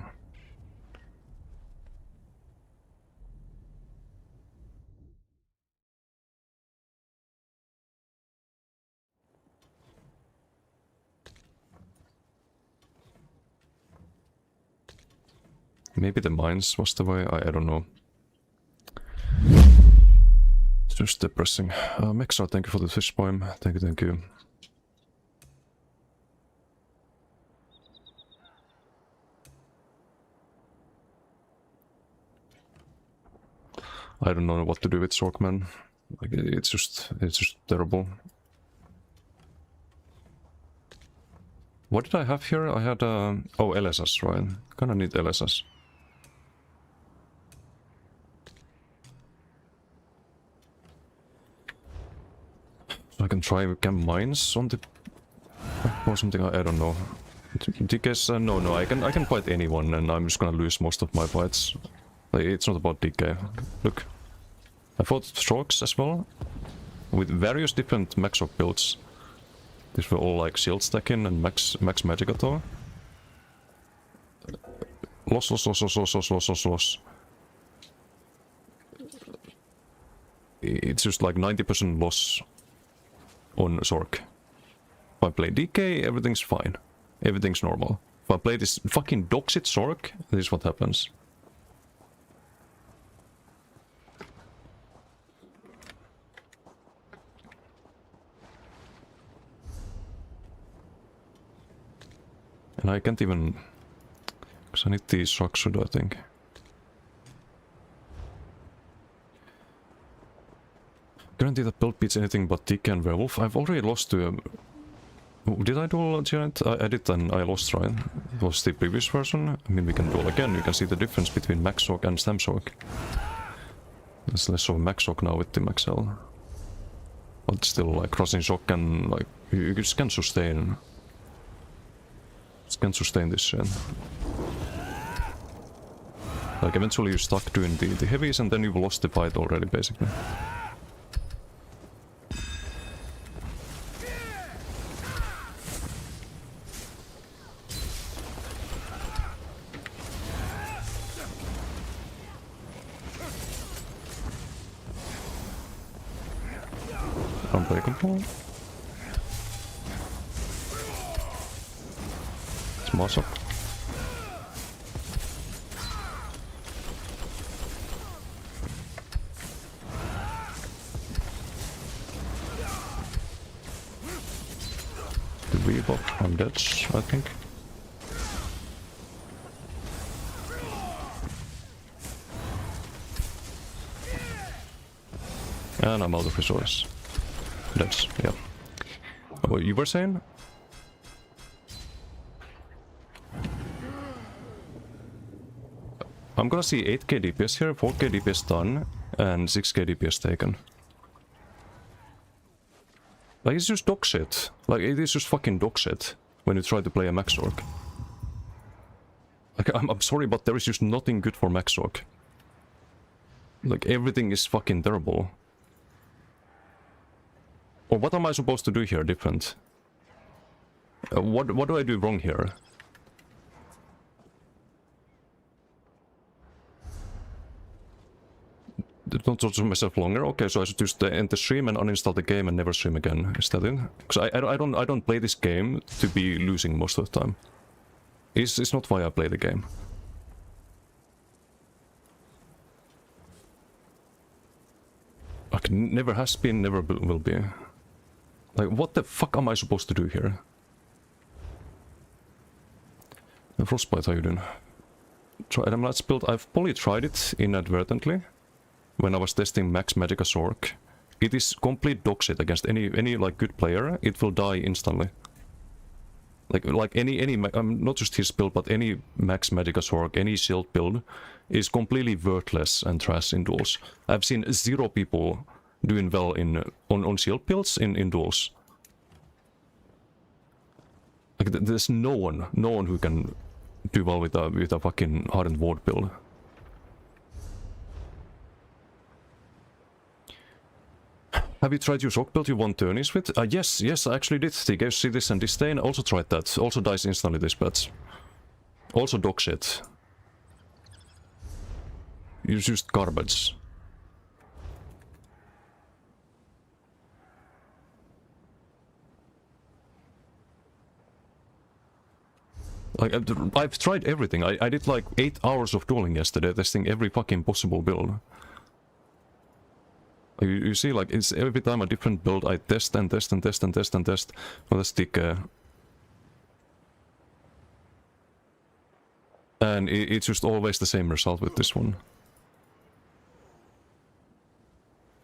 Maybe the mines was the way, I don't know. It's just depressing. Mexar, thank you for the fish poem. Thank you, thank you. I don't know what to do with Sorkman. Like it's just terrible. What did I have here? I had oh, LSS, right? Kinda need LSS. So I can try Cam Mines on the or something. I don't know. DK's no, I can fight anyone, and I'm just gonna lose most of my fights. Like, it's not about DK. Look, I fought Strokes as well, with various different Maxoc builds. These were all like shield stacking and max Magicator. Loss. It's just like 90% loss on Sork. If I play DK, everything's fine. Everything's normal. If I play this fucking dogshit Sork, this is what happens. And I can't even... Because I need the Saxud, I think. Guarantee that build beats anything but DK and Werewolf. I've already lost to... Did I duel Giant? I did and I lost, right? It was the previous version. I mean, we can duel again. You can see the difference between Maxoc and Stamsoc. There's less of Maxoc now with the Maxel. But still, like, Crossing Shock and, like, you just can't sustain... Just can't sustain this shit. Like, eventually you're stuck doing the heavies and then you've lost the fight already, basically. Unbreakable. It's Mosop. The Reebok on that, I think. And I'm out of resource. That's, yeah. What you were saying? I'm gonna see 8k DPS here, 4k DPS done, and 6k DPS taken. Like, it's just dog shit. Like, it is just fucking dog shit when you try to play a Maxorc. Like, I'm sorry, but there is just nothing good for Maxorc. Like, everything is fucking terrible. Or what am I supposed to do here different? What do I do wrong here? Don't torture myself longer. Okay, so I should just end the stream and uninstall the game and never stream again. Is that it? Because I don't play this game to be losing most of the time. It's not why I play the game. Like, never has been, never will be. Like, what the fuck am I supposed to do here? Frostbite, how you doing? Try Adam Let's Build. I've probably tried it inadvertently when I was testing Max Magica Sorc. It is complete dog shit against any like good player. It will die instantly. Like any not just his build, but any Max Magica Sorc, any shield build is completely worthless and trash in duels. I've seen 0 people doing well on shield builds in duels. Like there's no one who can do well with a fucking Hardened Ward build. Have you tried your Shock build you won tourneys with? Yes, I actually did. The Gauss Cities and Disdain, also tried that. Also dies instantly this patch. Also dog shit. It's just garbage. Like, I've tried everything. I did like 8 hours of dueling yesterday, testing every fucking possible build. You see, like, it's every time a different build, I test and test and test and test and test. Well, let's stick... And it's just always the same result with this one.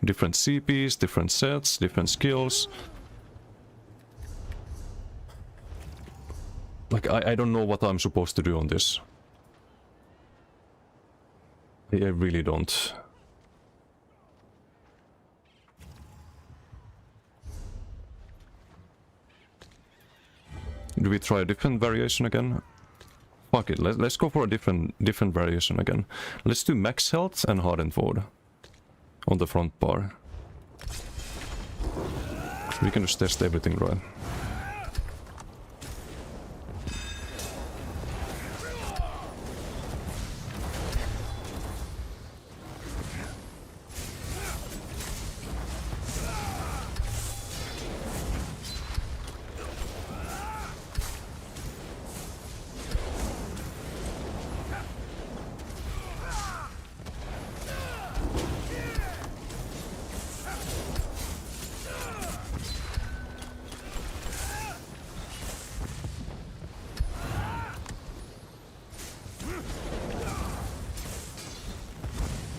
different CPs, different sets, different skills. Like, I don't know what I'm supposed to do on this. I really don't. Do we try a different variation again? Fuck it, let's go for a different variation again. Let's do max health and hardened forward on the front bar. We can just test everything, right?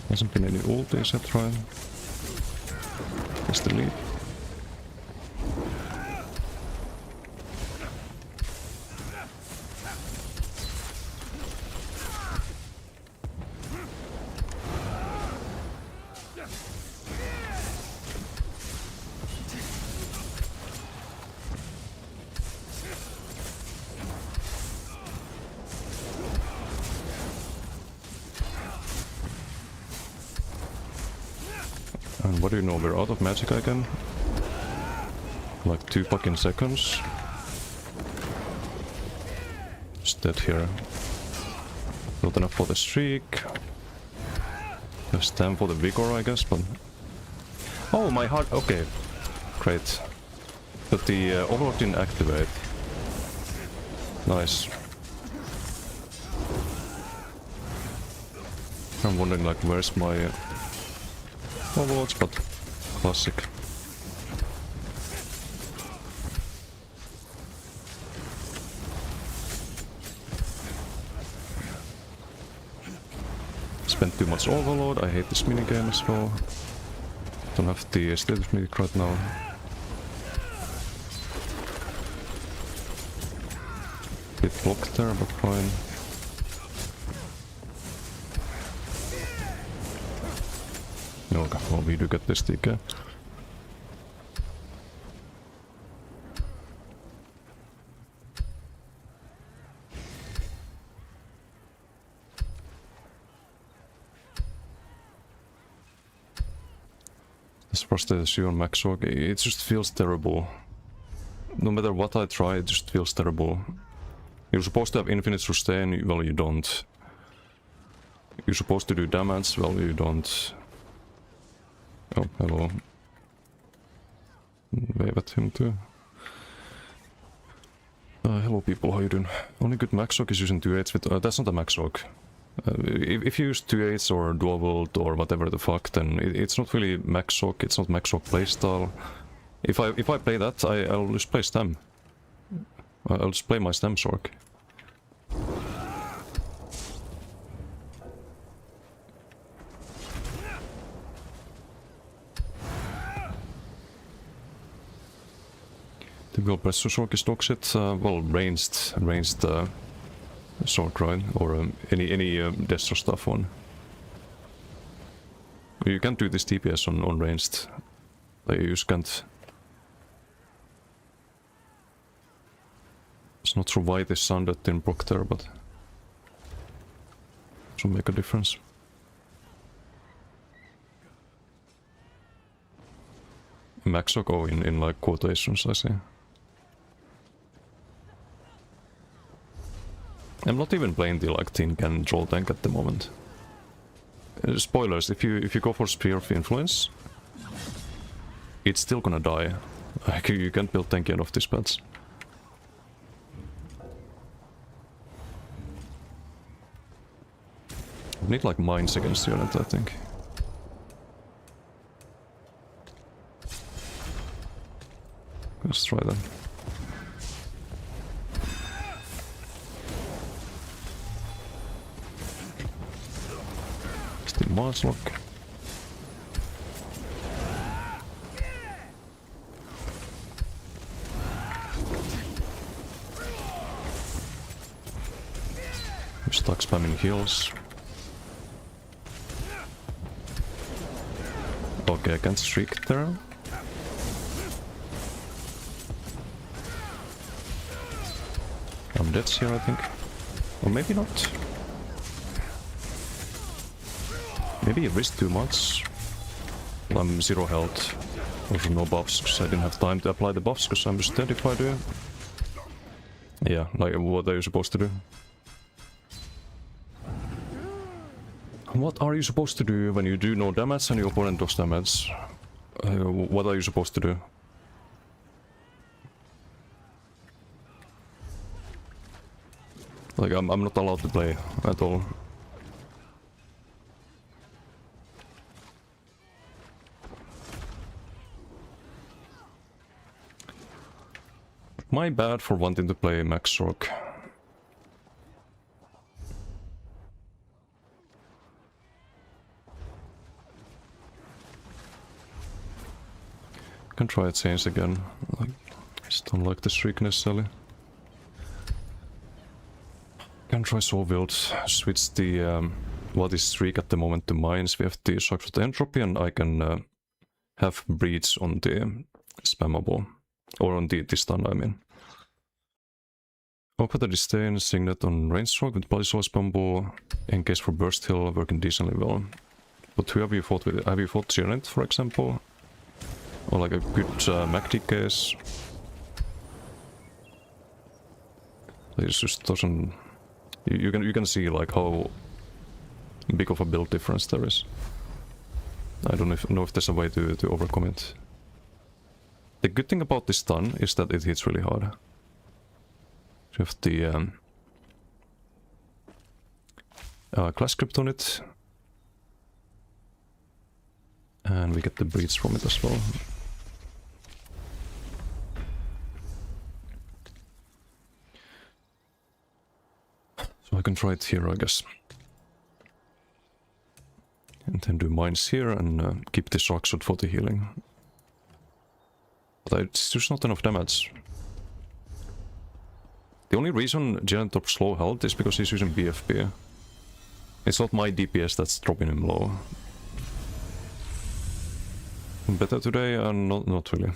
Hasn't been any ultis yet, right? Just the lead. And what do you know, we're out of magic again. Like 2 fucking seconds. Just dead here. Not enough for the streak. Just time for the vigor, I guess, but... Oh, my heart... Okay. Great. But the overlord didn't activate. Nice. I'm wondering, like, where's my... Overlords, but classic. Spent too much overload, I hate this minigame as well. Don't have the status music right now. Bit blocked there, but fine. Okay, well, we do get this TK. As far as the Sion Max Org, it just feels terrible. No matter what I try, it just feels terrible. You're supposed to have infinite sustain, well you don't. You're supposed to do damage, well you don't. Oh, hello. Wave at him too. Hello people, how you doing? Only good max orc is using 2-8s with... that's not a max orc. If you use 2-8s or dual volt or whatever the fuck, then it's not really max orc, it's not max orc playstyle. If I play that, I'll just play stem. I'll just play my stem orc. Typical Pressure Sork is dog shit. Well, ranged Sork, right? Or any Destro stuff one. You can't do this TPS on ranged. Like, you just can't. It's not sure why this sounded in Proctor, but it should make a difference. Maxok, oh, in like quotations, I see. I'm not even playing the like tin can troll tank at the moment. Spoilers, if you go for Spear of Influence, it's still gonna die. Like, you can't build tanky enough these pads. You need like mines against the unit, I think. Let's try that. Still Mars lock. Stuck spamming heals. Okay, I can't streak there. I'm dead here, I think. Or maybe not. Maybe I risked too much. I'm 0 health. Also no buffs, because I didn't have time to apply the buffs, because I'm just dead if I do. Yeah, like what are you supposed to do? What are you supposed to do when you do no damage and your opponent does damage? What are you supposed to do? Like, I'm not allowed to play at all. My bad for wanting to play Max Sork. Can try change again. Like, I just don't like the streak necessarily. Can try Soul Wield, switch the what is streak at the moment to mines. We have the Shock for the Entropy, and I can have Breach on the spammable. Or on the stun, I mean. Open the Disdain, Signet on Range Stroke with Bloody Soul Spambo, Encase for Burst Hill, working decently well. But who have you fought with? Have you fought Giant, for example? Or like a good MacD case? It just doesn't... You can see like how big of a build difference there is. I don't know if there's a way to overcome it. The good thing about this stun is that it hits really hard. You have the Class Crypt on it. And we get the Breach from it as well. So I can try it here, I guess. And then do mines here and keep this rock shot for the healing. But it's just not enough damage. The only reason Giant drops slow health is because he's using BFB. It's not my DPS that's dropping him low. Better today? Not really.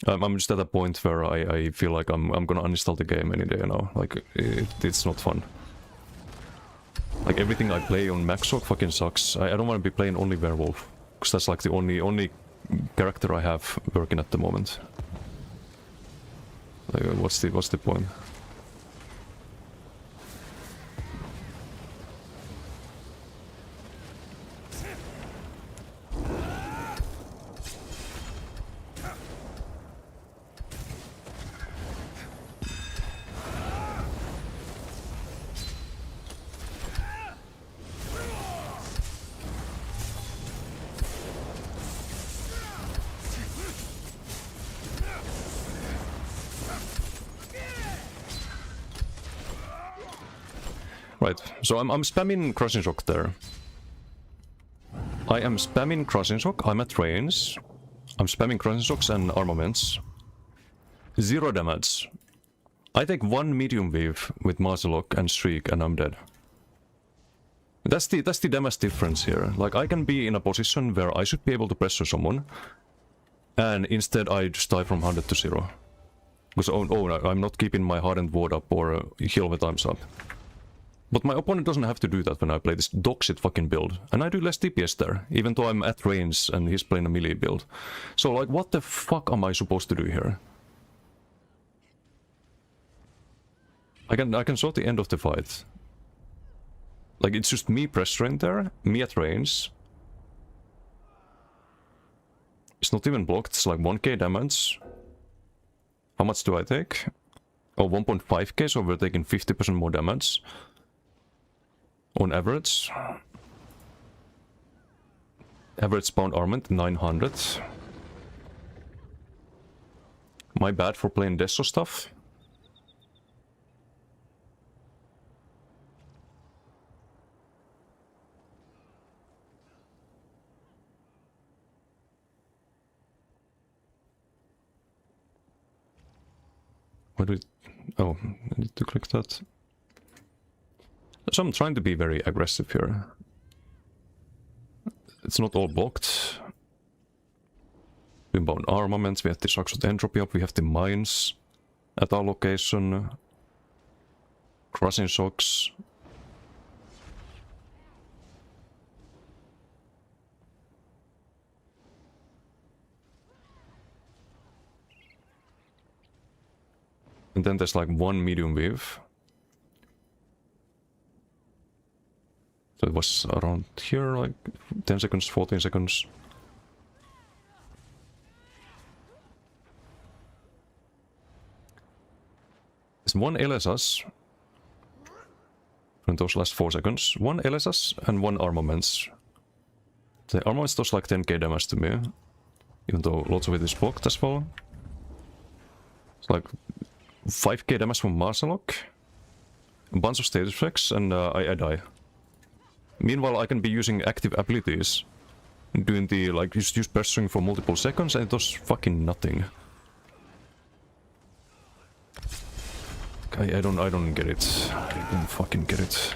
I'm just at a point where I feel like I'm gonna uninstall the game any day now. Like, it's not fun. Like, everything I play on Max Sork fucking sucks. I don't want to be playing only Werewolf. Because that's like the only character I have working at the moment. Like, what's the point? Right, so I'm spamming Crushing Shock there. I am spamming Crushing Shock, I'm at range. I'm spamming Crushing Shocks and armaments. 0 damage. I take 1 medium wave with Marcelock and Streak and I'm dead. That's the damage difference here. Like, I can be in a position where I should be able to pressure someone. And instead I just die from 100 to 0. Because oh no, I'm not keeping my Hardened Ward up or heal the times up. But my opponent doesn't have to do that when I play this dogshit fucking build. And I do less DPS there, even though I'm at range and he's playing a melee build. So like, what the fuck am I supposed to do here? I can show the end of the fight. Like, it's just me pressuring there, me at range. It's not even blocked, it's like 1k damage. How much do I take? Oh, 1.5k, so we're taking 50% more damage. On average. Average spawned armament, 900. My bad for playing Deso stuff. Where do we... Oh, I need to click that. So I'm trying to be very aggressive here. It's not all blocked. Inbound armaments, we have the Saxot Entropy up, we have the mines at our location. Crushing shocks. And then there's like one medium wave. So it was around here, like 10 seconds, 14 seconds. There's one LSS. In those last 4 seconds. One LSS and one armaments. The armaments does like 10k damage to me. Even though lots of it is blocked as well. It's like 5k damage from Marsalok. A bunch of status effects and I die. Meanwhile I can be using active abilities. Doing the like just pursuing for multiple seconds and it does fucking nothing. I don't get it. I don't fucking get it.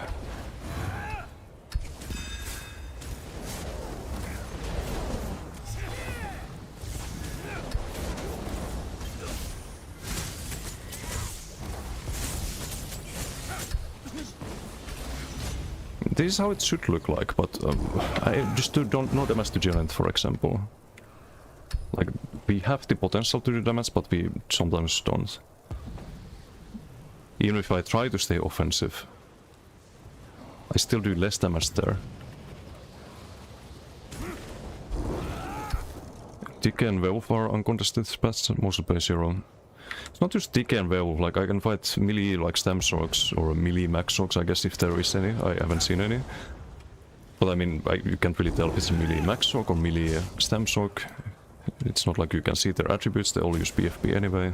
This is how it should look like, but I just don't know damage to Giant, for example. Like, we have the potential to do damage, but we sometimes don't. Even if I try to stay offensive, I still do less damage there. DK and Werewolf are uncontested stats, mostly by 0. It's not just DK and Werewolf, like I can fight melee like Stem Swords or melee Max Swords, I guess, if there is any. I haven't seen any. But I mean, you can't really tell if it's a melee Max Sword or melee Stem Sword. It's not like you can see their attributes, they all use BFB anyway.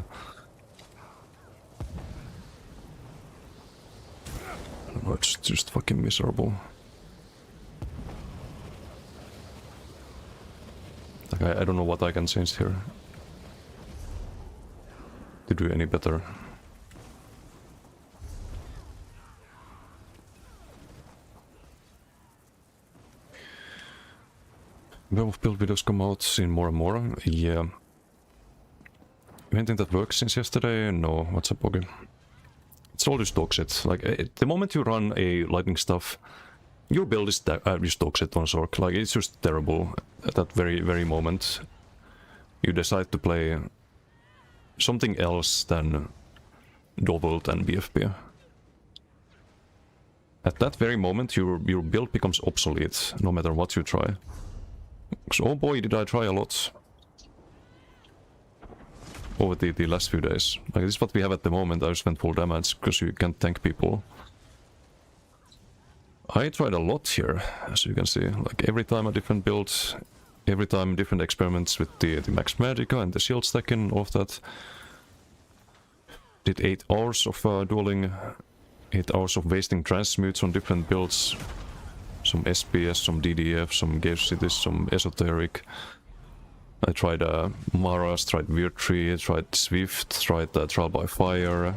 Oh, it's just fucking miserable. Like, I don't know what I can change here to do any better. Werewolf build videos come out soon more and more. Yeah. Anything that works since yesterday? No. What's up, Boggy? It's all just dog shit. Like, the moment you run a lightning stuff, your build is just dog shit on Zork. Like, it's just terrible at that very moment. You decide to play something else than Dovolt and BFB. At that very moment, your build becomes obsolete, no matter what you try. So, oh boy, did I try a lot over the last few days. Like, this is what we have at the moment. I just went full damage, because you can't tank people. I tried a lot here, as you can see. Like, every time a different build, every time different experiments with the Max Magica and the shield stacking, all of that. Did 8 hours of dueling, 8 hours of wasting transmutes on different builds. Some SPS, some DDF, some Gauge Cities, some Esoteric. I tried Maras, tried Weird Tree, tried Swift, tried Trial by Fire.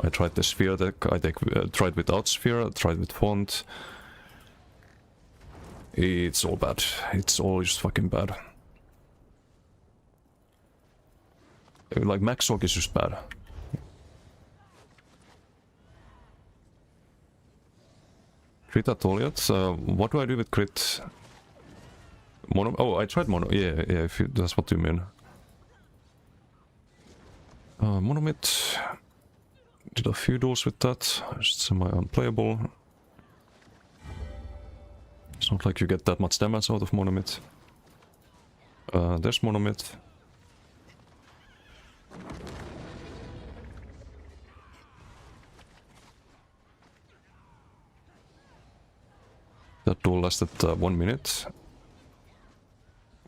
I tried the Sphere deck, tried without Sphere, tried with Font. It's all bad. It's all just fucking bad. Like, Max Orc is just bad. Crit at all yet? What do I do with crit? Mono? Oh, I tried mono. Yeah, if that's what you mean. Monomit. Did a few duels with that. It's semi-unplayable. It's not like you get that much damage out of Monomit. There's Monomit. That duel lasted 1 minute.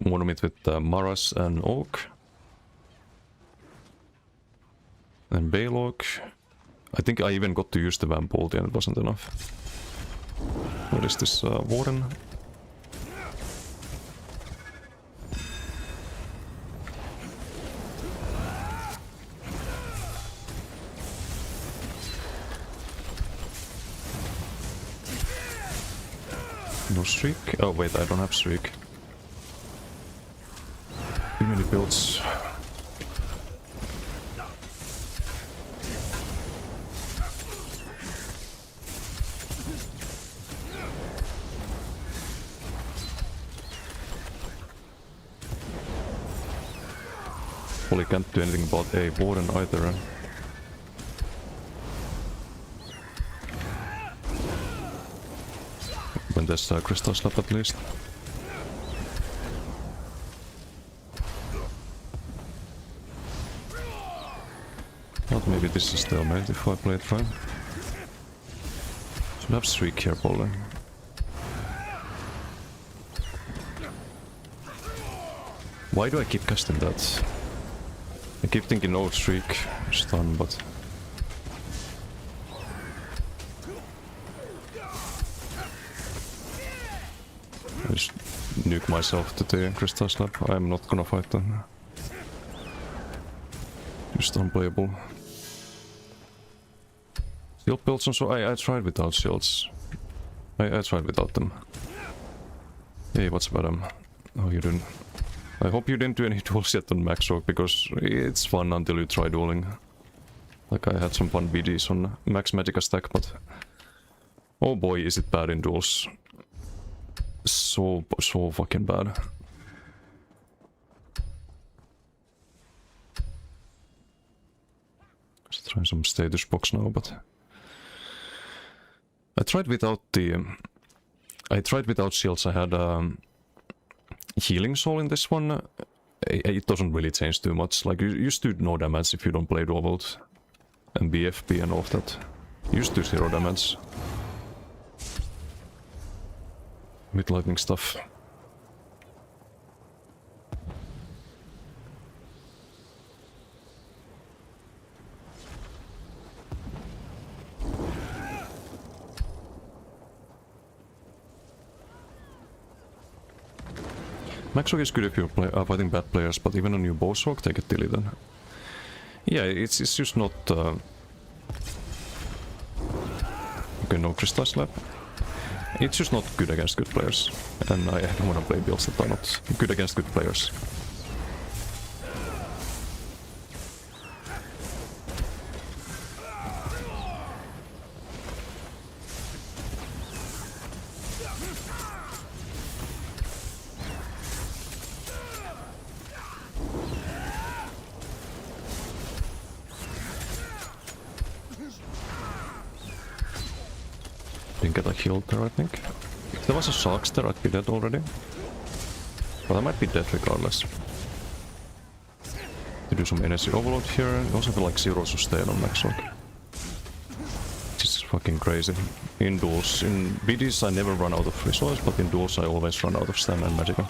Monomit with Maras and Oak. And Balog. I think I even got to use the Vamp ulti and it wasn't enough. What is this, Warden? No streak? Oh wait, I don't have streak. Too many builds. Probably can't do anything about a warden either. When there's a crystal slap at least. But maybe this is stalemate if I play it right. Should have streak here probably. Why do I keep casting that? I keep thinking no streak, stun, but... I just nuke myself to the crystal slap. I'm not gonna fight them. Just unplayable. Shield builds also, I tried without shields. I tried without them. Hey, what's about them? How you doing? I hope you didn't do any duels yet on Max Rock, because it's fun until you try dueling. Like I had some fun BDs on Max Magicka stack, but... Oh boy, is it bad in duels. So fucking bad. Let's try some status box now, but... I tried without the... I tried without shields. I had healing soul in this one. It doesn't really change too much. Like you just do no damage if you don't play dual vote and BFB and all of that. You just do 0 damage with lightning stuff. Max Rock is good if you're fighting bad players, but even on your boss rock, they get deleted. Yeah, it's just not... Okay, no crystal slap. It's just not good against good players. And I don't want to play builds that are not good against good players. Didn't get a heal there, I think. If there was a Sharks there, I'd be dead already. But I might be dead regardless. To do some energy overload here. You also feel like 0 sustain on Max Rock. This is fucking crazy. In duels, in BDs I never run out of resource, but in duels I always run out of stamina and magicka.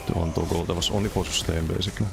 The one toggle that was only for sustain basically.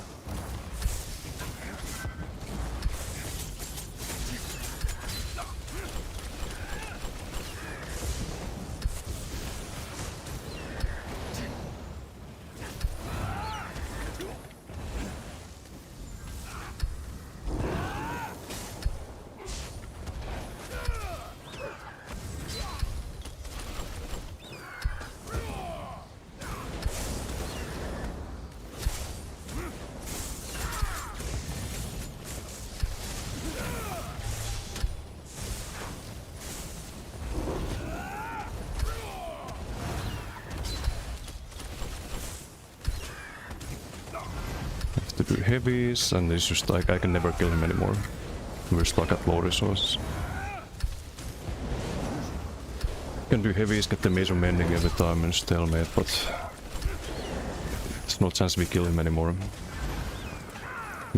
To do heavies, and it's just like I can never kill him anymore. We're stuck at low resources. Can do heavies, get the major mending every time and stalemate, but there's no chance we kill him anymore.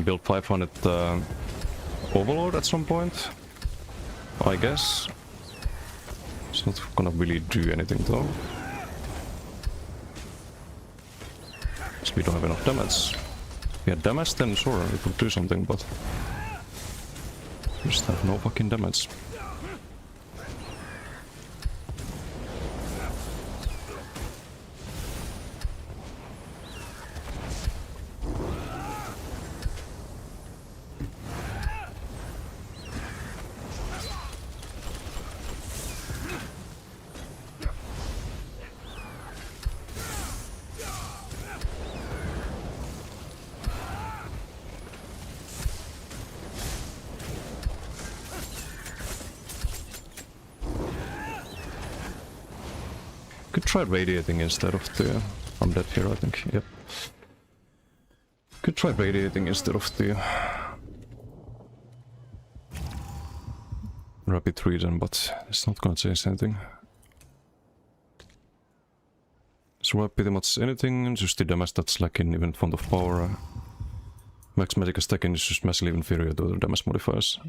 Build 500 Overlord at some point, I guess. It's not gonna really do anything though. So we don't have enough damage. If we had damage then sure, it would do something, but we just have no fucking damage. Could try radiating instead of the... I'm dead here, I think. Yep. Could try radiating instead of the... Rapid regen, but it's not gonna change anything. Survive pretty much anything, just the damage that's lacking even in front of power. Max Magic stacking is just massively inferior to other damage modifiers.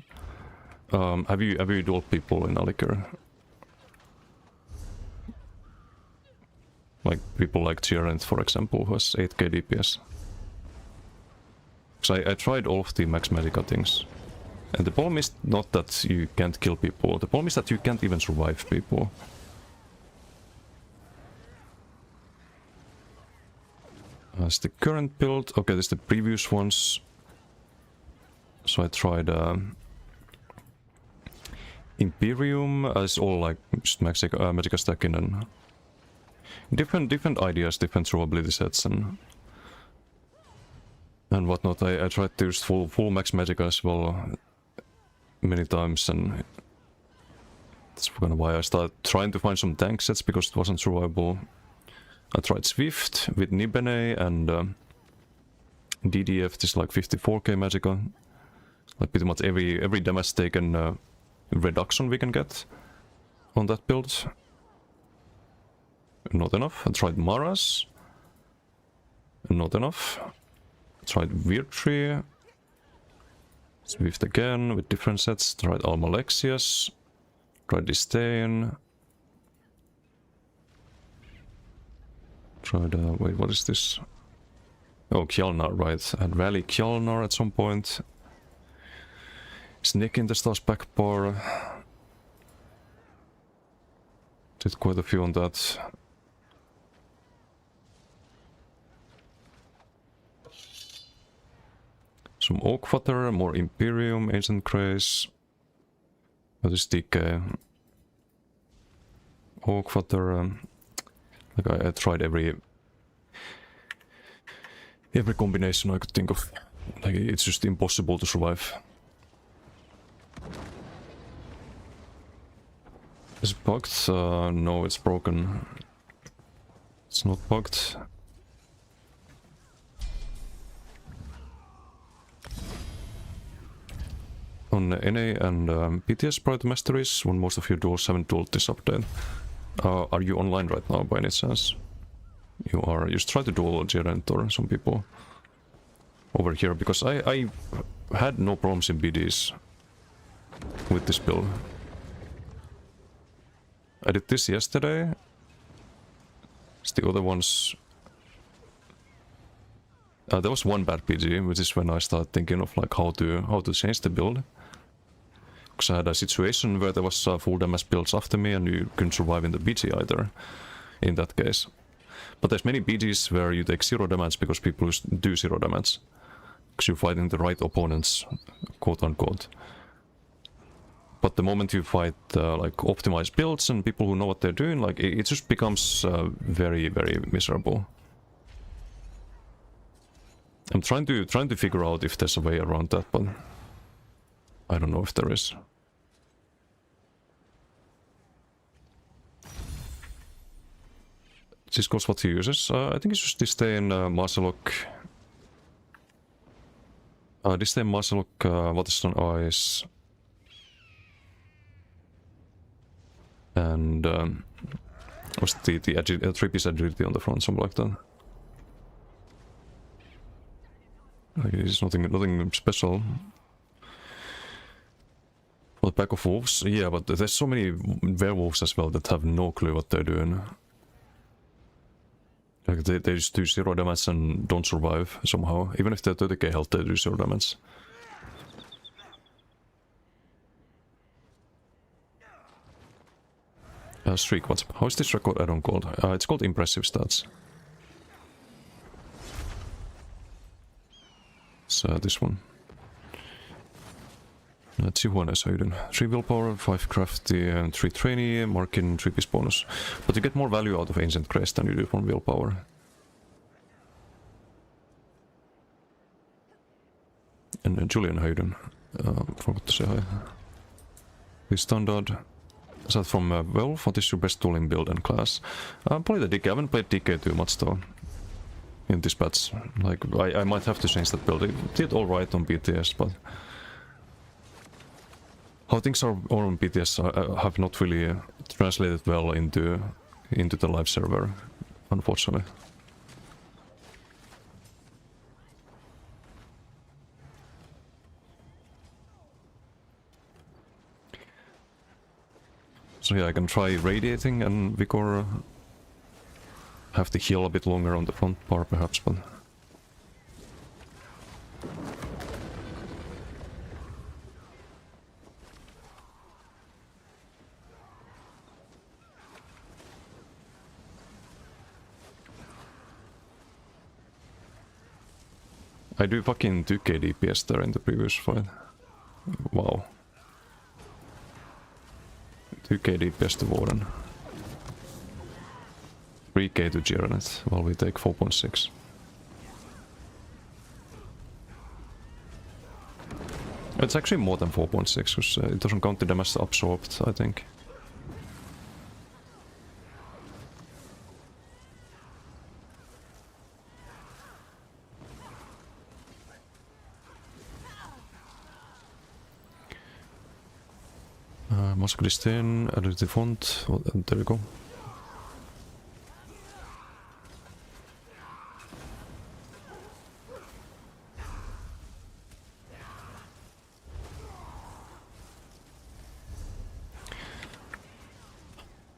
Have you dueled people in Alik'r? Like people like Tyrant, for example, who has 8k DPS. Because I tried all of the Max Magica things. And the problem is not that you can't kill people, the problem is that you can't even survive people. That's the current build. Okay, this is the previous ones. So I tried Imperium as all like just Magica stacking and different ideas, different survivability sets and whatnot. I tried to use full Max Magica as well many times, and that's kind of why I started trying to find some tank sets because it wasn't survivable. I tried Swift with Nibene and DDF, this is like 54k Magica. Like pretty much every damage taken reduction we can get on that build. Not enough. I tried Maras. Not enough. I tried Virtue. Swift again with different sets. Tried Almalexius. Tried Disdain. Tried, wait, what is this? Oh, Kjalnar, right. I had Rally Kjalnar at some point. Sneak in the Stars back bar. Did quite a few on that. Some Oakwater, more Imperium, Ancient Grace. What is DK? Oakwater. Like I tried every combination I could think of. Like it's just impossible to survive. Is it bugged? No, it's broken. It's not bugged. On NA and PTS Pride Masteries, when most of your duels haven't dueled this update. Are you online right now by any chance? You are. Just try to duel Gerent or some people over here, because I had no problems in BDs with this build. I did this yesterday. It's the other ones. There was one bad PG, which is when I started thinking of like how to change the build. Because I had a situation where there was full damage builds after me and you couldn't survive in the BG either, in that case. But there's many BGs where you take 0 damage because people do 0 damage. Because you're fighting the right opponents, quote unquote. But the moment you fight like optimized builds and people who know what they're doing, like it just becomes very, very miserable. I'm trying to figure out if there's a way around that, but I don't know if there is. Cisco's what he uses. I think it's just Disdain, Marsalock. Disdain, Marsalock, what is on ice. And what's the 3-piece agility on the front, something like that. Like, it's nothing special. For the pack of wolves, yeah, but there's so many werewolves as well that have no clue what they're doing. Like they just do 0 damage and don't survive somehow. Even if they're 30k health, they do 0 damage. Streak, how is this record add-on called? It's called Impressive Stats. So this one. Let's see what else are you doing. 3 willpower, 5 crafty, and 3 trainee, marking 3-piece bonus. But you get more value out of Ancient Crest than you do from willpower. And Julian, how you doing? Forgot to say hi. The standard. So from Wolf, what is your best tool in build and class? Probably the DK. I haven't played DK too much though. In this patch. Like, I might have to change that build. It did alright on BTS, but... How things are on BTS have not really translated well into the live server, unfortunately. So yeah, I can try radiating and Vigor have to heal a bit longer on the front bar perhaps, but... I do fucking 2k DPS there in the previous fight. Wow. 2k DPS to Warden. 3k to Gironet, while we take 4.6. It's actually more than 4.6, because it doesn't count the damage absorbed, I think. Mask Disdain, edit the font, oh, there we go.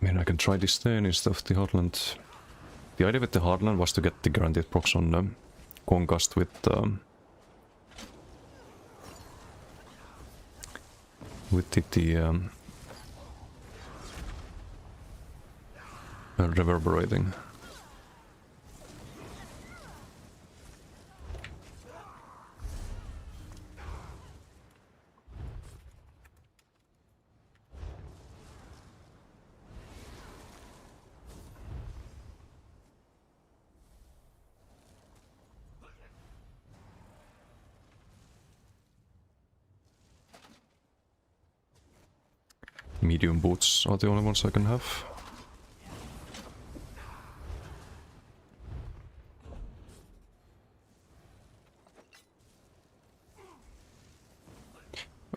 I mean, I can try Disdain instead of the Heartland. The idea with the Heartland was to get the guaranteed procs on Conquest with the reverberating. Medium boots are the only ones I can have.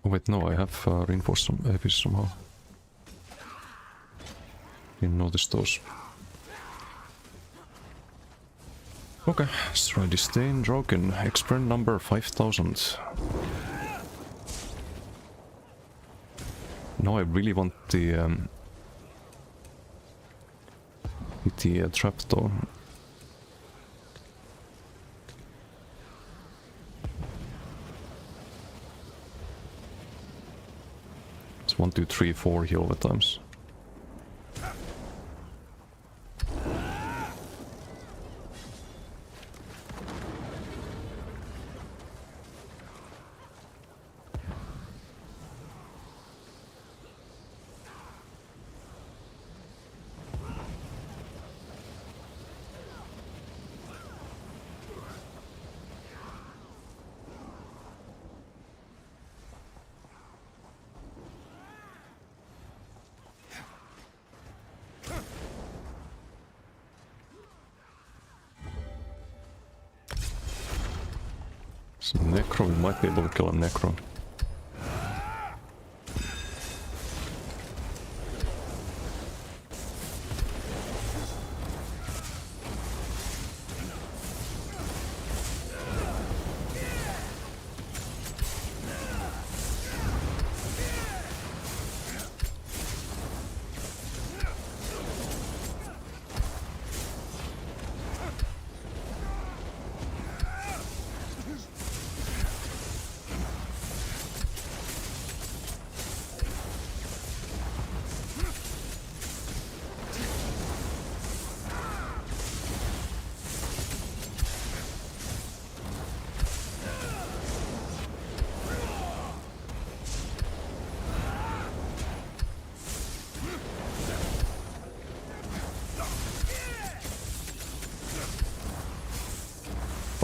Oh wait, no, I have reinforced some APs somehow. Didn't notice those. Okay, let's try Disdain Droken, expert number 5000. Now I really want the trap though. It's 1, 2, 3, 4 heal over times. So Necro, we might be able to kill a Necro.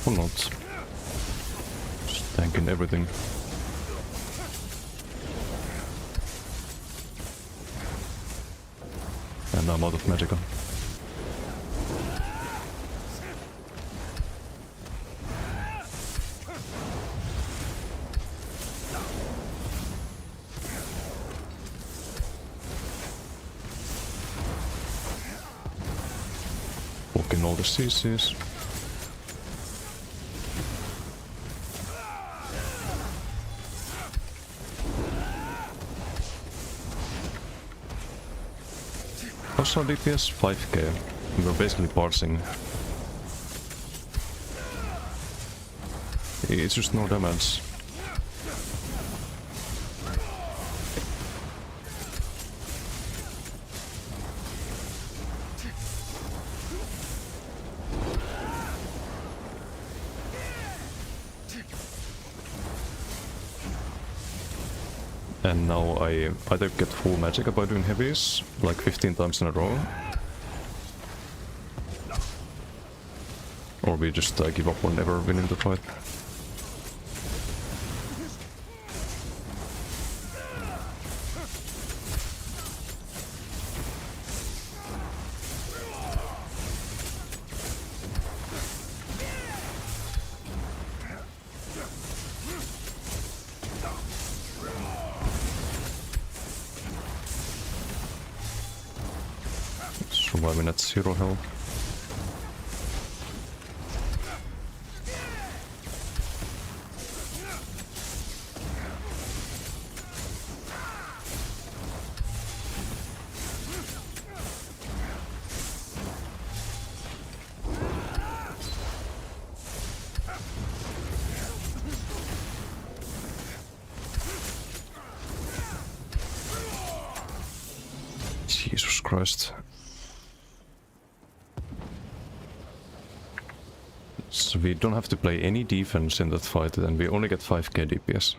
Or not. Just tanking everything. And I'm out of magicka. Blocking all the CCs. What's our DPS? 5k. We're basically parsing. It's just no damage. And now I either get full magicka by doing heavies, like 15 times in a row, or we just give up on never winning the fight. Surviving at 0 health. Jesus Christ. So we don't have to play any defense in that fight, and we only get 5k DPS.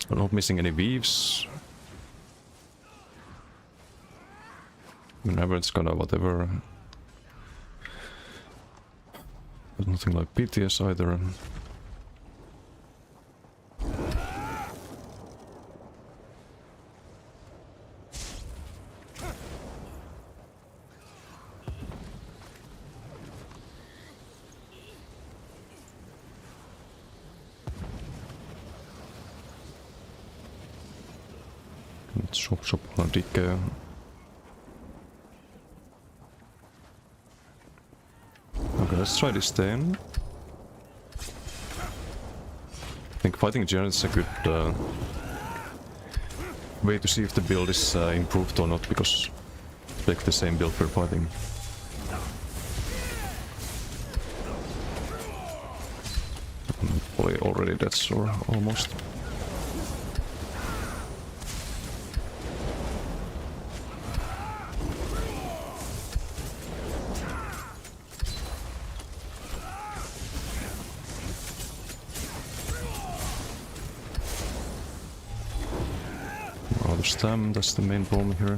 I'm not missing any weaves. Whenever it's gonna whatever. But nothing like PTS either. Shop on Dike. Okay, let's try this then. I think fighting Giants is a good way to see if the build is improved or not, because it's like the same build we're fighting. Probably already dead, or almost. That's the main problem here.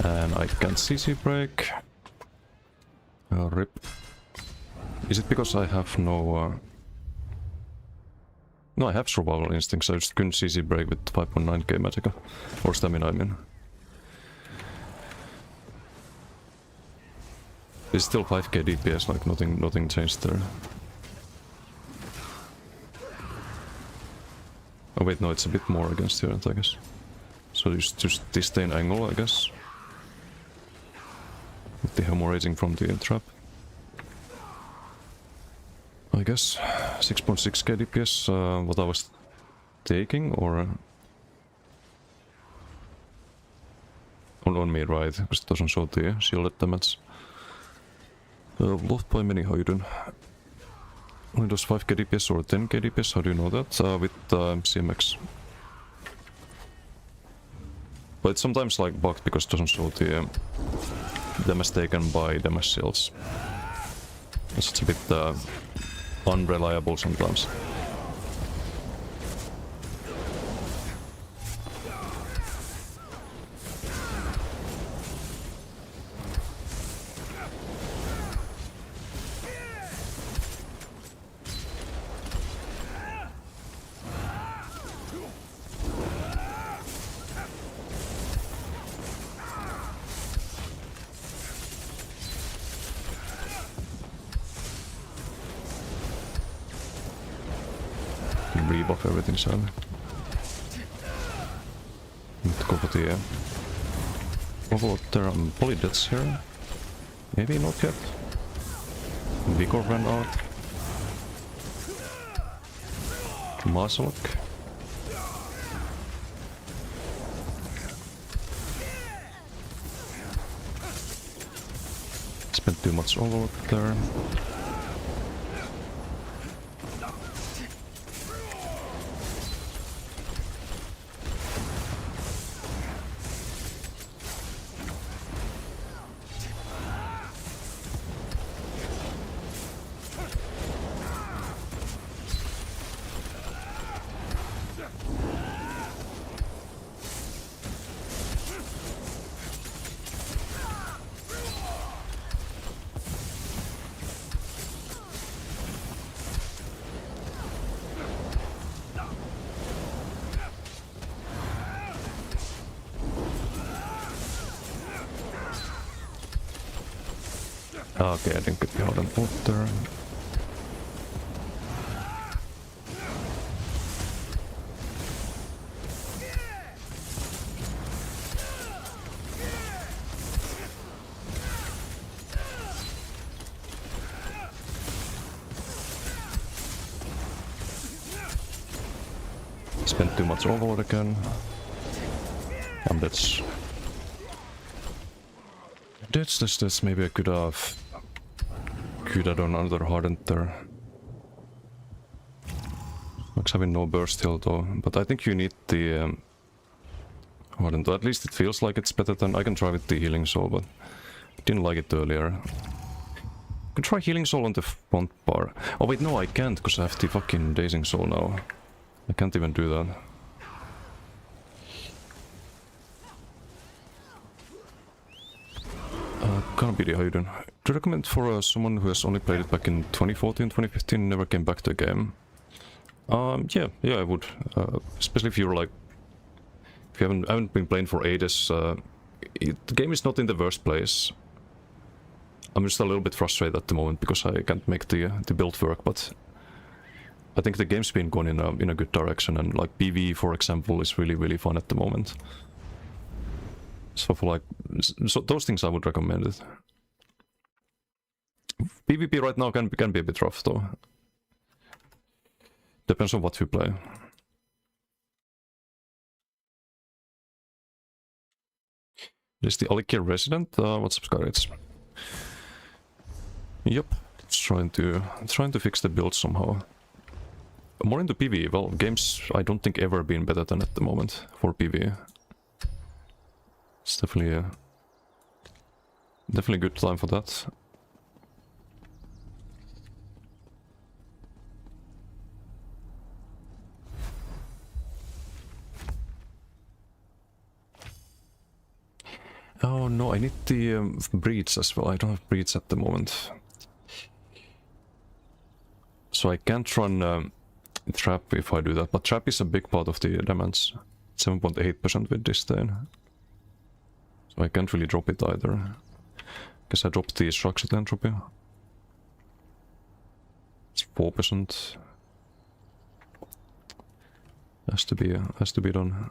And I can't CC break. Rip. Is it because I have no... No, I have survival instinct, so I just couldn't CC break with 5.9k magicka. Or stamina, I mean. It's still 5k DPS, like nothing changed there. Oh wait, no, it's a bit more against Tyrant, I guess. So just disdain angle, I guess. With the hemorrhaging from the trap. I guess 6.6k DPS, what I was taking, or on me, right? Because it doesn't show the shielded damage. Lost by many Hayden. Windows 5k DPS or 10k DPS, how do you know that? With CMX. But it's sometimes like bugged because it doesn't show the damage taken by damage shields. It's a bit unreliable sometimes. rebuff everything, so need to go for the overload there. Polydeaths here. Maybe not yet. Vigor ran out. Masalok. Spent too much overload there. Okay, I didn't get the hard ult there. Spent too much overload again. And that's maybe I could have done another hardened there. Max having no burst heal though, but I think you need the hardened. At least it feels like it's better than I can try with the healing soul, but didn't like it earlier. I can try healing soul on the front bar. Oh wait, no, I can't because I have the fucking dazing soul now. I can't even do that. Can't be the Hayden. Do you recommend for someone who has only played it back in 2014, 2015, never came back to the game? Yeah, I would. Especially if you're like, if you haven't been playing for ages. The game is not in the worst place. I'm just a little bit frustrated at the moment because I can't make the build work, but I think the game's been going in a good direction, and like PvE, for example, is really fun at the moment. So for like, those things I would recommend it. PvP right now can be a bit rough though. Depends on what you play. This is the Alikir resident. What's up, Skyrates? Yep, it's trying to fix the build somehow. More into PvE. Well, games I don't think ever been better than at the moment for PvE. It's definitely a good time for that. Oh no, I need the breeds as well. I don't have breeds at the moment. So I can't run trap if I do that, but trap is a big part of the damage. 7.8% with disdain. So I can't really drop it either. Guess I dropped the structured entropy. It's 4%. Has to be done.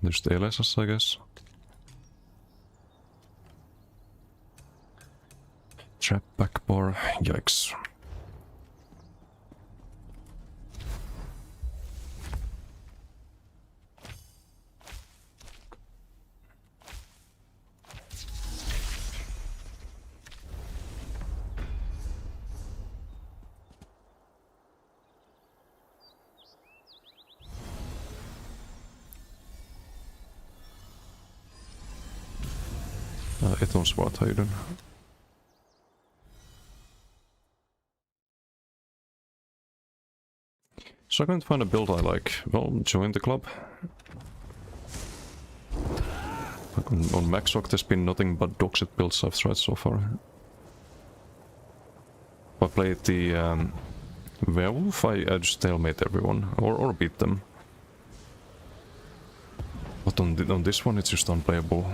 There's the LSS, I guess. Trap back bar, yikes. Eton Smart, how you doing? So I can't find a build I like. Well, join the club. Like on Maxrock there's been nothing but dogshit builds I've tried so far. If I played the Werewolf, I just stalemate everyone, or beat them. But on this one it's just unplayable.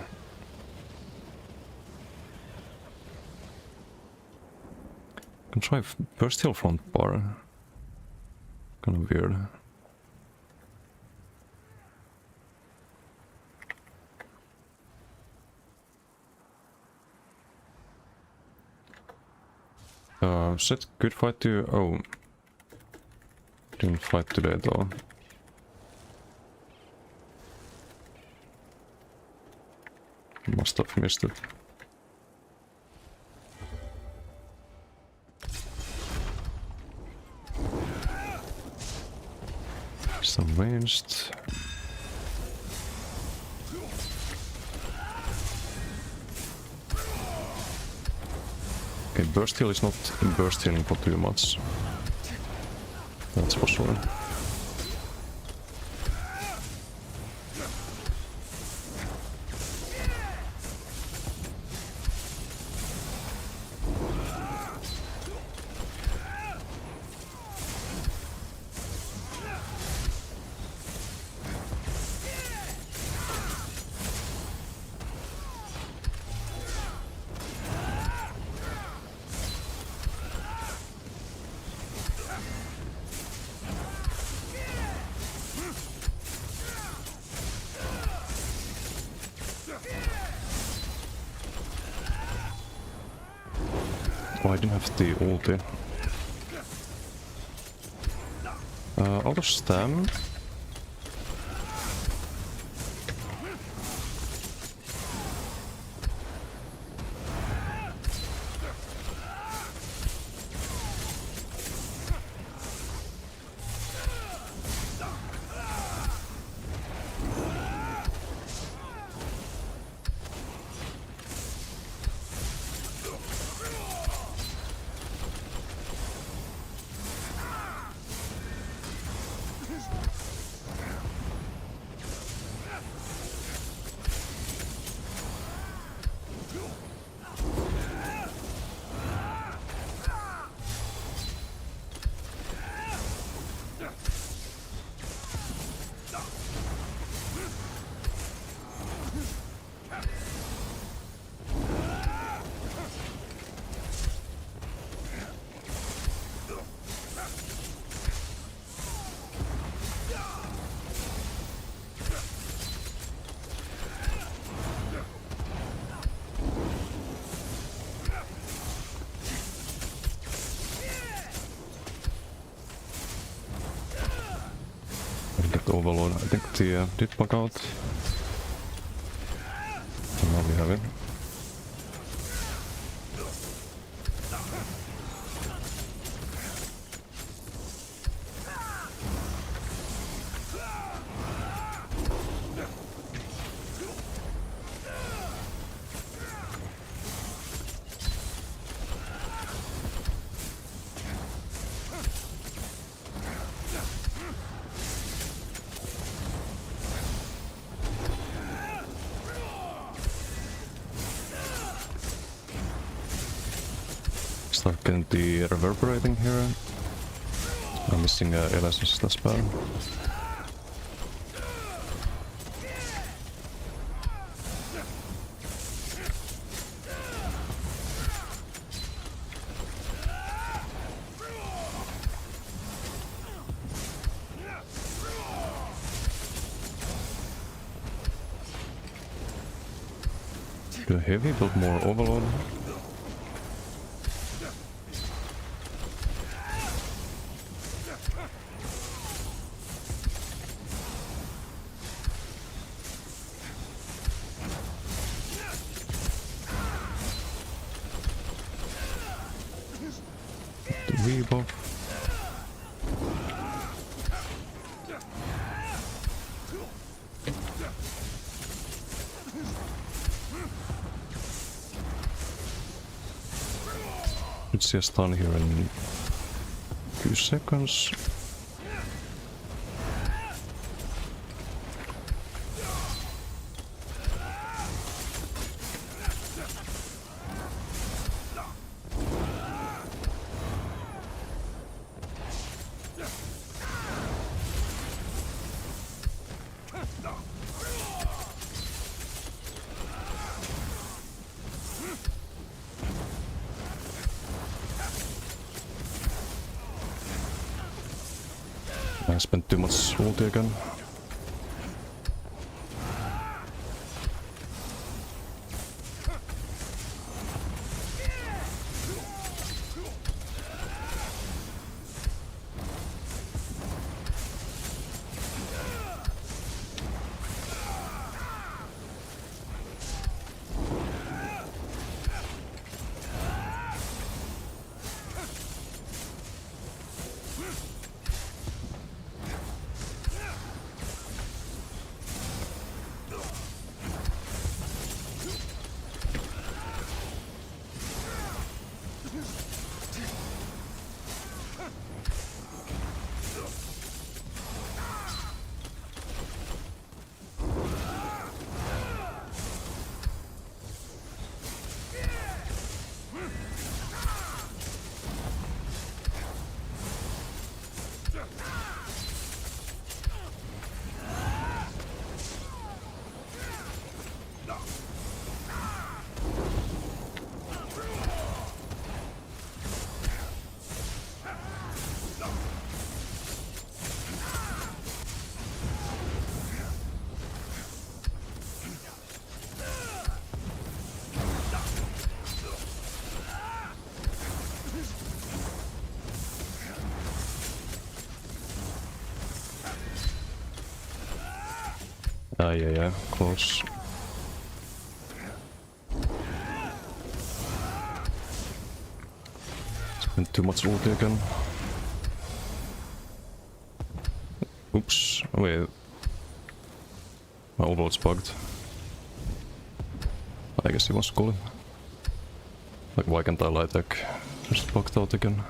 can try burst heal front bar. Kind of weird. Set good fight to... Oh. Didn't fight today though. Must have missed it. Some ranged. Okay, burst heal is not burst healing for too much. That's for sure. Oh, I didn't have the ulti. Auto stam. Overlord. I think the did bug out. So now we have it. Start getting the reverberating here. I'm missing Elias's last spell. Do a heavy, build more overload. Rebuff. Should see a stun here in 2 seconds. I spent too much ulti again. Yeah, close. Spent too much ulti again. Oops, wait. My overload's bugged. I guess he wants to call it. Like, why can't I light deck? Just bugged out again.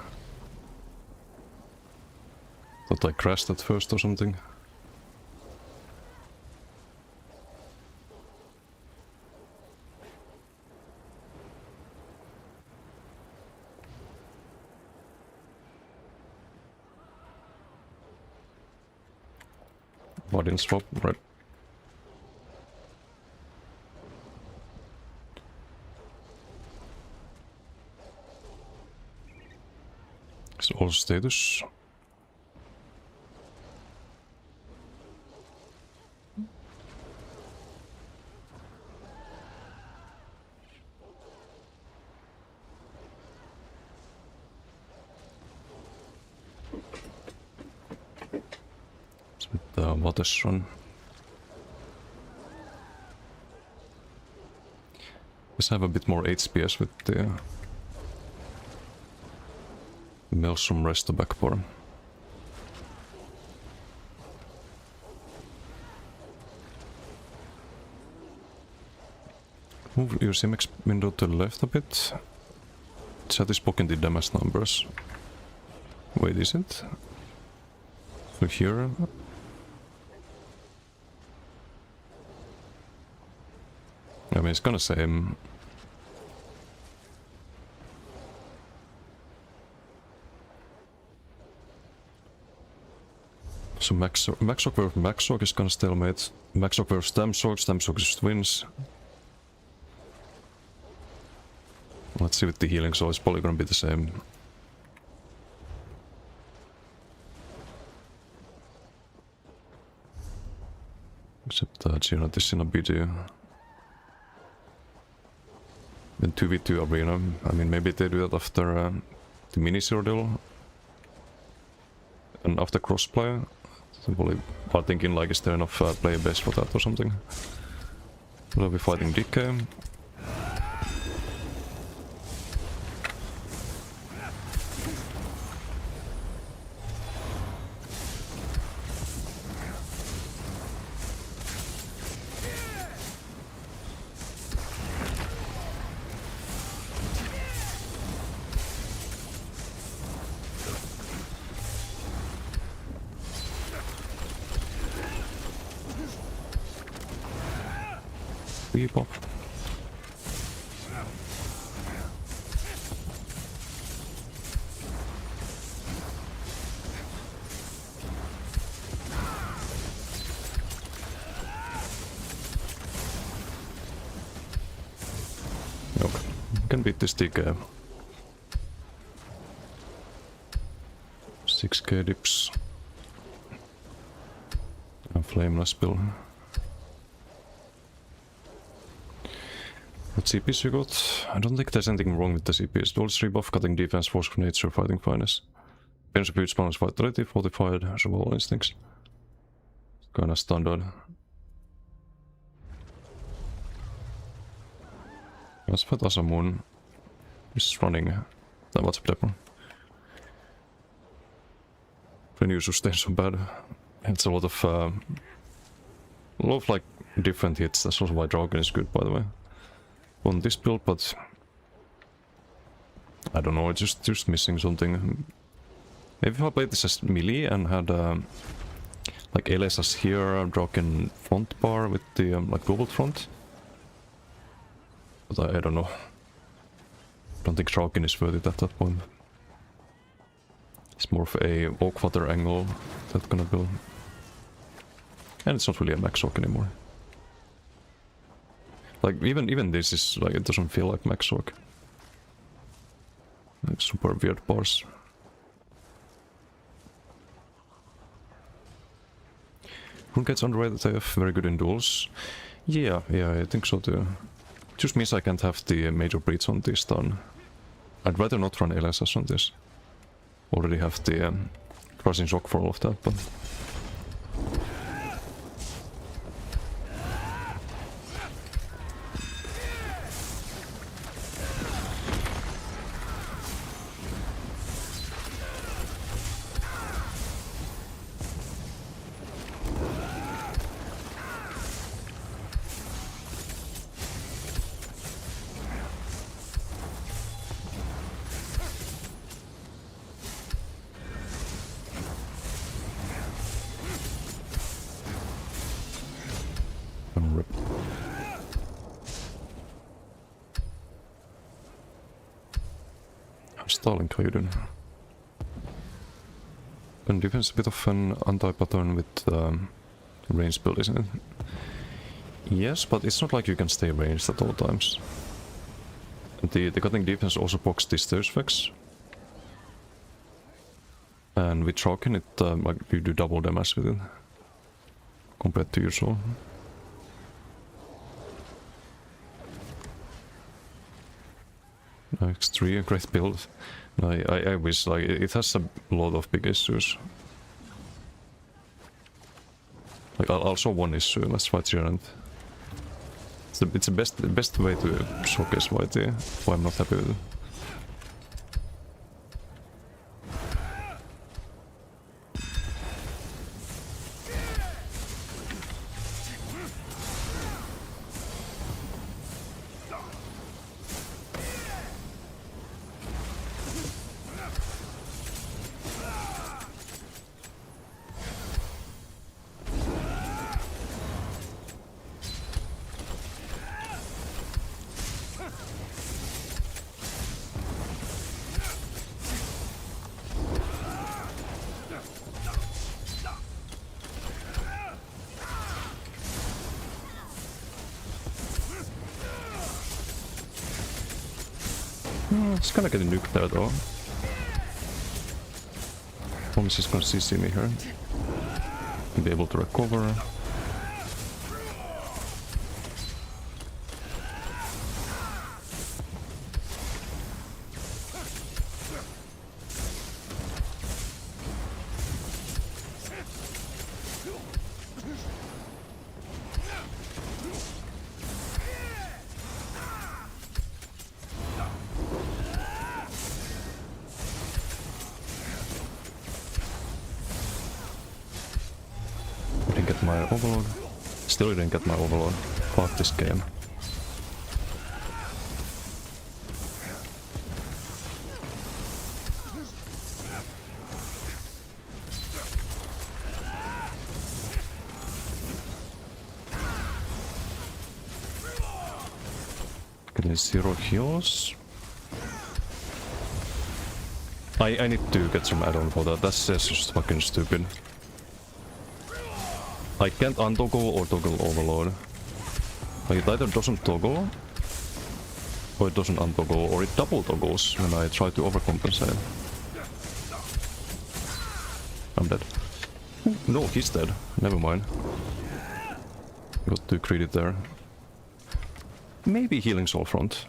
Thought I crashed at first or something. Didn't swap, right? It's all status. What is run? Let's have a bit more HPS with the Maelstrom Resto back bottom. Move your Simex window to the left a bit. Chat is blocking the damage numbers. Wait, is it? So here. I mean, it's gonna say so Maxorg versus Maxorg is gonna stalemate. Maxorg versus Stamsorg just wins. Let's see with the healing, so it's probably gonna be the same. Except Gianat is in a BD. Then 2v2 arena. I mean, maybe they do that after the mini zero deal and after crossplay. Simply are thinking like, is there enough player base for that or something? We'll be fighting DK. People. Okay, can beat this DK. 6k dips. A flameless build. What CPs you got? I don't think there's anything wrong with the CPs. Duelist rebuff, cutting defense, force of nature, fighting finesse. Bench abuse, balance, vitality, fortified, survival instincts. Kinda standard. Let's put Asamun. He's running. What's up, Depper? When you sustain so bad. It's a lot of like different hits. That's also why Dragon is good, by the way. On this build, but I don't know, it's just missing something. Maybe if I played this as melee and had like Elesas here, Draken front bar with the like global front. But I don't know. Don't think Draken is worth it at that point. It's more of a Oakwater angle that's gonna build. And it's not really a max orc anymore. Like even this is like, it doesn't feel like max orc. Like super weird bars. Rune gets underrated AF, very good in duels. Yeah, I think so too. Just means I can't have the major breach on this turn. I'd rather not run LSS on this. Already have the crushing shock for all of that, but... Rip. Stalling, how you doing? And defense is a bit of an anti-pattern with range build, isn't it? Yes, but it's not like you can stay ranged at all times. And the cutting defense also blocks the stairs effects. And with Draken, it like you do double damage with it compared to usual. X3, a great build. I wish, like, it has a lot of big issues. Like, I'll show one issue, let's fight Tyrant. It's the best way to showcase why I'm not happy with it. It's gonna get a nuke there though. Promise is gonna CC me here. Be able to recover. Get my overload. Still didn't get my overload. Fuck this game. Getting 0 heals. I need to get some add-on for that. That's just fucking stupid. I can't untoggle or toggle overload. Like it either doesn't toggle, or it doesn't untoggle, or it double toggles when I try to overcompensate. I'm dead. No, he's dead. Never mind. Got too greedy there. Maybe healing soul front.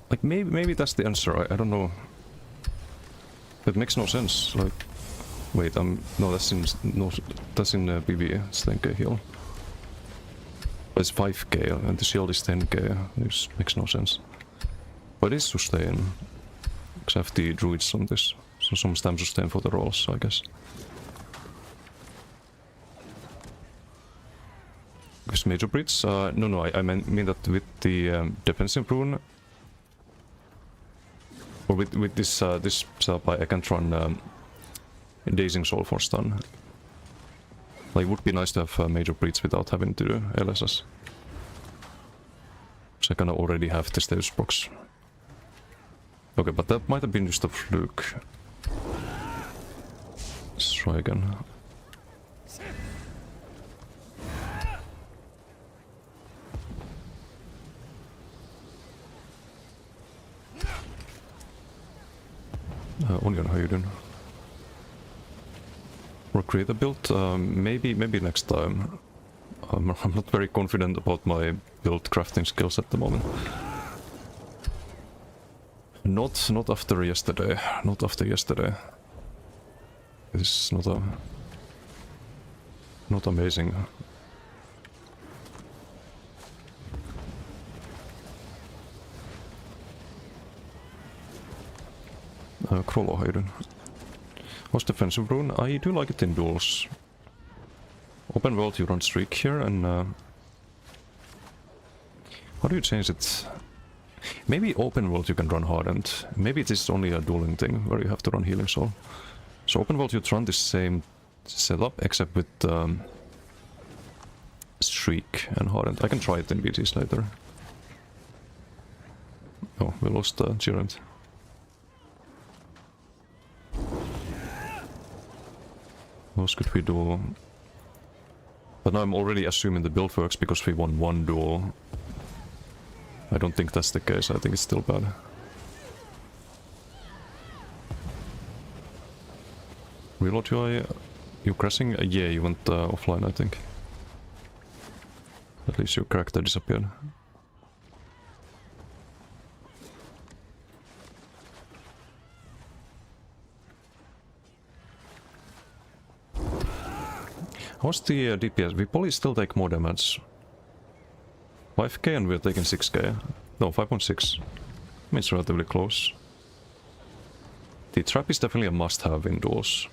Like maybe that's the answer. I don't know. It makes no sense. Like, wait, no, that's in BB. It's 10k heal. It's 5k and the shield is 10k. This makes no sense. But it's sustain. Because I have the druids on this. So some stam sustain for the rolls, I guess. Because major breach? No, I mean that with the defensive rune. Or with this this setup, I can't run Dazing Soul for stun. Like, it would be nice to have major breach without having to do LSS. So I kinda already have the status box. Okay, but that might have been just a fluke. Let's try again. Onion, how you doing? Or create a build? Maybe next time. I'm not very confident about my build crafting skills at the moment. Not after yesterday. Not after yesterday. This is not amazing. Krollo, how you doing? What's defensive rune? I do like it in duels. Open world, you run streak here, and how do you change it? Maybe open world you can run hardened. Maybe it is only a dueling thing where you have to run healing soul. So open world you run the same setup except with streak and hardened. I can try it in BTs later. Oh, we lost Girant. What else could we do? But now I'm already assuming the build works because we won one duel. I don't think that's the case, I think it's still bad. Reload you crashing? Yeah, you went offline, I think. At least your character disappeared. How's the DPS? We probably still take more damage. 5k and we're taking 6k. No, 5.6. I mean, it's relatively close. The trap is definitely a must-have in duels.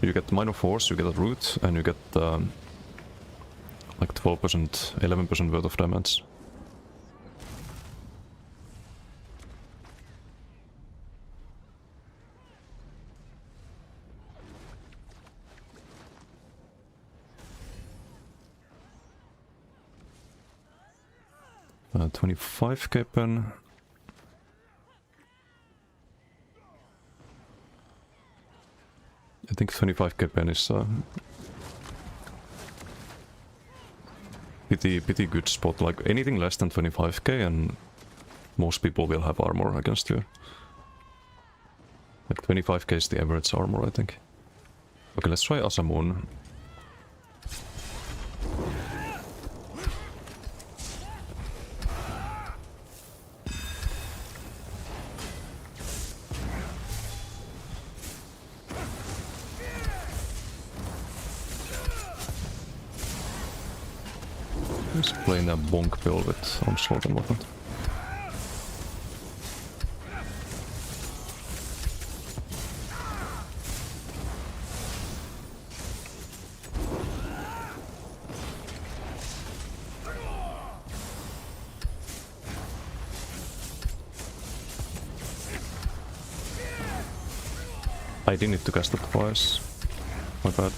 You get minor force, you get a root, and you get like 12%, 11% worth of damage. Uh, 25k pen. I think 25k pen is pretty good spot. Like anything less than 25k and most people will have armor against you. Like 25k is the average armor, I think. Okay, let's try Asamun. Just playing a bonk build with onslaught and whatnot. I didn't need to cast it twice. My bad.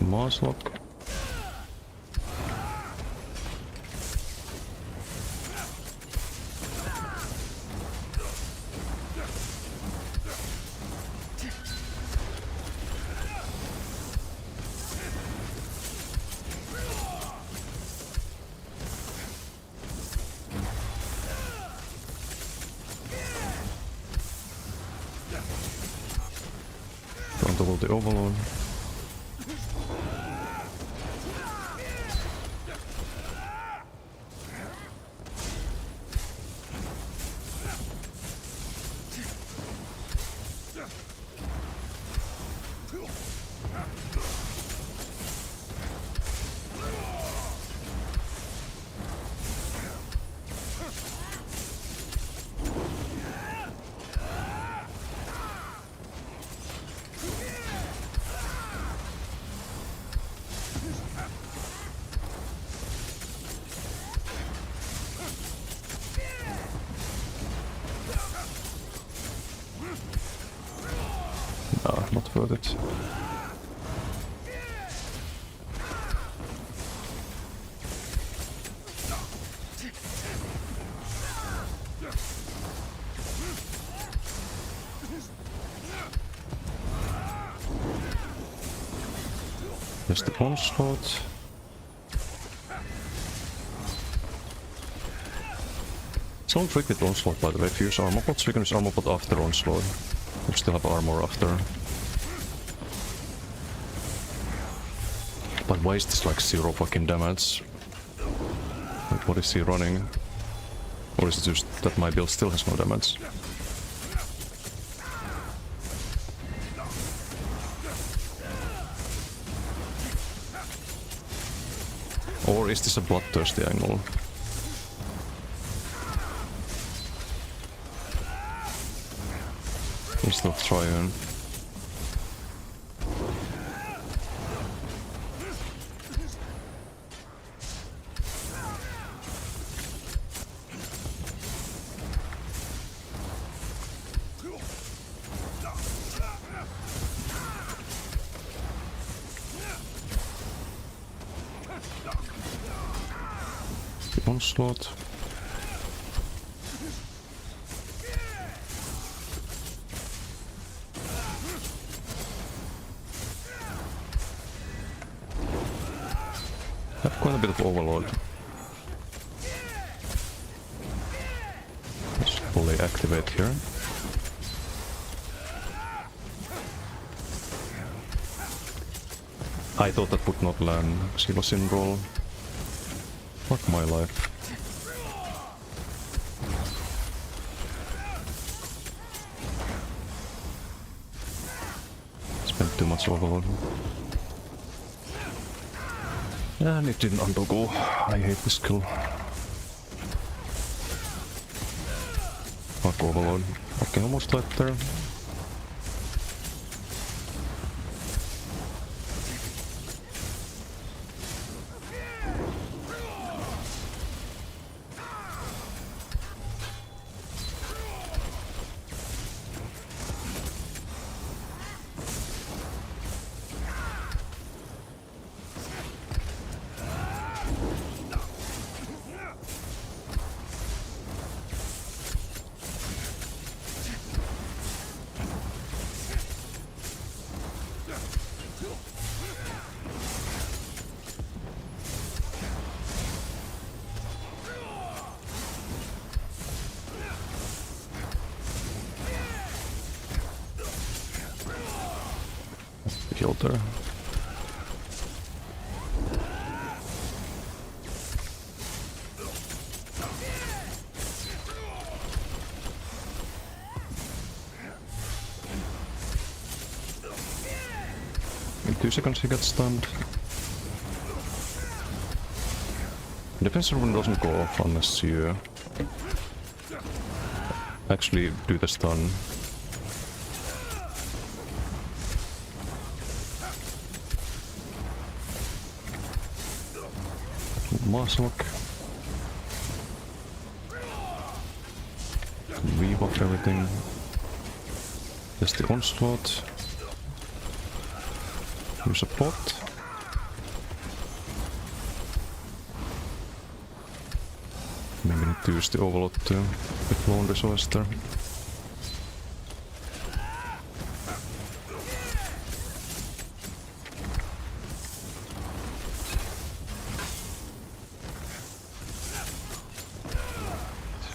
Mars lock. Time to load the overload. Not worth it. There's the onslaught. It's all trick with onslaught, by the way. If you use armor pots, you can use armor pot after onslaught. You still have armor after. But why is this like 0 fucking damage? Like, what is he running? Or is it just that my build still has no damage? Or is this a bloodthirsty angle? He's still trying. Onslaught. Have quite a bit of overload. Let's fully activate here. I thought that would not land. She was in roll. Fuck my life. Spent too much overload. And it didn't undergo. I hate this skill. Fuck overload. Okay, almost right there. Filter. In 2 seconds he gets stunned. Defensive rune doesn't go off unless you actually do the stun. Maaslock. Rebuff everything. There's the onslaught. Use a pot. Maybe need to use the overload to with Lone Resource there.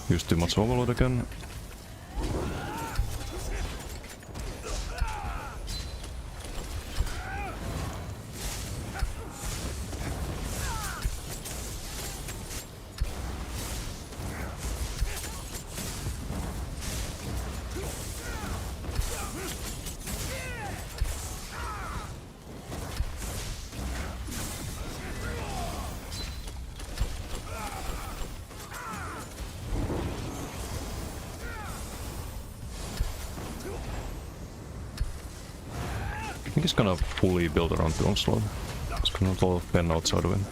Use too much overload again. think he's gonna fully build around Billslord. There's gonna be a lot of pen outside of him.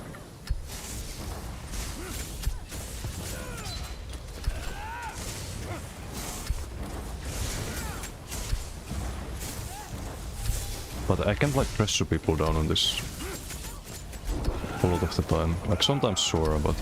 But I can't like pressure people down on this a lot of the time. Like sometimes sure, but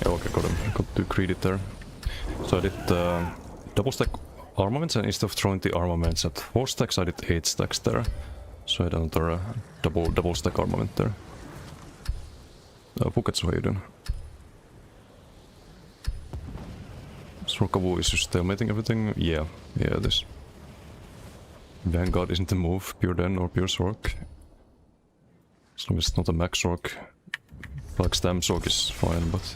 yeah, okay, got him. I got too greedy there. So I did double stack armaments, and instead of throwing the armaments at 4 stacks, I did 8 stacks there. So I had another double stack armament there. Puketsu, how you doing? Sorkavu is just stalemating everything? Yeah, it is. Vanguard isn't the move, pure Den or pure Sork. As long as it's not a max Sork. Like Stam Sork is fine, but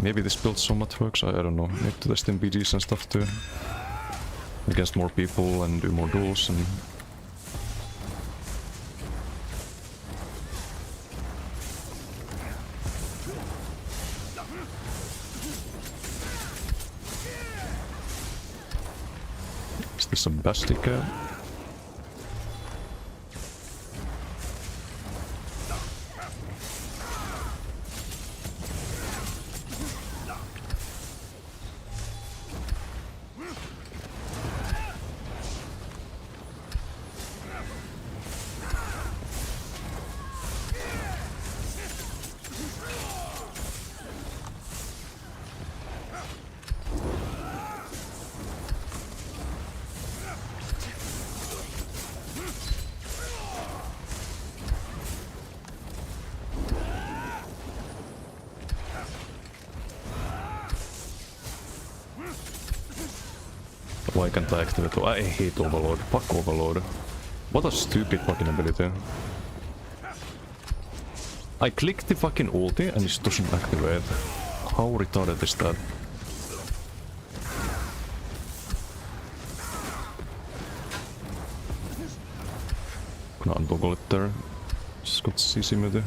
maybe this build somewhat works, I don't know. Need to test in BGs and stuff too. Against more people and do more duels and... Is this a Bastica? Why can't I activate? I hate Overload. Fuck Overload. What a stupid fucking ability. I clicked the fucking ulti and it doesn't activate. How retarded is that? Gonna untoggle it there. Just got CC midi.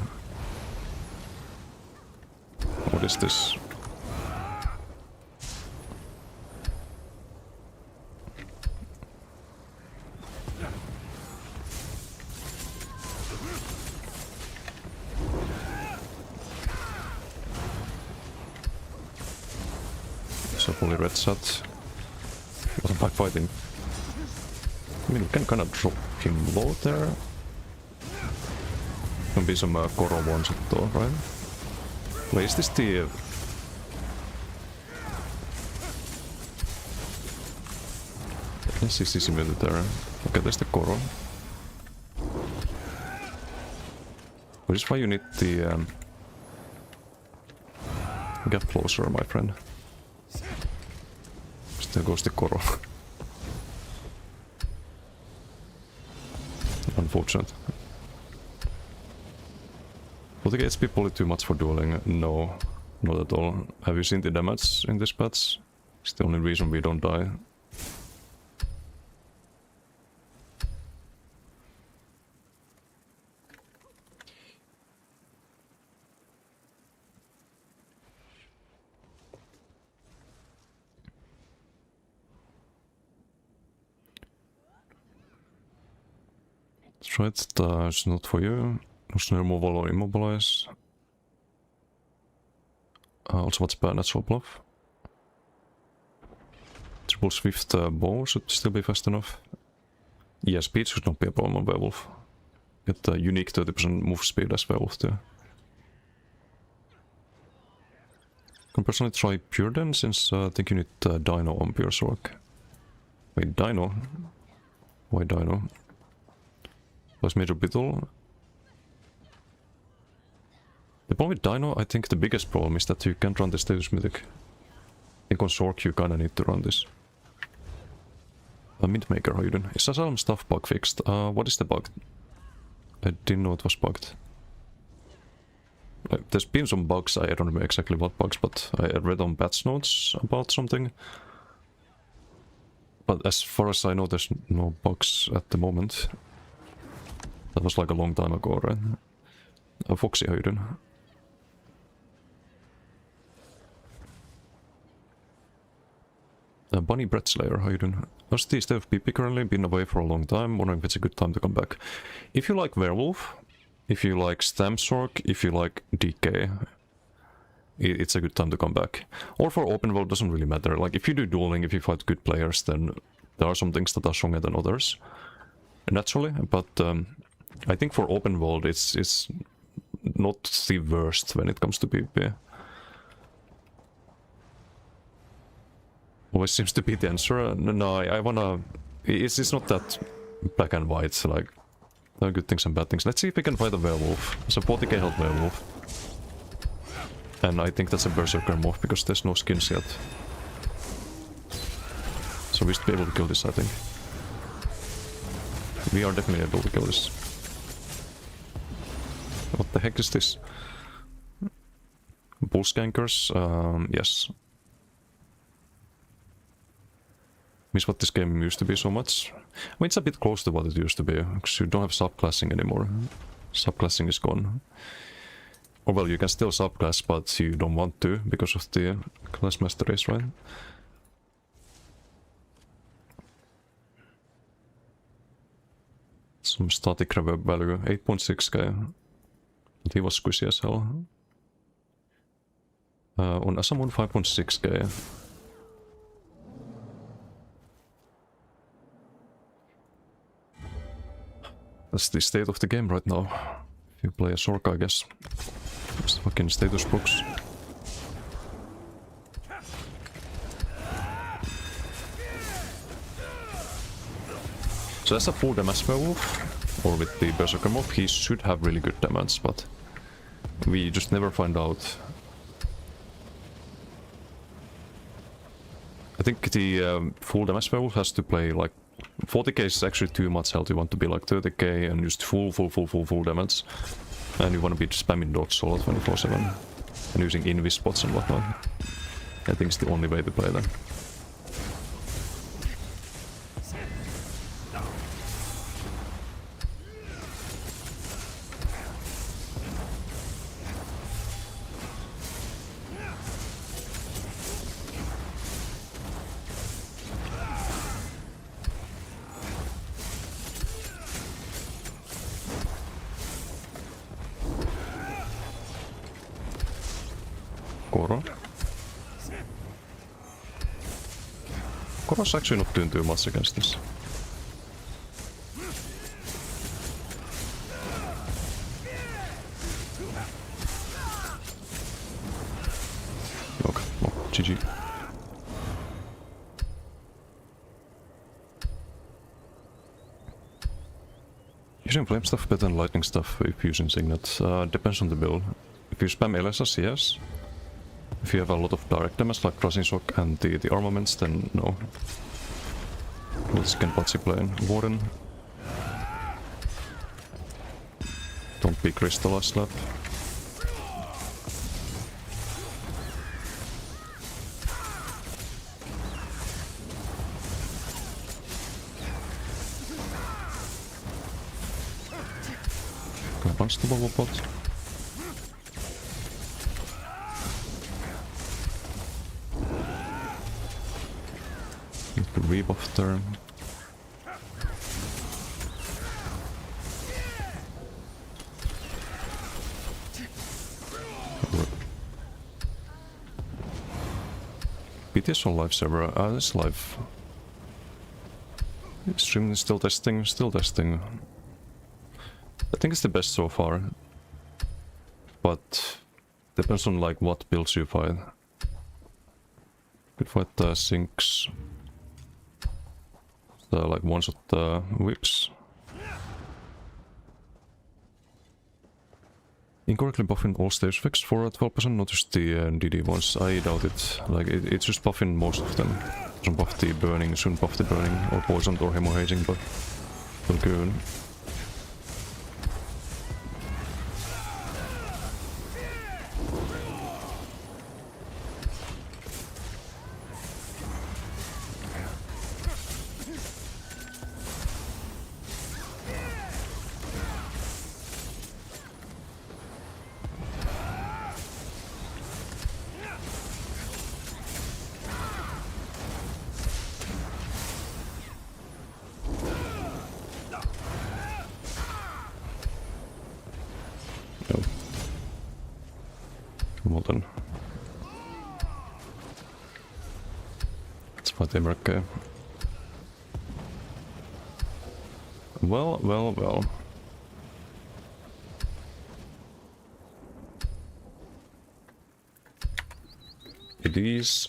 What is this? So fully red set. Wasn't backfighting. I mean, we can kind of drop him low there. Can be some Koro ones though, right? Wait, is this the... Let's see CC mid there. Okay, there's the Koro. Which is why you need the... Get closer, my friend. There goes the Koro. Unfortunate. Will the HP poly too much for dueling? No, not at all. Have you seen the damage in this patch? It's the only reason we don't die. That's right, it's not for you. No removal or immobilize. Also, what's bad? Natural bluff. Triple swift bow should still be fast enough. Yeah, speed should not be a problem on Werewolf. Get unique 30% move speed as Werewolf too. Can personally try Pure Den, since I think you need Dino on Pure Sork. Wait, Dino? Why Dino? Plus Major Beetle. The problem with Dino, I think the biggest problem is that you can't run the status mythic. I think on Sork you kinda need to run this. Mintmaker, how you doing? Is Asylum stuff bug fixed? What is the bug? I didn't know it was bugged. There's been some bugs, I don't remember exactly what bugs, but I read on patch notes about something. But as far as I know, there's no bugs at the moment. That was like a long time ago, right? Foxy, how you doing? Bunny Bread Slayer, how you doing? How's the state of PP currently? Been away for a long time, wondering if it's a good time to come back. If you like Werewolf, if you like Stamsork, if you like DK, it's a good time to come back. Or for open world, doesn't really matter. Like, if you do dueling, if you fight good players, then there are some things that are stronger than others. Naturally, but I think for open world, it's not the worst when it comes to PP. Always seems to be the answer. No, I wanna... It's not that black and white, like... There are good things and bad things. Let's see if we can fight a werewolf. It's a 40k health werewolf. And I think that's a berserker move, because there's no skins yet. So we should be able to kill this, I think. We are definitely able to kill this. What the heck is this? Bull skankers? Yes. Miss what this game used to be so much. I mean, it's a bit close to what it used to be, because you don't have subclassing anymore. Subclassing is gone. Or well, you can still subclass, but you don't want to, because of the class master race, right? Some static reverb value, 8.6k. But he was squishy as hell. On Asamon 5.6k. That's the state of the game right now. If you play a Sork, I guess. It's fucking status books. So as a full damage werewolf, or with the berserker mob, he should have really good damage, but we just never find out. I think the full damage werewolf has to play like 40k is actually too much health. You want to be like 30k and just full damage. And you want to be spamming dodge all 24/7. And using invis spots and whatnot. I think it's the only way to play that. Koro's actually not doing too much against this. Okay, well, GG. Using flame stuff better than lightning stuff if using Signet. Depends on the build. If you spam LSS, yes. If you have a lot of direct damage like Crushing Shock and the armaments, then no. Let's Kenpachi playing Warden. Don't be Crystallized Slap. Can I punch the bubble pot? Rebuff turn. BTS on live server. It's live. Stream is still testing. I think it's the best so far. But depends on like what builds you fight. Could fight sinks. Like one-shot whips. Incorrectly buffing all stage effects for 12%, not just the DD ones. I doubt it. Like, it's just buffing most of them. Doesn't buff the burning, shouldn't buff the burning, or poisoned, or hemorrhaging, but still good. No. Well then. Let's fight Emerke. Well. It is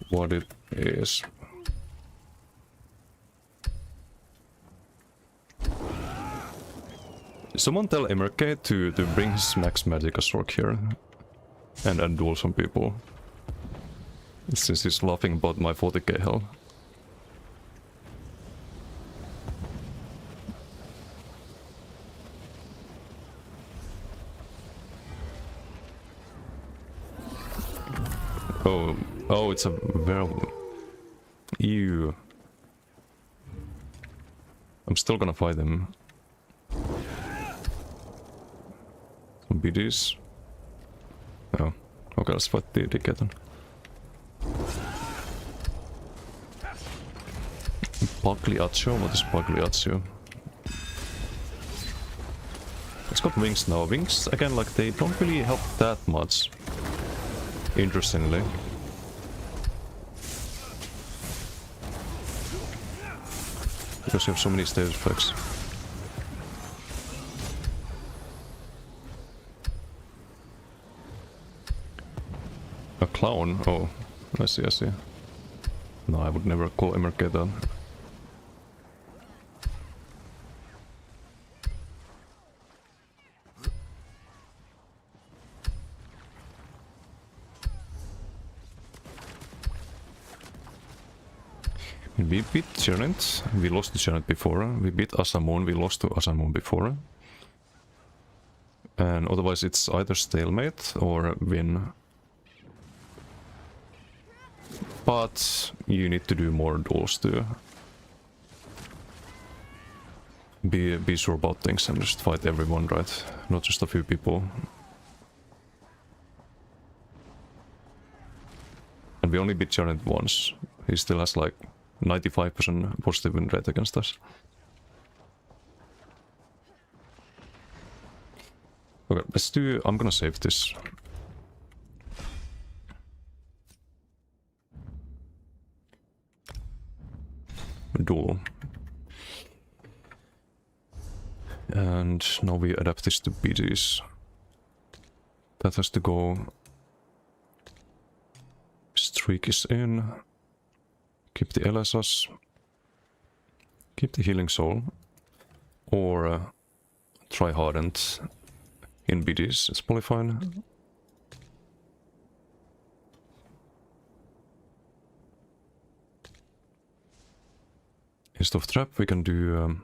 what it is. Someone tell Emerke to bring his max Magicka Sork here and duel some people. Since he's laughing about my 40k hell. Oh, it's a werewolf. Ew. I'm still gonna fight him. Some BDs. Oh, okay, let's fight the dickhead then. Pagliaccio? What is Pagliaccio? It's got wings now. Wings, again, like, they don't really help that much. Interestingly. Because you have so many stage effects. A clown? Oh, I see. No, I would never call Emerke that. We beat Gernent, we lost to Gernent before. We beat Asamoon, we lost to Asamoon before. And otherwise it's either stalemate or win. But you need to do more duels to be sure about things and just fight everyone, right? Not just a few people. And we only beat Gernent once. He still has like 95% positive win rate against us. Okay, let's do... I'm gonna save this. Duel. And now we adapt this to BGs. That has to go. Streak is in. Keep the LSS. Keep the Healing Soul. Or try Hardened in BDs. It's probably fine. Instead of Trap, we can do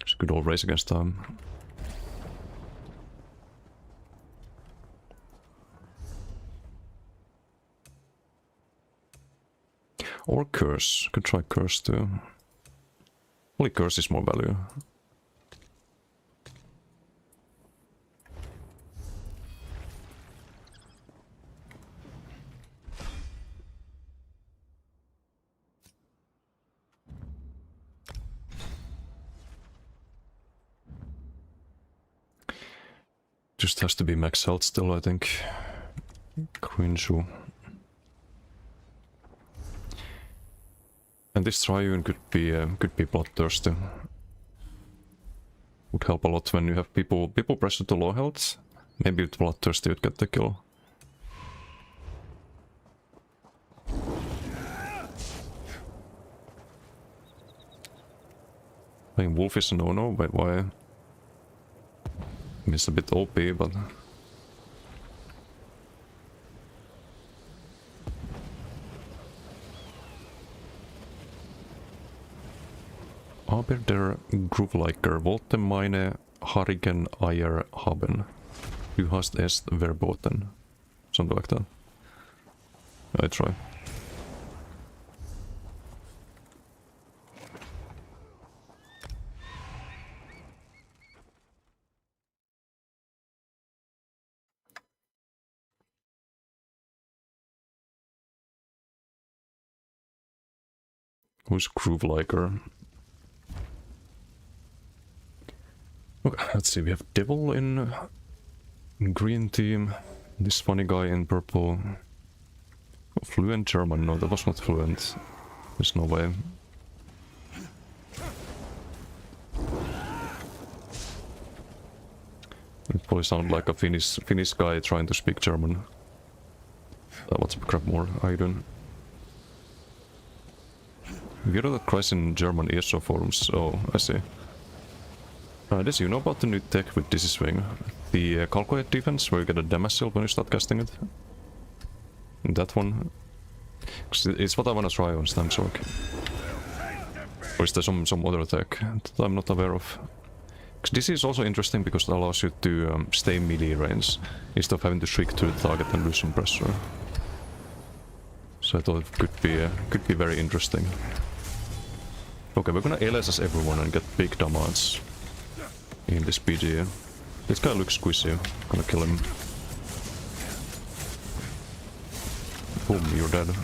just good old race against them. Or Curse. Could try Curse too. Only Curse is more value. Just has to be max health still, I think. Quinchu. And this Triune could be bloodthirsty. Would help a lot when you have people pressure to low health. Maybe with bloodthirsty you'd get the kill. Playing Wolf is a no-no, but why? Miss a bit OP, but... Aber der Grooveliker wollte meine Harrigen Eier haben. Du hast es verboten. Something like that. I try. Who's Grooveliker? Okay, let's see, we have Devil in green team, this funny guy in purple. Fluent German, no, that was not fluent. There's no way. It probably sounded like a Finnish guy trying to speak German. What's up, crap more? How you doing? Gero that cries in German ESO forums. Oh, I see. Does you know about the new tech with Dizzy Swing? The calculate defense where you get a Damasil when you start casting it? That one? It's what I wanna try on Stamsork. Or is there some other tech that I'm not aware of? This is also interesting because it allows you to stay melee range instead of having to shriek to the target and lose some pressure. So I thought it could be very interesting. Okay, we're gonna LSS everyone and get big damage in this PG. This guy looks squishy. Gonna kill him. Boom, you're dead.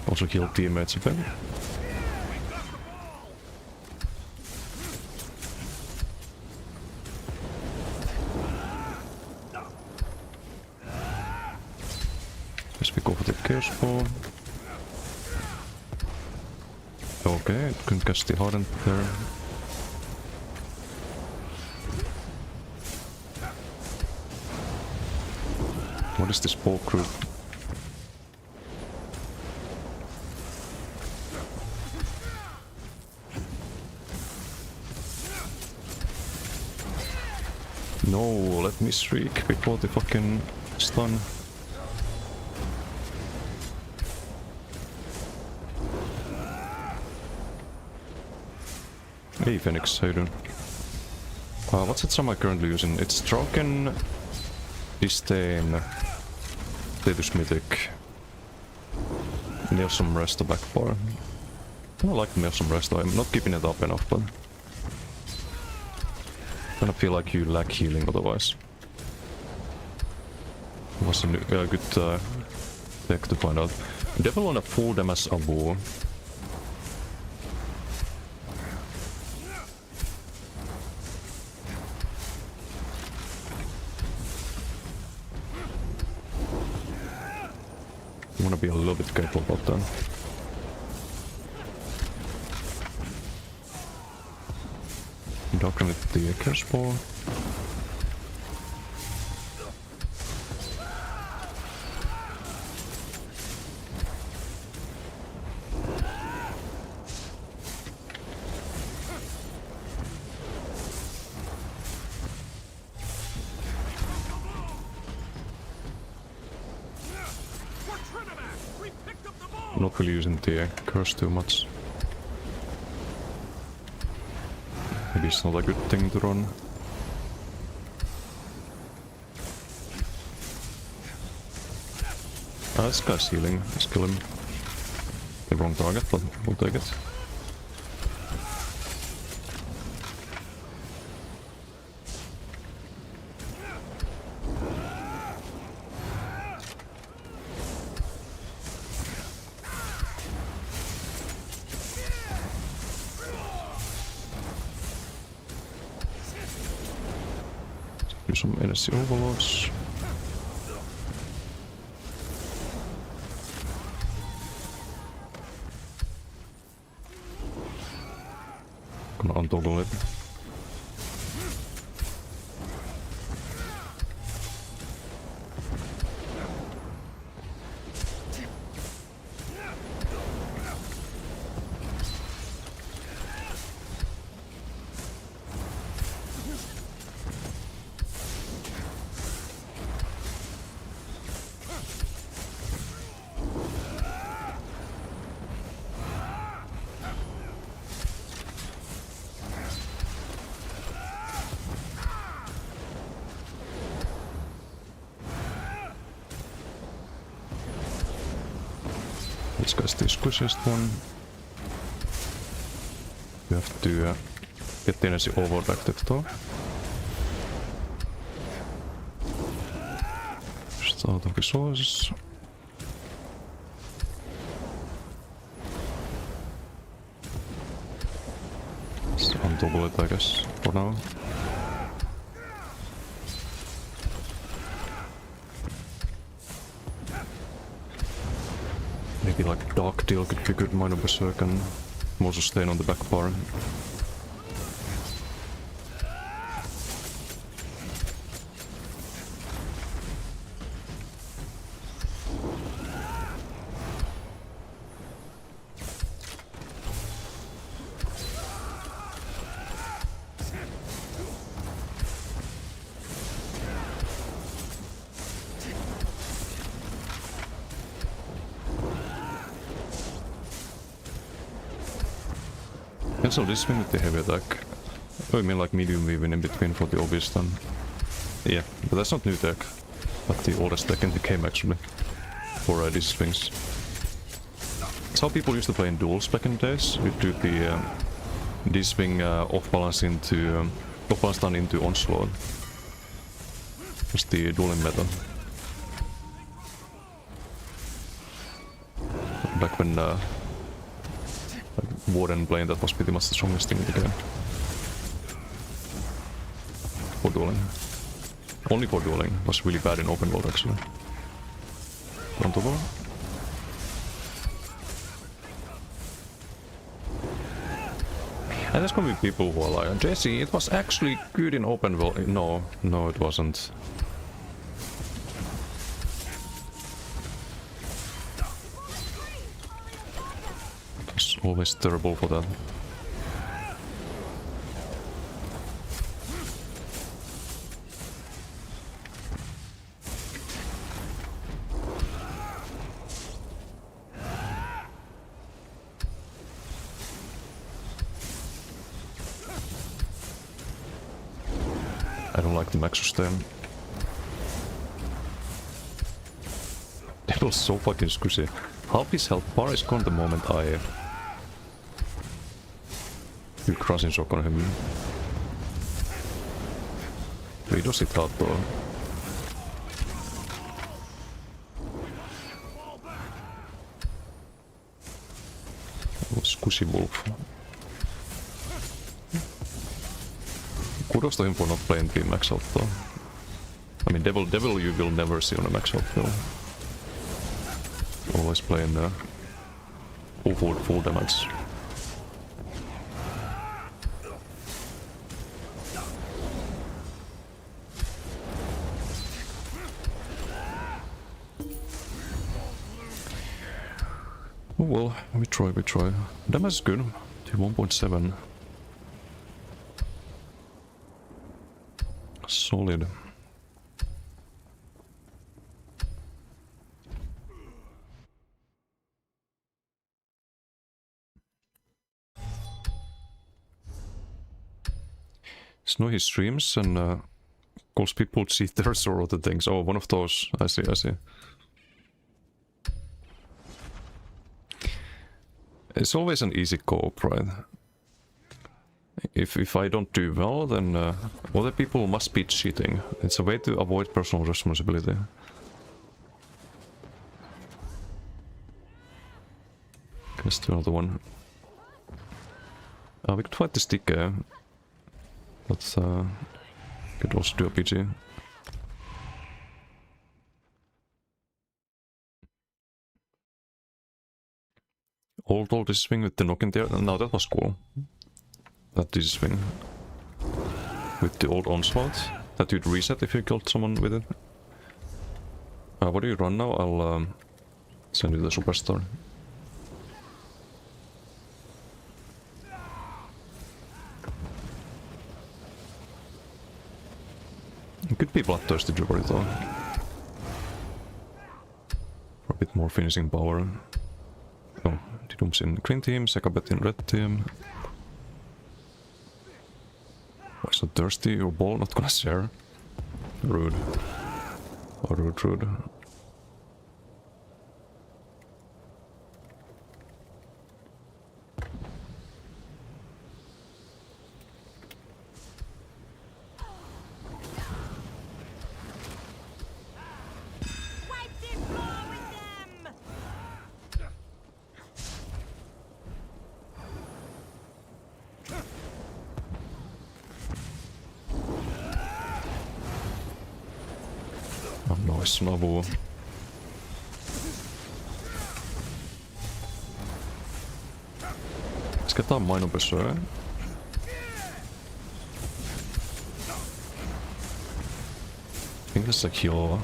Also kill teammates of him. Guess we go for the Chaos Ball. Okay, couldn't catch the Hardened there. What is this ball crew? No, let me shriek before the fucking stun. Hey Phoenix, how you doing? What's that sum I'm currently using? It's Draken, Disdain, Status Mythic, Neosum Resto backbar. I like Neosum Resto, I'm not keeping it up enough, but... I kinda feel like you lack healing otherwise. It was a good tech to find out. Devil on a full damage Abu. I wanna be a little bit careful about that. Doctor with the curse ball. Not really using the curse too much. Maybe it's not a good thing to run. This guy's healing. Let's kill him. The wrong target, but we'll take it. Do some energy overloads. Gonna untoggle it. This guy's the squishiest one. You have to get the energy overacted though. Just out of resources. Let's untoggle it, I guess, for now. Maybe like Dark Deal could be good, Minor Berserk and more sustain on the back bar. Cancel this swing with the heavy attack. Oh, you mean like medium weaving in between for the obvious stun? Yeah, but that's not new tech. But the oldest tech in the game actually. For these swings. It's how people used to play in duels back in the days. You do the D-swing off balance into off balance stun into onslaught. It's the dueling meta. Back when Warden playing that was pretty much the strongest thing in the game. For dueling. Only for dueling. Was really bad in open world actually. Front of all. And there's gonna be people who are like, Jesse, it was actually good in open world. No, it wasn't. It's always terrible for that. I don't like the max system. That was so fucking squishy. Half his health bar is gone the moment I do crushing shock on him. He does it hard though. Oh, squishy wolf. Kudos to him for not playing the max health though. I mean, devil you will never see on a max health though. Always playing full damage. Oh well, we try. Damage is good. To 1.7. Solid. Snow he streams and calls people cheaters or other things. Oh, one of those. I see. It's always an easy co-op, right? If I don't do well, then other people must be cheating. It's a way to avoid personal responsibility. Let's do another one. We could fight the stick, but could also do a PG. All this swing with the knock in there. No, that was cool. That this swing with the old onslaught that you'd reset if you killed someone with it. What do you run now? I'll send you the superstar. It could be bloodthirsty Jubilee though. For a bit more finishing power. Oh, Didum's in green team, Sekabet in red team. Why so thirsty? Your ball not gonna share? Rude. Oh, rude. Nice on avua. Ska ta Minor Berserk? I think this is a heal.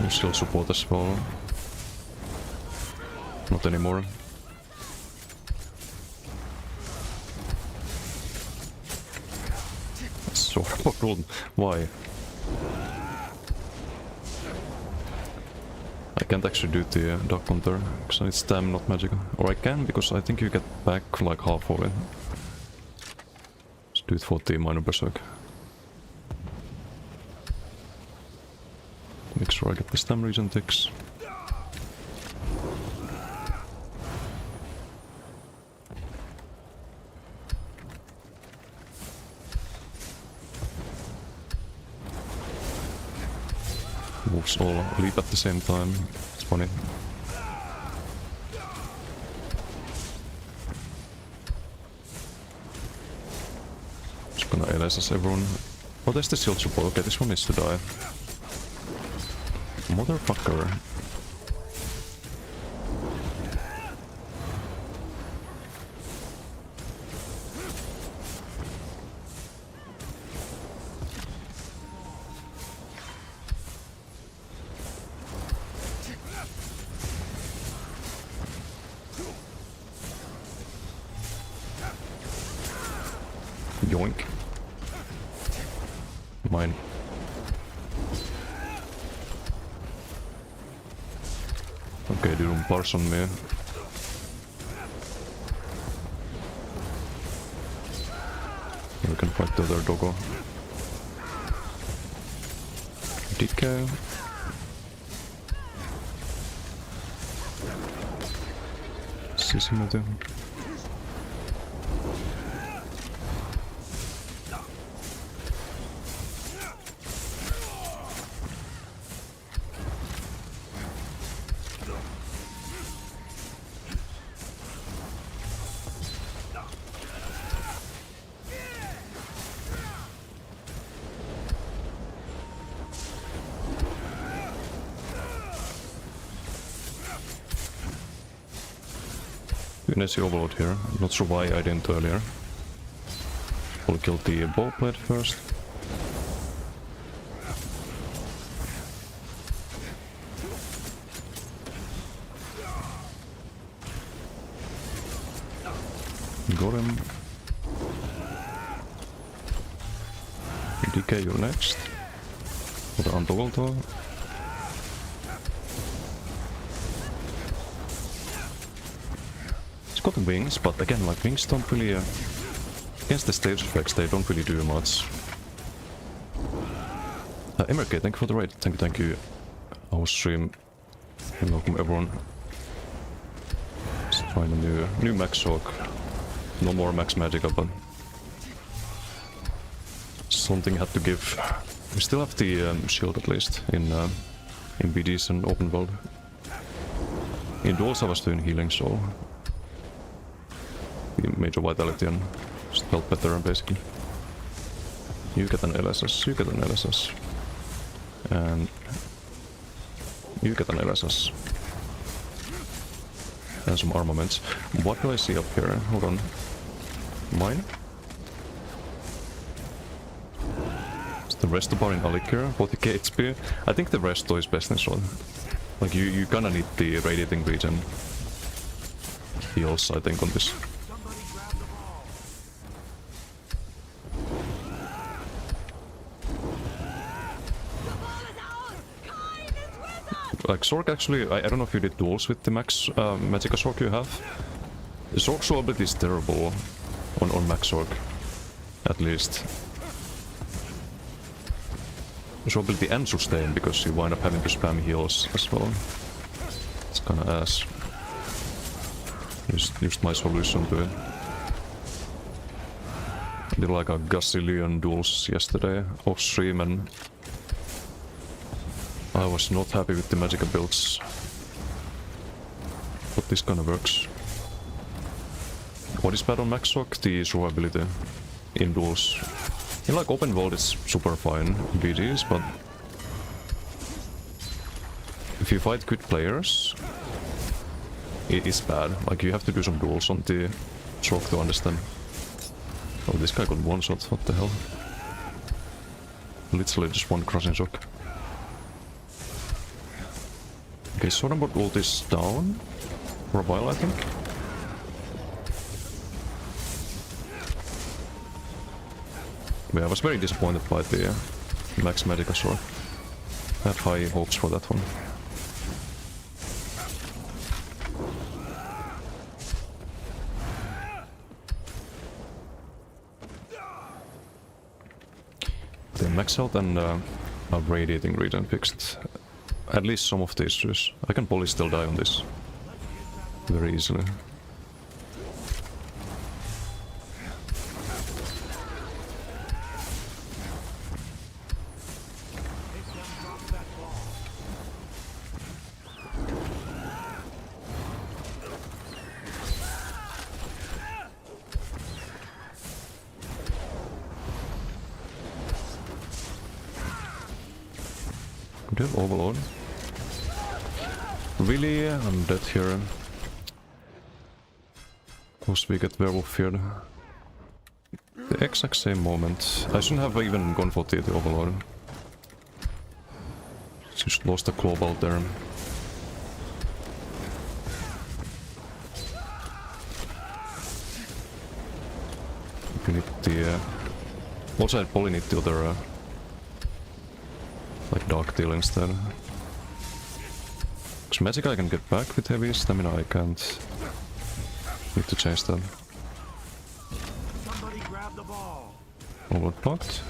You still support as well. Not anymore. That's so horrible. Why? I can't actually do the Dark Hunter because it's stam, not magical. Or I can because I think you get back like half of it. Let's do it for the Minor Berserk. Make sure I get the stam regen ticks. Wolves all leap at the same time. It's funny. Just gonna LSS everyone. Oh, there's the shield support. Okay, this one needs to die. Motherfucker. Yoink. Mine. Okay, they don't parse on me. We can fight the other doggo. DK. Sisimuti. Nessie Overload here. Not sure why I didn't earlier. We'll kill the ball plate first. Got him. DK, you're next. For the Antogolto. Got wings, but again, like wings don't really against the stage effects, they don't really do much. Emerke, thank you for the raid. Thank you. Our stream. And welcome everyone. Let's find a new Max Hawk. No more Max Magica, but something had to give. We still have the shield at least in BDs and open world. In duels I was doing healing, so the major vitality and just felt better basically. You get an LSS, you get an LSS. And you get an LSS. And some armaments. What do I see up here? Hold on. Mine? It's the resto bar in Alikir, 40k HP. I think the resto is best in Shroud. Like you kinda need the radiating region heals, I think, on this. Like Sork actually, I don't know if you did duels with the max Magicka Sork you have. The Sork's ability is terrible on max Sork, at least. The ability and sustain because you wind up having to spam heals as well. It's kinda ass. Used my solution to it. I did like a gazillion duels yesterday off stream and I was not happy with the Magicka builds. But this kinda works. What is bad on Max Sork? The survivability in duels. In like open world it's super fine in BGs, but if you fight good players, it is bad. Like, you have to do some duels on the shock to understand. Oh, this guy got one shot, what the hell? Literally just one crossing shock. Okay, Sorenbot ult is down for a while, I think. Yeah, I was very disappointed by the Max Medica sword. I had high hopes for that one. The max health and radiating regen fixed at least some of the issues. I can probably still die on this very easily. Do you have Overlord? Really? I'm dead here. Because we get Werewolf feared. The exact same moment. I shouldn't have even gone for the Overlord. Just lost the global there. We need the... also I'd probably need the other... like Dark Deal instead. Because magic I can get back with heavy, stamina I can't. Need to change that. Somebody grab the ball. Overlord blocked.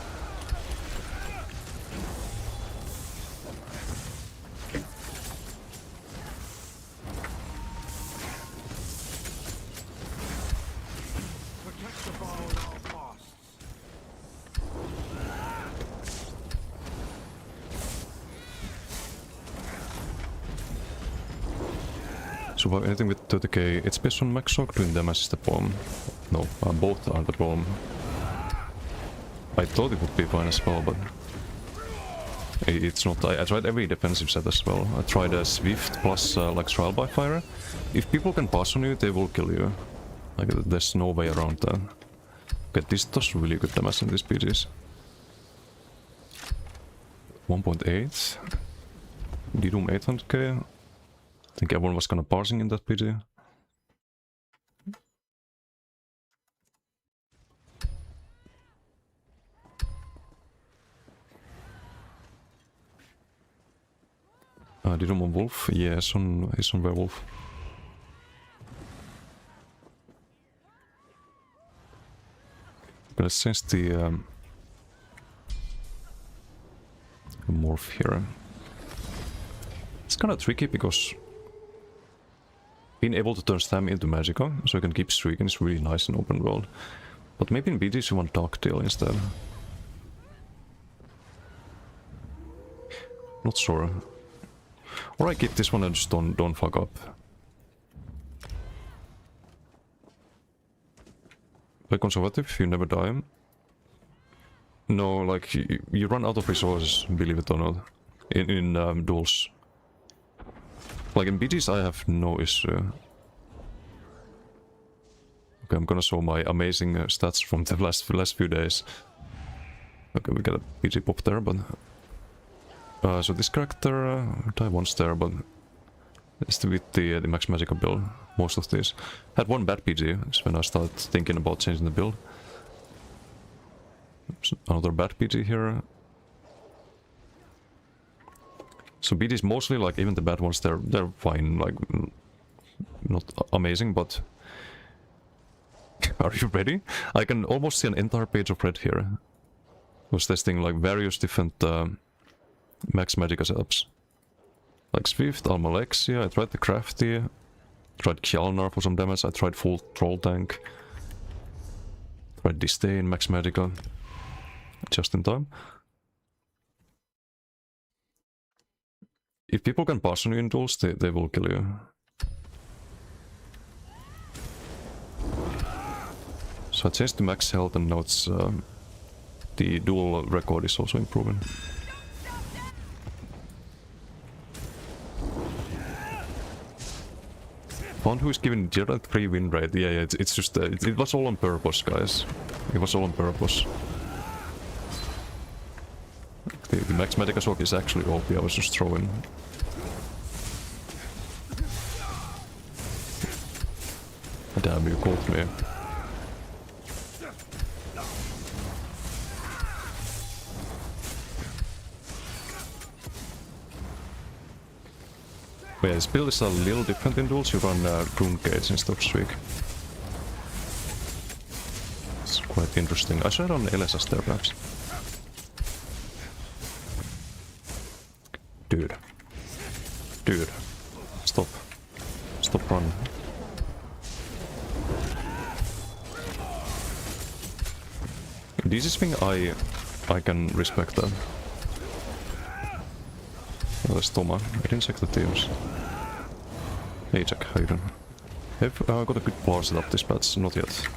Protect the ball at all costs. Survive anything with 30k. It's based on max shock, doing damage is the bomb. No, both are the bomb. I thought it would be fine as well, but... it's not. I tried every defensive set as well. I tried a Swift plus like Trial by Fire. If people can pass on you, they will kill you. Like, there's no way around that. Okay, this does really good damage in these PGs. 1.8. D-Doom 800k. I think everyone was gonna parsing in that PG. D-Doom on Wolf? Yeah, he's on Werewolf. Let's change the morph here. It's kind of tricky because being able to turn Stam into Magicka, so you can keep streaking, is really nice in open world. But maybe in BDs you want Dark Tail instead. Not sure. Or I keep this one and just don't fuck up. Play conservative, you never die. No, like, you run out of resources, believe it or not, in duels. Like, in BGs I have no issue. Okay, I'm gonna show my amazing stats from the last few days. Okay, we got a BG pop there, but... so this character, die once there, but... it's with the Max Magicka build, most of these. Had one bad PG, is when I started thinking about changing the build. Another bad PG here. So BDs mostly, like, even the bad ones, they're fine, like, not amazing, but... Are you ready? I can almost see an entire page of red here. I was testing, like, various different Max Magicka setups. Like Swift, Almalexia, I tried the Crafty, tried Kjalnar for some damage, I tried full Troll Tank. Tried Disdain, Max Magicka. Just in time. If people can pass on you in duels, they will kill you. So I changed the max health and now it's... the duel record is also improving. font who is giving Gerald 3 win rate. Yeah, it's just it was all on purpose, guys. It was all on purpose. The Max Medica Shock is actually OP. I was just throwing. Damn, you caught me. But yeah, this build is a little different in duels. You run Rune Gates instead of Streak. It's quite interesting. I should run LSS there perhaps. Dude. Dude. Stop. Stop running. This is thing I can respect that. Well, that's Toma. I didn't check the teams. Hey Jack, how you doing? Have got a good bar set up this patch? Not yet.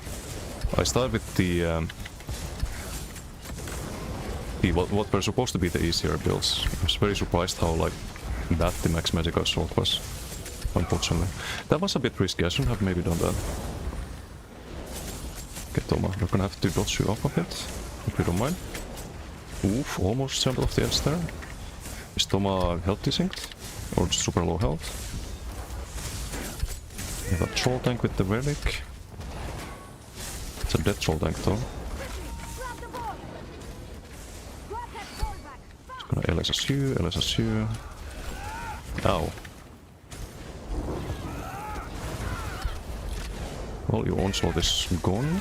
I started with the what were supposed to be the easier builds. I was very surprised how like bad the Max Magic Assault was. Unfortunately. That was a bit risky, I shouldn't have maybe done that. Okay, Toma, we're gonna have to dodge you up a bit, if you don't mind. Oof, almost jumped off the edge there. Is Toma health desynced? Or just super low health? We have a troll tank with the relic. It's a dead troll tank though. Just gonna LSSU, LSSU. Ow. Well, your onslaught is gone.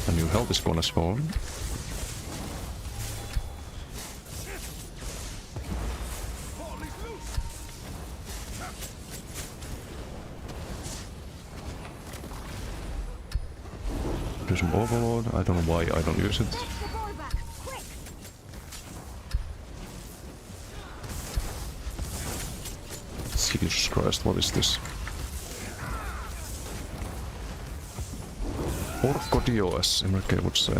And your health is gone as well. Do some overload. I don't know why I don't use it. Jesus Christ, what is this? Orcodios, Enrique would say.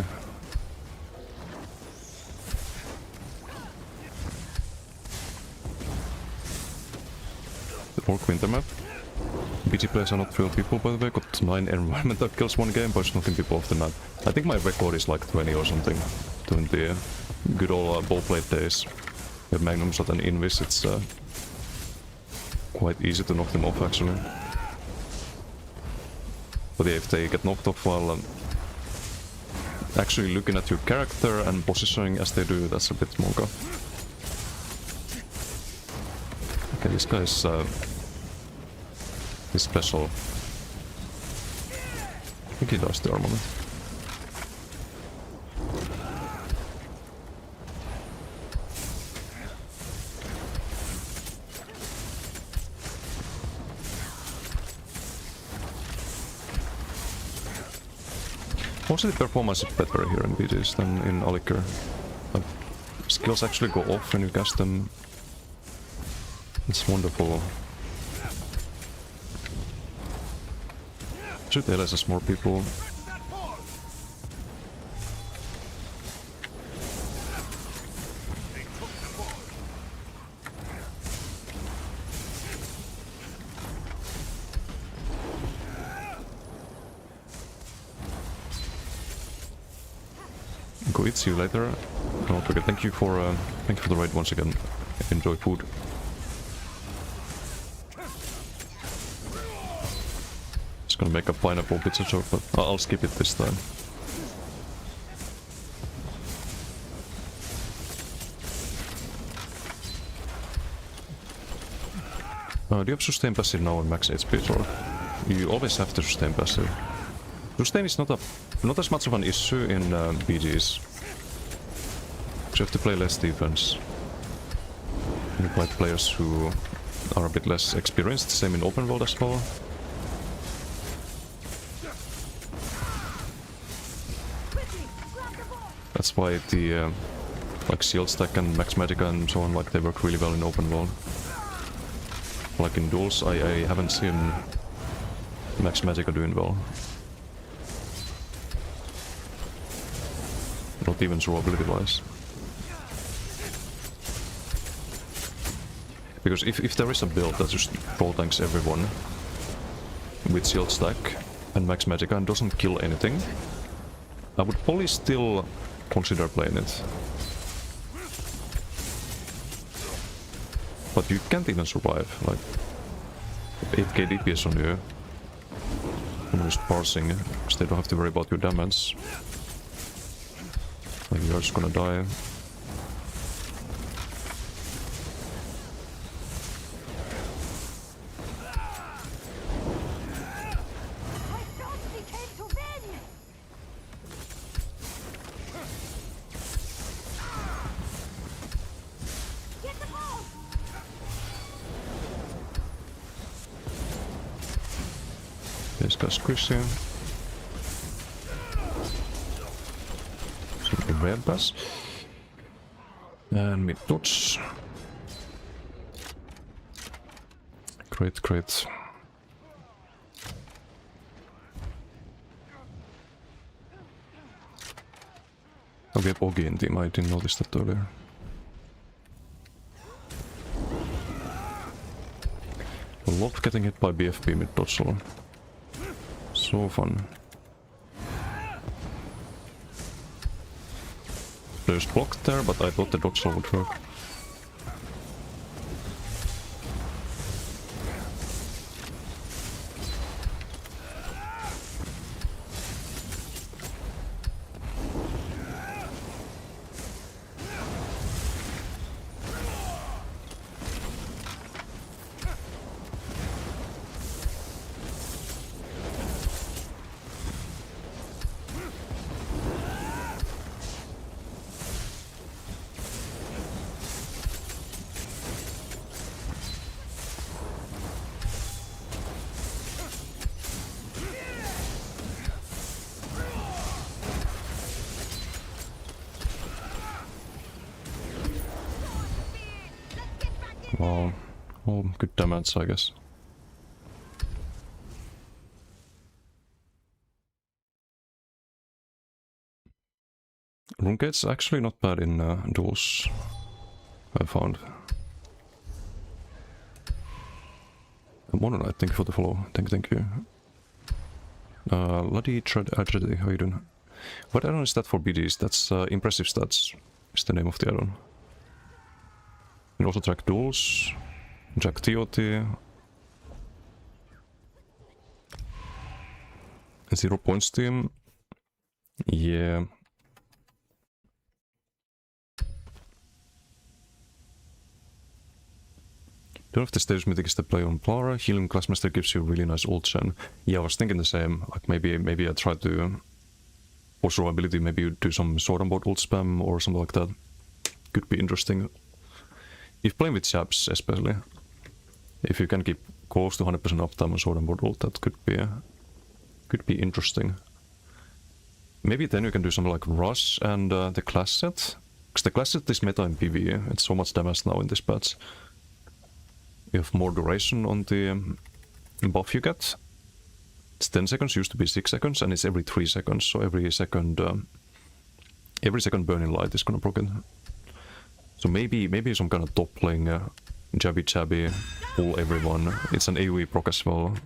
The Orc Winter map. BG players are not real people, by the way. Got 9 environmental kills one game, but knocking people off the map. I think my record is like 20 or something. Doing the good old ballplate days. With Magnum Shot and Invis, it's quite easy to knock them off actually. But yeah, if they get knocked off while actually looking at your character and positioning as they do, that's a bit monka. Okay, this guy is special. I think he does the armament. Mostly the performance is better here in BGs than in Alikr. Like, skills actually go off when you cast them. It's wonderful. Should LSS more people. Go eat, see you later. Don't forget, thank you for the raid once again. Enjoy food. Just gonna make a pineapple pizza joke, but I'll skip it this time. Do you have sustain passive now on max HP or? You always have to sustain passive. Sustain is not as much of an issue in BGs. You have to play less defense. You fight players who are a bit less experienced, same in open world as well. That's why the like shield stack and max magica and so on, like they work really well in open world. Like in duels, I haven't seen max magica doing well. Not even durability wise. Because if there is a build that just troll tanks everyone with shield stack and max magicka and doesn't kill anything, I would probably still consider playing it. But you can't even survive, like 8k DPS on you. Someone is parsing, because they don't have to worry about your damage. Like you're just gonna die. This guy's squishy. Some red pass. And mid dodge. Great, great. Oh, we have Ogi in team, I didn't notice that earlier. I love getting hit by BFB mid dodge solo. So fun. There's blocked there, but I thought the dodge solo would work. Wow. Oh, good damage, I guess. Runegate's actually not bad in duels, I found. Mononite, thank you for the follow. Thank you. Bloody Tragedy, how you doing? What add-on is that for BDs? That's Impressive Stats, is the name of the add-on. You can also track duels, track TOT, and 0 points team. Yeah. Don't have the status mythic is the play on Plara. Healing Classmaster gives you a really nice ult gen. Yeah, I was thinking the same. Like maybe I try to, for survivability, maybe you do some sword and board ult spam or something like that. Could be interesting. If playing with jabs, especially, if you can keep close to 100% uptime on sword and board ult, that could be interesting. Maybe then you can do something like rush and the class set, because the class set is meta in PvE. It's so much damage now in this patch. You have more duration on the buff you get. It's 10 seconds, used to be 6 seconds, and it's every 3 seconds. So every second burning light is gonna proc it. So maybe some kind of top lane, jabby, pull everyone. It's an AoE proc as well.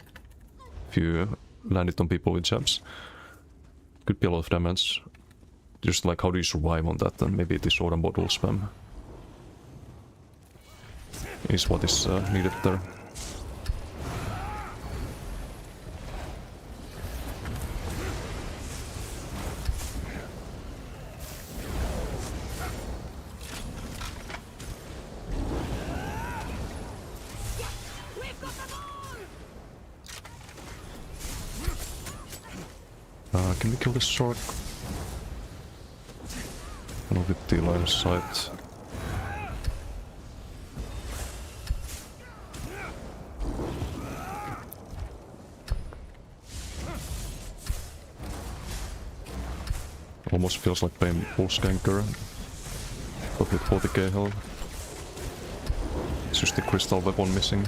If you land it on people with jabs, could be a lot of damage. Just like how do you survive on that? And maybe it is sword and bottle spam is what is needed there. Can we kill this shark? I'll get the line of sight. Almost feels like playing boss ganker, but with 40k health. It's just the crystal weapon missing.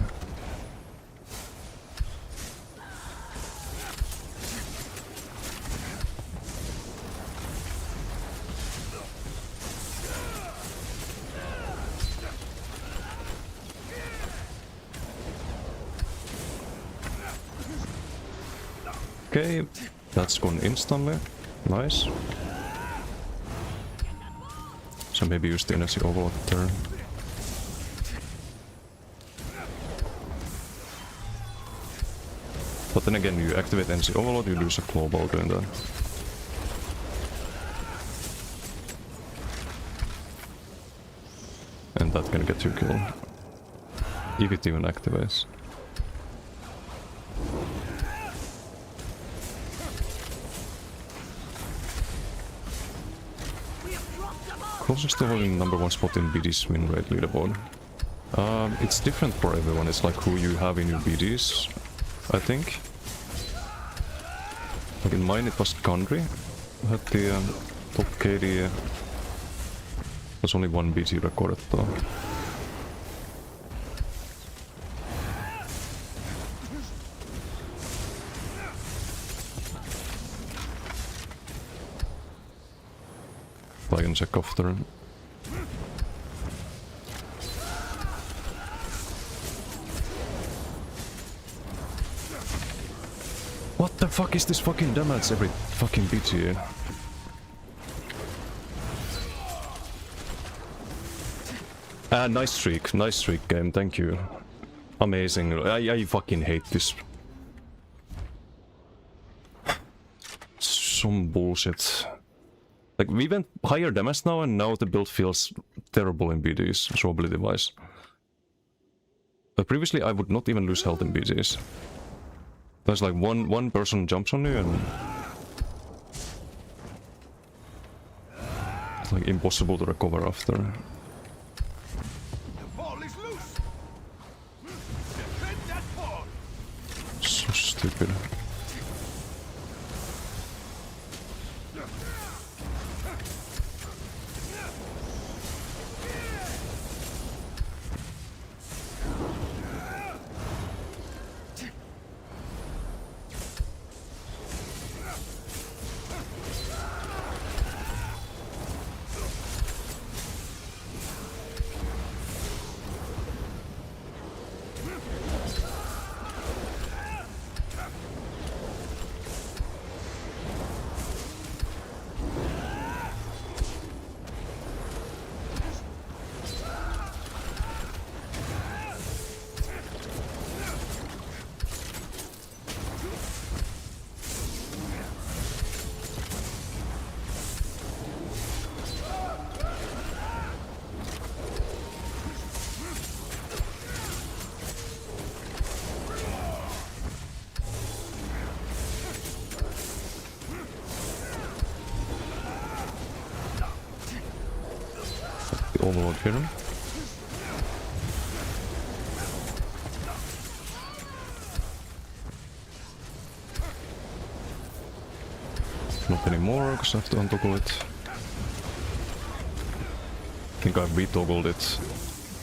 Okay, that's gone instantly. Nice. So maybe use the energy overload turn. But then again, you activate energy overload, you lose a global doing that. And that can get you killed. If it even activates. Closest to holding #1 spot in BD's win rate leaderboard. It's different for everyone, it's like who you have in your BDs, I think. Like in mine it was Gundry, who had the top KD. There's only one BD recorded though. I can check after. What the fuck is this fucking damage every fucking BT? Nice streak game, thank you. Amazing, I fucking hate this. Some bullshit. Like, we went higher damage now, and now the build feels terrible in BDs, durability wise. But previously I would not even lose health in BDs. There's like one person jumps on you and... it's like impossible to recover after. The ball is loose. Defend that ball. So stupid. Overlord here. Not anymore, because I have to untoggle it. I think I've retoggled it.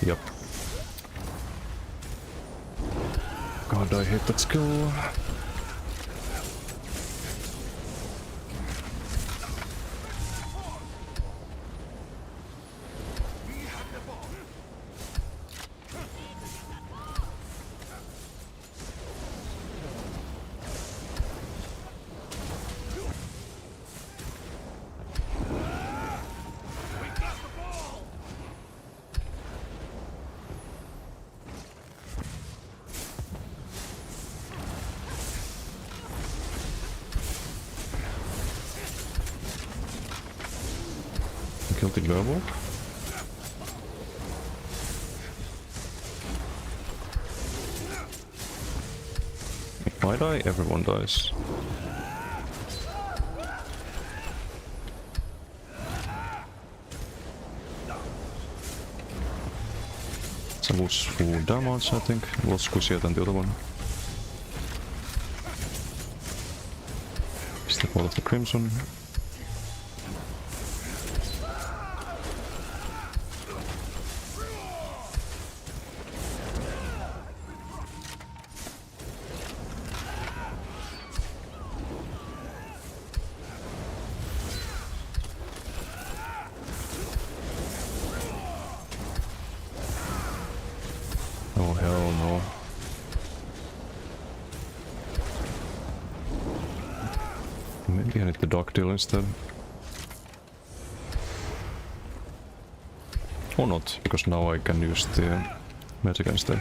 Yep. God, I hate that skill. Killed the global. If I die, everyone dies. It's a lose full damage, I think. Less squishier than the other one. Step out of the Crimson. Oh hell no. Maybe I need the Dark Deal instead. Or not, because now I can use the magic instead.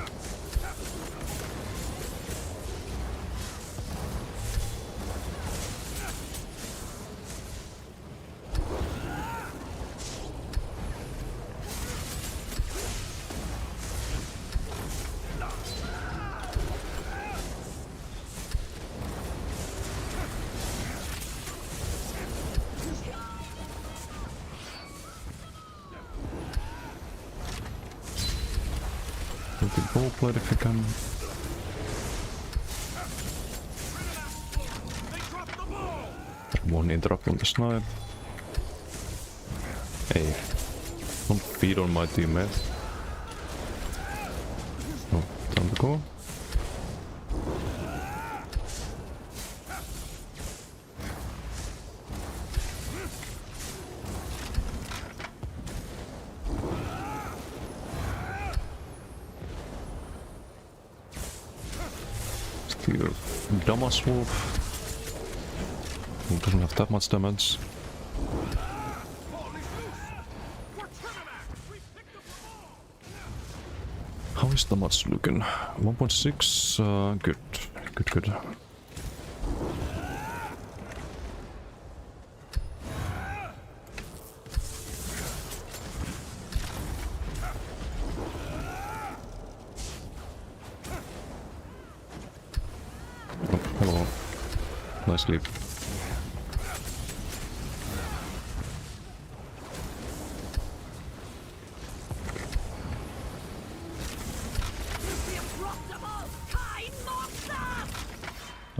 The ball plate if you can. One interrupt on the snipe. Hey, don't feed on my teammate. No, time to go. Steal Damas Wolf. Who doesn't have that much damage. How is Damas looking? 1.6, good. Good. Oh, hello. Nice sleep.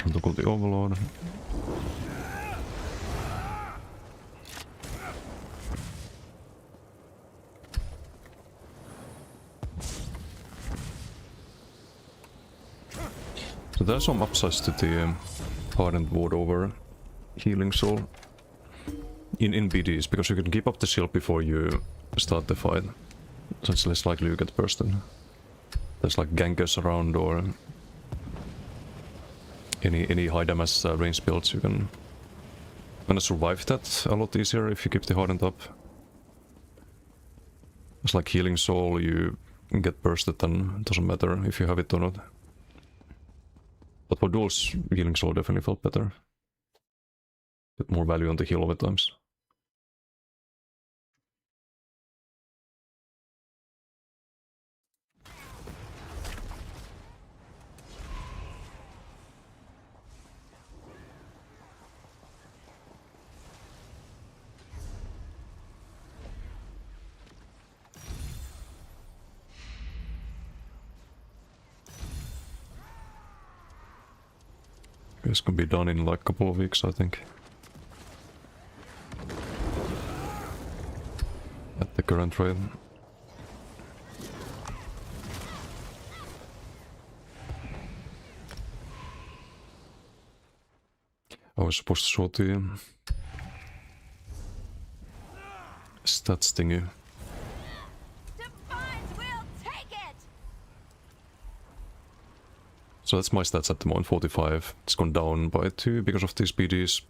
Until the Overlord. So there's some upsides to the Hardened Ward over Healing Soul in BDs, because you can keep up the shield before you start the fight. So it's less likely you get bursted. There's like gankers around or any high damage range builds. You can gonna survive that a lot easier if you keep the Hardened up. It's like Healing Soul, you get bursted and it doesn't matter if you have it or not. But for duels, Healing Soul definitely felt better. Get more value on the heal over times. This can be done in like a couple of weeks, I think. At the current rate. I was supposed to show the stats thingy. So that's my stats at the moment, 45. It's gone down by 2 because of these BDs.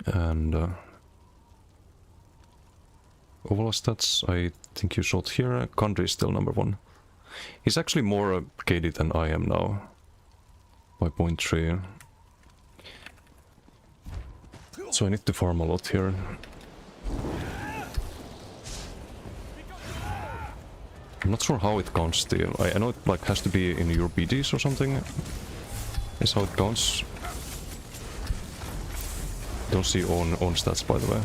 And overall stats, I think you showed here, Country is still number 1. He's actually more KD than I am now, by 0.3. So I need to farm a lot here. I'm not sure how it counts still. I know it like has to be in your BDs or something. Is how it counts. Don't see own stats, by the way.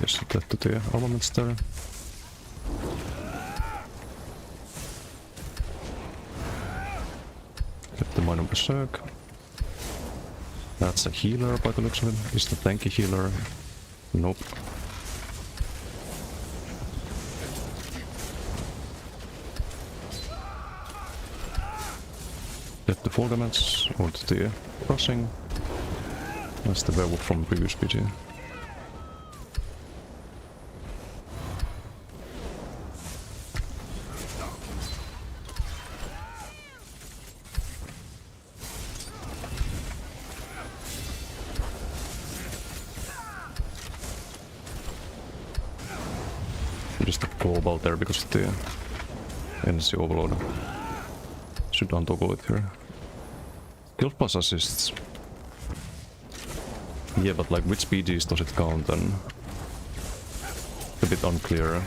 Yes, that to the armaments there. Get the Minor Berserk. That's a healer by the looks of it. Is the tanky healer? Nope. Get the full damage onto the crossing. That's the werewolf from previous PG. Just a global there because of the energy overload. Should untoggle it here. Kill plus assists. Yeah, but like which BGs does it count then? A bit unclear.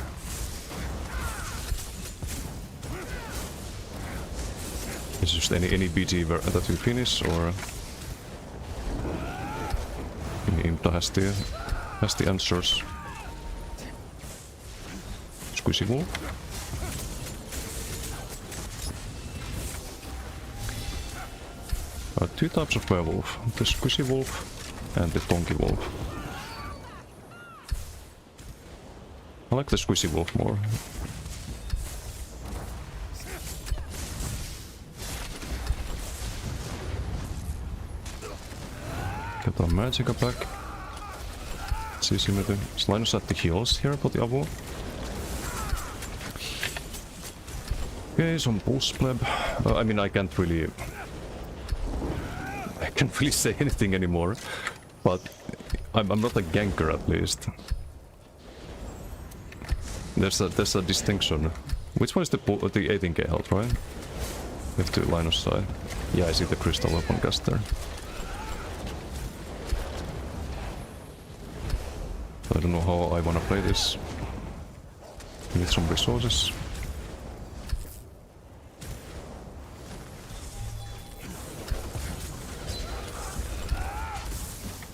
Is just any BG that you finish, or Imta has the answers. Squishy Wolf. Two types of werewolf, the Squishy Wolf and the Donkey Wolf. I like the Squishy Wolf more. Get our Magicka back. It's easy with the Linus at the heals here for the Avo. Okay, some pulse pleb. I mean, I can't really say anything anymore, but I'm not a ganker at least. There's a distinction. Which one is the 18k health, right? With the Linus side. Yeah, I see the crystal weapon cast there. I don't know how I wanna play this. Need some resources.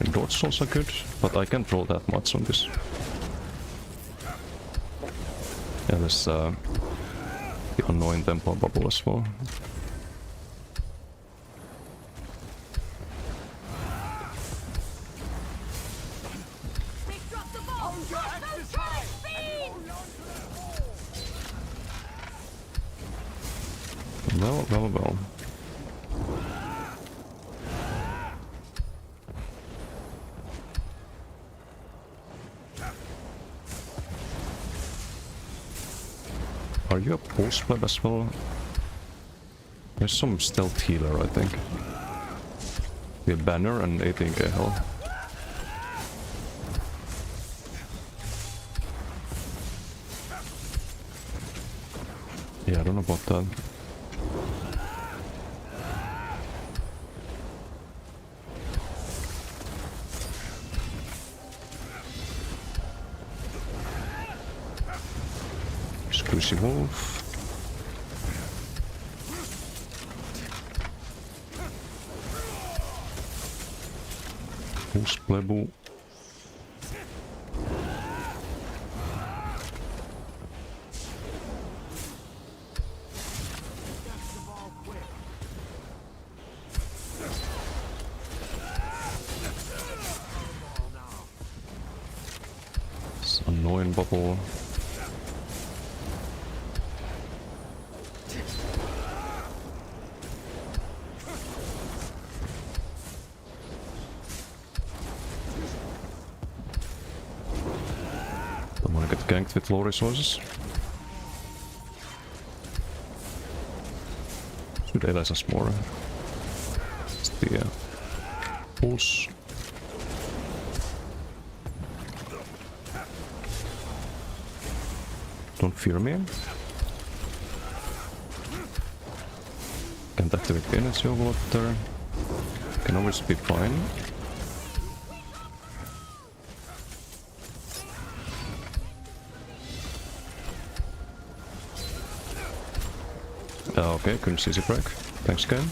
And dodge is also good, but I can't roll that much on this. Yeah, there's the annoying tempo bubble as well. Well. Are you a pulse pleb as well? There's some stealth healer, I think. We have banner and 18k health. Yeah, I don't know about that. Squishy Wolf. Pulse Plebu. It's annoying bubble. Don't wanna get ganked with low resources. Should LS us more. It's the pulse. Don't fear me. Can't activate the energy overload there. Can always be fine. Okay, couldn't see the break. Thanks, game.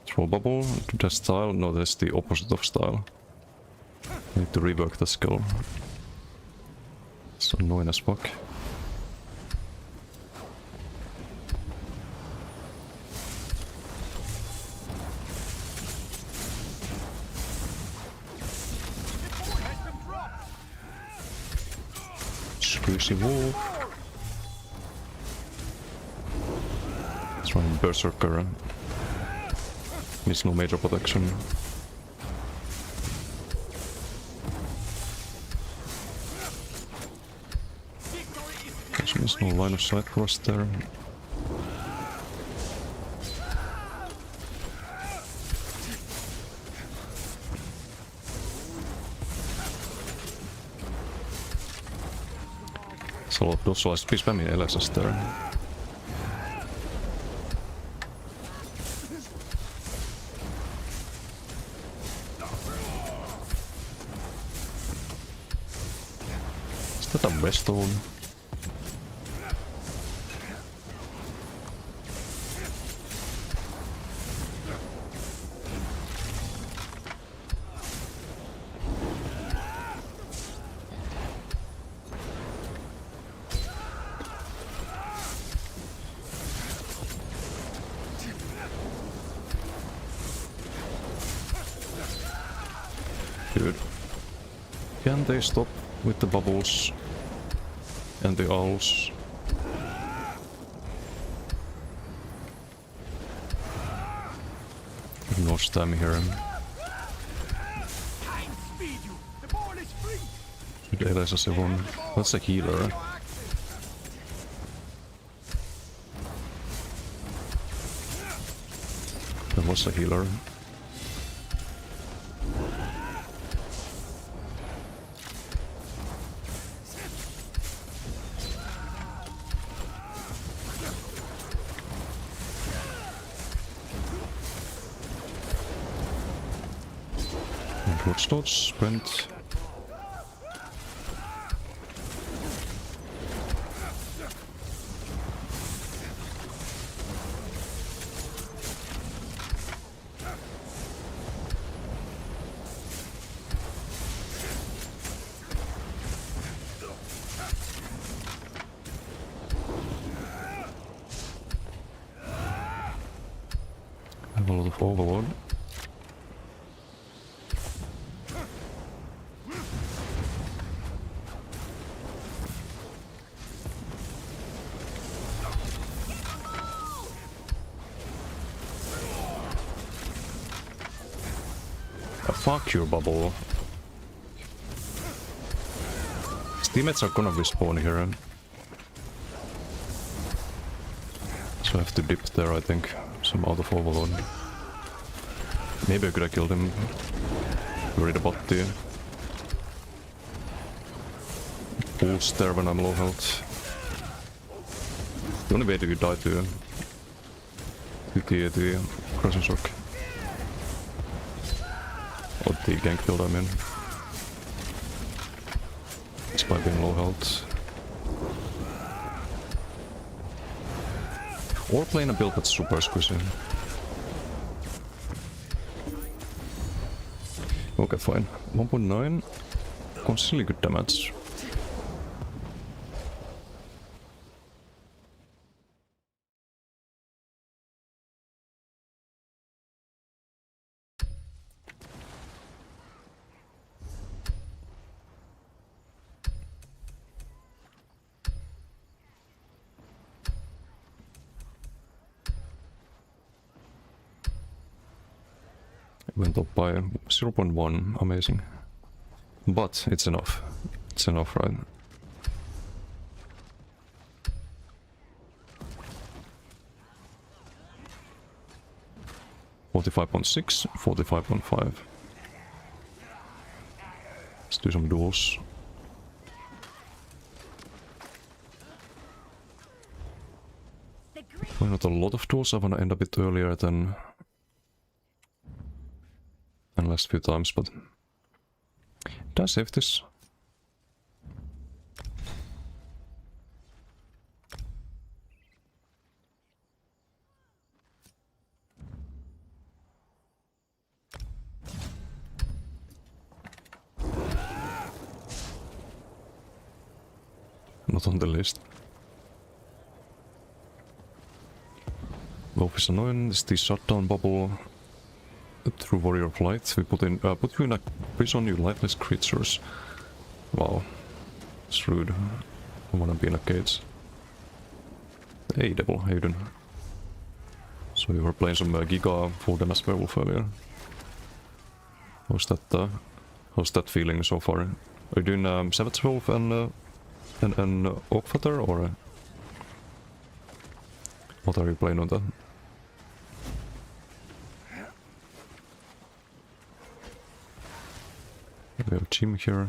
Throw bubble. That style? No, that's the opposite of style. Need to rework the skill. It's annoying as fuck. Squishy Wolf. It's running Berserker. Needs no major protection. There's no line of sight for us there. There's a lot of those, so I should be spamming LSS there. Is that a Westone? Dude. Can they stop with the bubbles and the owls? No stam here. Should LSS everyone. That's a healer. That was a healer. Footstones, sprint. I have a lot of overload. Fuck your bubble. His teammates are gonna respawn here. So I have to dip there, I think. Some out of overload. Maybe I could have killed him. Worried about the boost there when I'm low health. The only way to die to the crossing shock. Or the gank build, I mean. Despite being low health. Or playing a build that's super squishy. Okay, fine. 1.9. Consistently good damage. Went up by 0.1, amazing. But it's enough. It's enough, right? $45.6, 45.5. Let's do some duels. Well, not a lot of duels. I wanna end a bit earlier than last few times, but did I save this? Not on the list. Loaf is annoying. This is the shutdown bubble. Through Warrior of Light, we put you in a prison, you lifeless creatures. Wow. It's rude. I wanna be in a cage. Hey Devil, how you doing? So we were playing some Giga full damage werewolf earlier. How's that feeling so far? Are you doing Savage Wolf and Oakfather, or what are you playing on that? We have Jim here.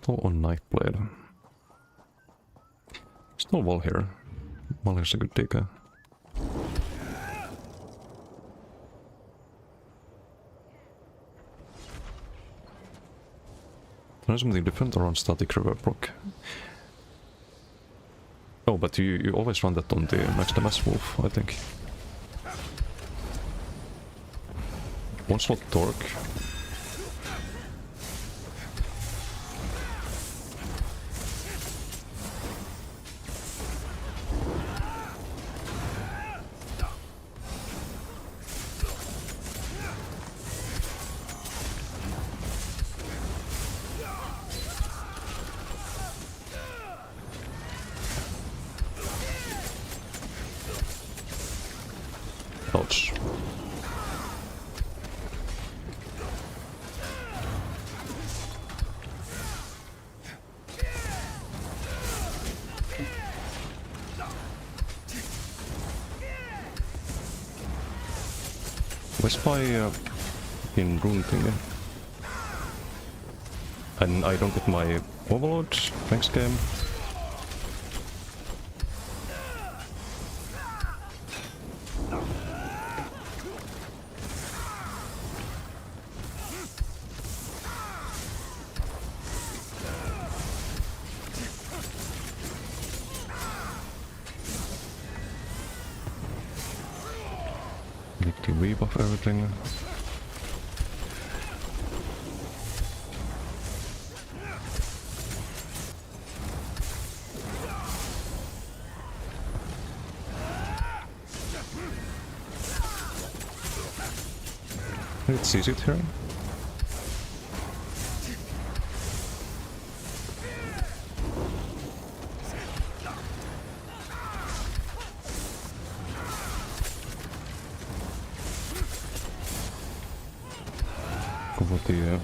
Metal or Nightblade? There's no wall here. Wall is a good digger. There's something different around static reverb proc. Oh, but you always run that on the max damage wolf, I think. One slot torque. Ouch. Where's my in rune thingy? And I don't get my overload. Thanks, game. Need to rebuff everything. Let's see it here. Over the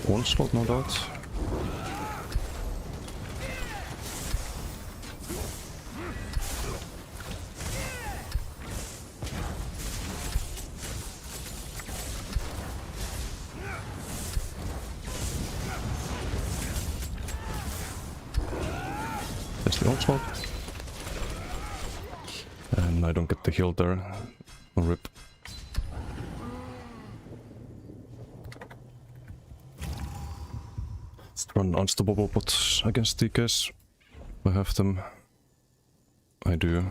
onslaught, no doubt. There's the onslaught. And I don't get the heal there. Rip. Let's run unstoppable bots against TKs. I have them. I do.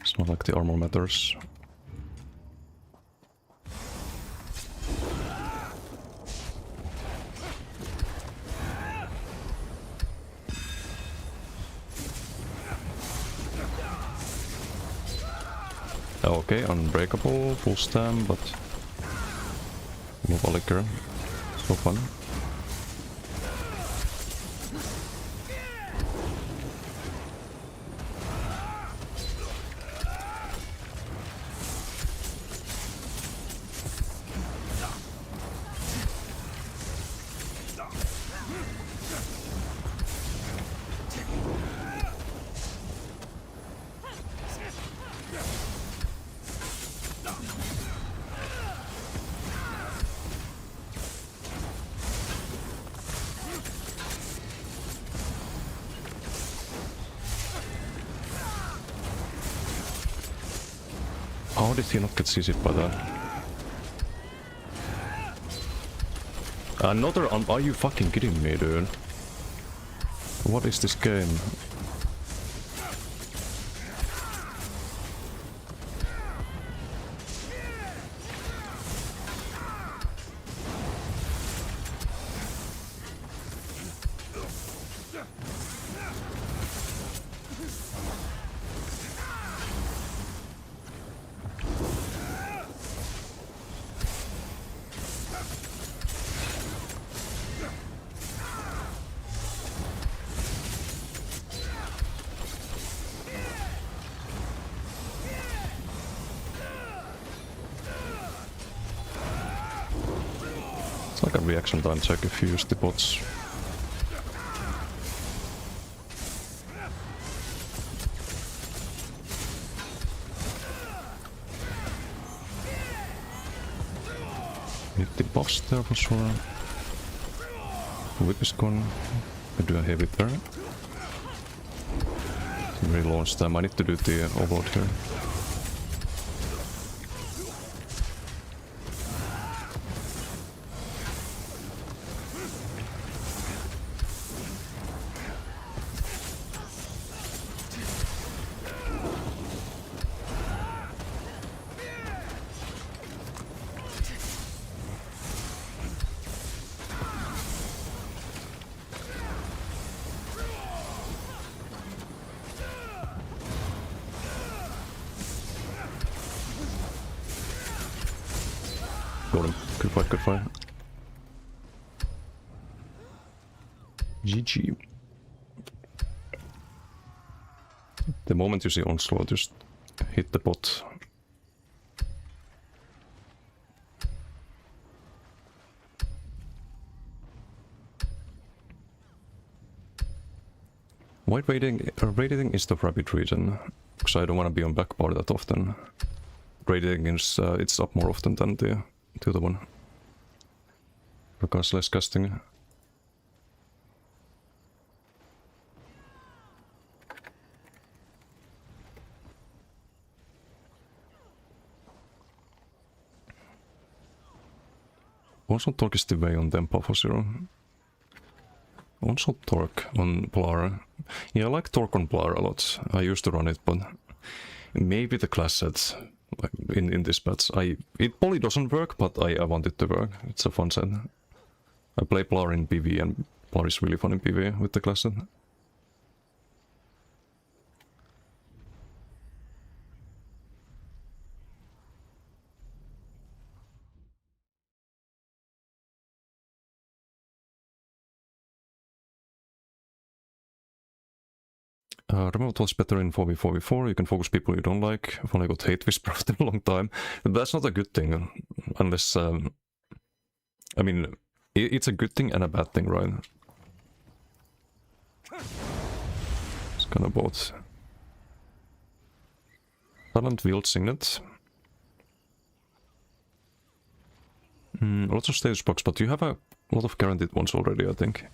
It's not like the armor matters. Okay, unbreakable, full stam, but no liquor. So fun. How did he not get CC'd by that? Another are you fucking kidding me, dude? What is this game? It's like a reaction time check if you use the bots. Need the buffs there for sure. Whip is gone. I do a heavy there. Relaunch them. I need to do the overload here. Got him. Good fight, good fight. GG. The moment you see Onslaught, just hit the bot. Why radiating is the rapid regen? Because I don't want to be on back bar that often. Radiating is it's up more often than the other one. Because less casting. Also Torque is the way on Tempo for Zero. Also Torque on Blar. Yeah, I like Torque on Blar a lot. I used to run it, but maybe the class set in this patch. It probably doesn't work, but I want it to work. It's a fun set. I play Blar in PV and Blar is really fun in PV with the class set. Remote was better in 4v4v4, you can focus people you don't like. I've only got Hate Whisper after a long time. That's not a good thing, unless... I mean, it's a good thing and a bad thing, right? It's kind of both. Talent Wield Signet. Lots of status box, but you have a lot of guaranteed ones already, I think.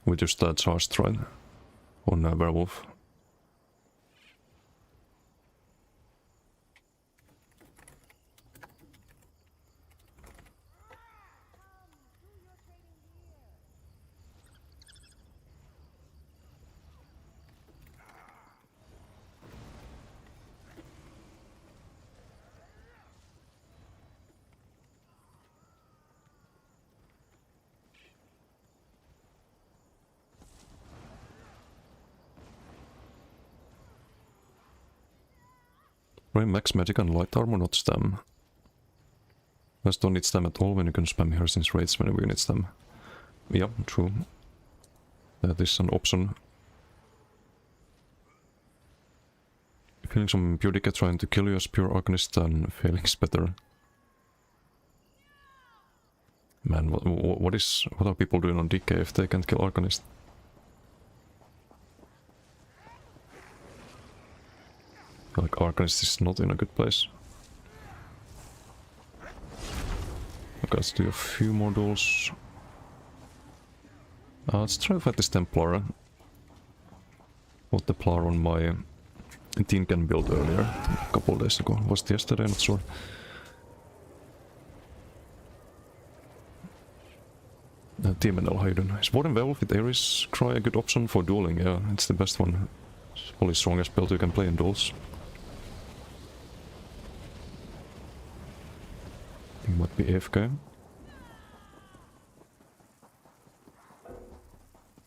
With just that charged, right? On Werewolf. Max magic and light armor, not stam. Just don't need stam at all when you can spam here since raids whenever you need stam. Yeah, true. That is an option. Feeling some Boudica trying to kill you as pure Arcanist and feelings better. Man, what are people doing on DK if they can't kill Arcanist? Like Arcanist is not in a good place. Okay, let's do a few more duels. Let's try to fight this Templar. What the Templar on my Teen Can build earlier, a couple of days ago. Was it yesterday? Not sure. Team NL, how you doing? Is Warden Werewolf with Ares Cry a good option for dueling? Yeah, it's the best one. It's probably the strongest build you can play in duels. He might be AFK.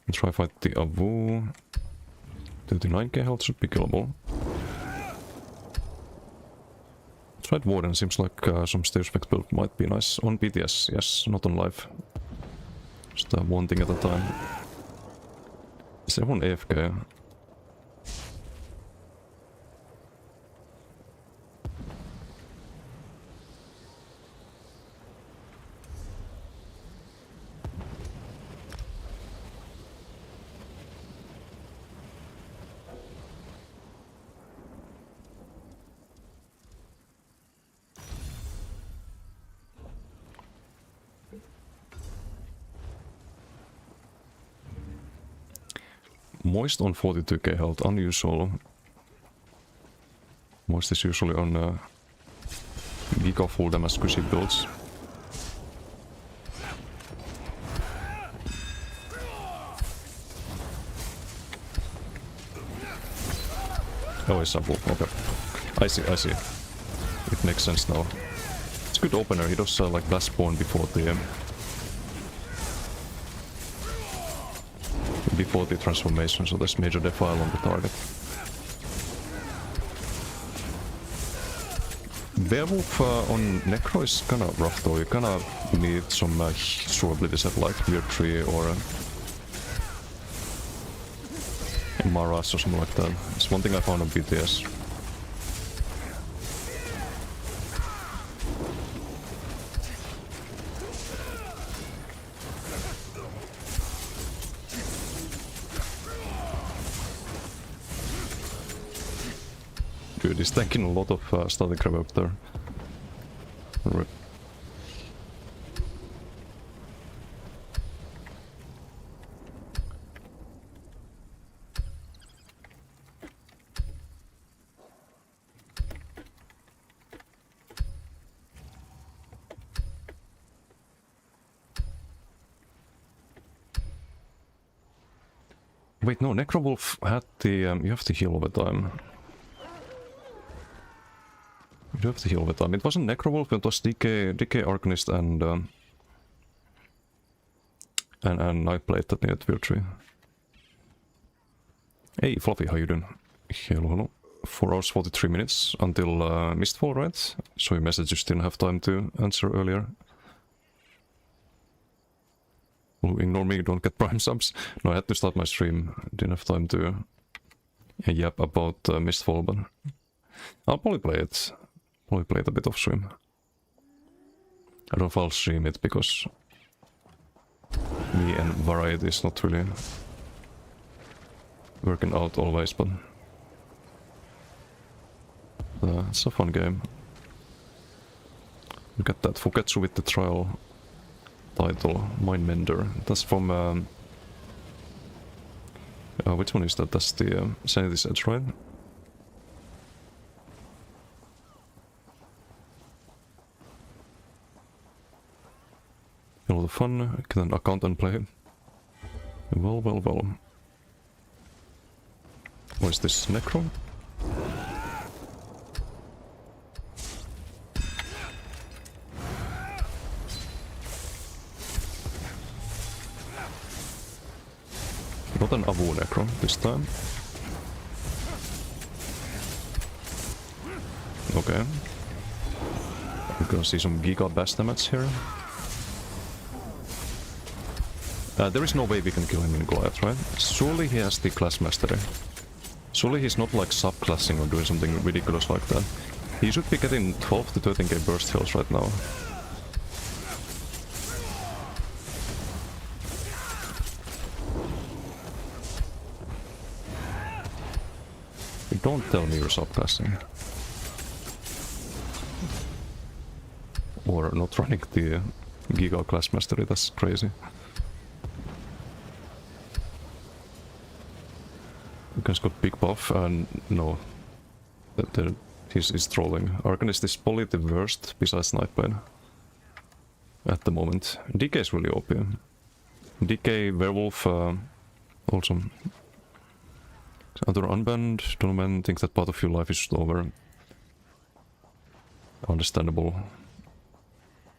Let's try fight the Avu. 39k health should be killable. Let's fight Warden, seems like some Stave Spec build might be nice. On BTS, yes, not on live. Just one thing at a time. Is everyone AFK? Moist on 42k health, unusual. Moist is usually on Giga full damage squishy builds. Oh, it's a wolf, okay. I see. It makes sense now. It's a good opener, he does like blast spawn before the transformation, so there's major defile on the target. Werewolf on Necro is kinda rough though, you kinda need some extra abilities at like Weird Tree or Maras or something like that. It's one thing I found on BTS. Dude, he's taking a lot of static rev up there. Rip. Wait, no, Necrowolf had the... you have to heal over time. You have to heal over time. It wasn't Necrowolf, it was DK Arcanist and Nightblade that needed Weird Tree. Hey, Fluffy, how you doing? Hello. 4 hours 43 minutes until Mistfall, right? So your message you still have time to answer earlier. Oh, ignore me, don't get prime subs. No, I had to start my stream. Didn't have time to yap about Mistfall, but I'll probably play it. Probably play it a bit off stream. I don't know if I'll stream it because me and Variety is not really working out always, but it's a fun game. Look at that, Fuketsu with the trial title, Mindmender. That's from which one is that? That's the Sanity's Edge, right? A lot of fun, get an account and play. Well. What is this, Necro? Not an Avu Necro this time. Okay. We're gonna see some Giga bash damage here. There is no way we can kill him in Goliath, right? Surely he has the class mastery. Surely he's not like subclassing or doing something ridiculous like that. He should be getting 12 to 13k burst heals right now. Don't tell me you're subclassing. Or not running the Giga class mastery, that's crazy. You guys got big buff and no. He's trolling. Arcanist is probably the worst besides Nightblade. At the moment. DK is really OP. DK, Werewolf, also. Other unbanned, Donovan thinks that part of your life is just over. Understandable.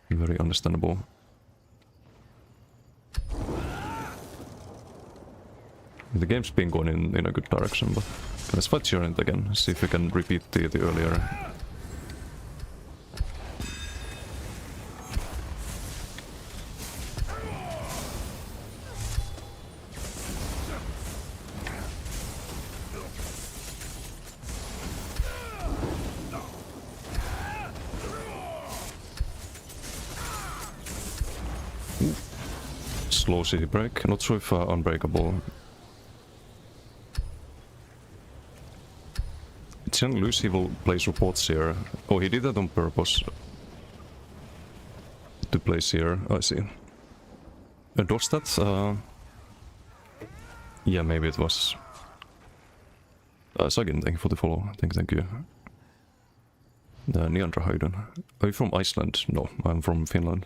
Very understandable. The game's been going in a good direction, but let's fight Tyrant again, see if we can repeat the earlier. Slow city break, not sure if unbreakable. Chen Luz, he will place reports here. Oh, he did that on purpose. To place here, I see. Does that? Yeah, maybe it was. Sagin, thank you for the follow. Thank you. Neandra Hayden. Are you from Iceland? No, I'm from Finland.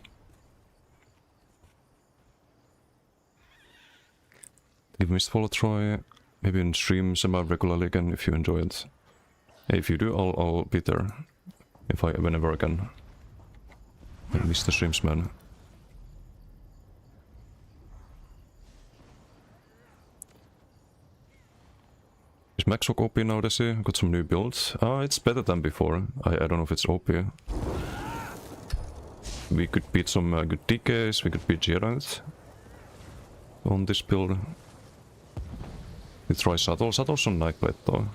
Give Mistfall a try. Maybe in stream semi-regularly again if you enjoy it. Hey, if you do, I'll be there. Whenever I can. I miss the streams, man. Is Maxrock OP now, Desi? Got some new builds. It's better than before. I don't know if it's OP. We could beat some good DKs, we could beat Geralt on this build. We try Saddle. Saddle's on Nightblade though.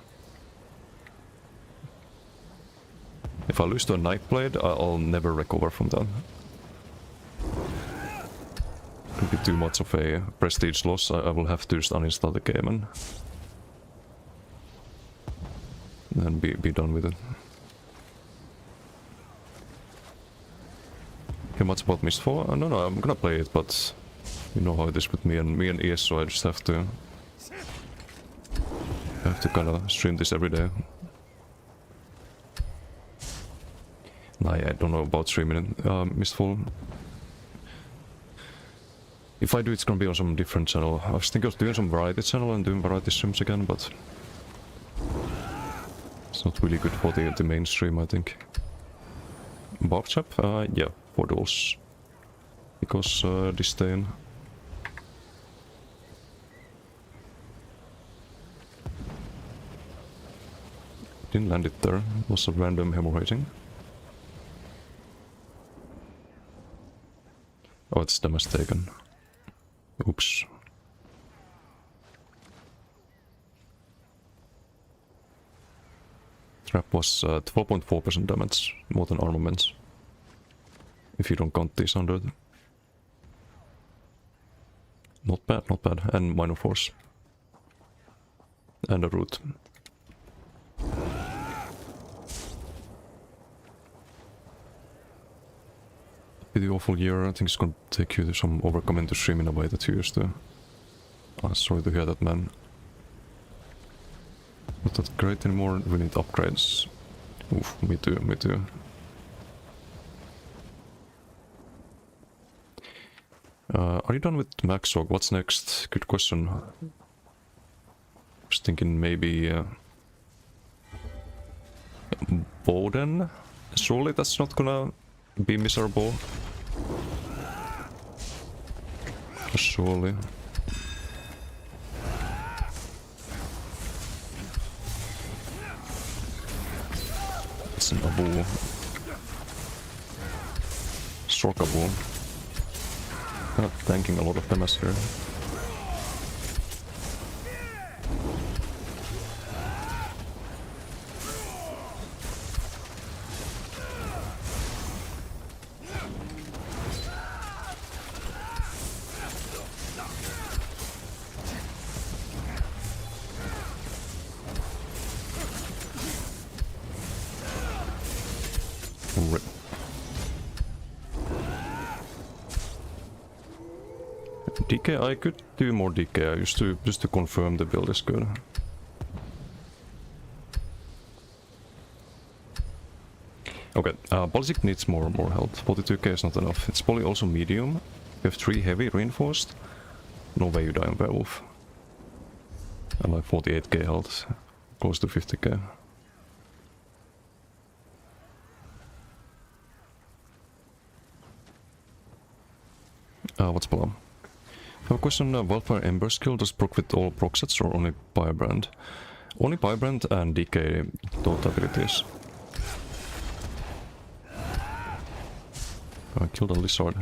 If I lose to a Nightblade, I'll never recover from that. It'll be too much of a prestige loss. I will have to just uninstall the game and then be done with it. Okay, much about Mistfall? No, I'm gonna play it, but you know how it is with me and ES, so I just have to kind of stream this every day. Nah, I don't know about streaming Mistfall. If I do, it's gonna be on some different channel. I was thinking of doing some variety channel and doing variety streams again, but it's not really good for the mainstream, I think. Barchap? Yeah, for those. Because disdain. Didn't land it there. It was a random hemorrhaging. Oh, it's damage taken. Oops. Trap was 12.4% damage, more than armaments. If you don't count these 100. Not bad, not bad. And minor force. And a root. Pretty awful year. I think it's gonna take you to some overcoming to stream in a way that you used to. Sorry to hear that, man. Not that great anymore. We need upgrades. Oof, me too, me too. Are you done with Maxog? What's next? Good question. Just thinking maybe Boden? Surely that's not gonna be miserable. Surely. It's an Abu. Sorkabu. Kind of tanking a lot of damage here. DK, I could do more DK, just to confirm the build is good. Okay, Baltic needs more health. 42k is not enough. It's probably also medium. You have 3 heavy reinforced. No way you die on Werewolf. And like 48k health. Close to 50k. What's plan? I have a question. Wildfire Ember skill does proc with all proc sets or only Firebrand? Only Firebrand and DK dot abilities. I killed a lizard.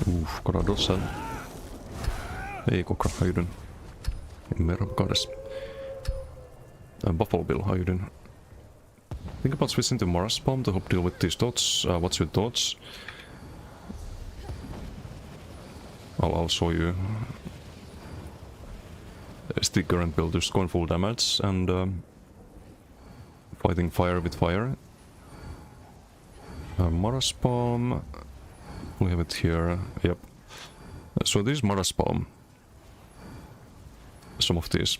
Oof, got a dodge sen. Hey Kokra, how you doing? Mera goddess. Buffalo Bill, how you doing? Think about switching to Mars Bomb to help deal with these dots. What's your thoughts? I'll show you. It's the current build, just going full damage and fighting fire with fire. Mara's Palm. We have it here. Yep. So this is Mara's Palm. Some of these.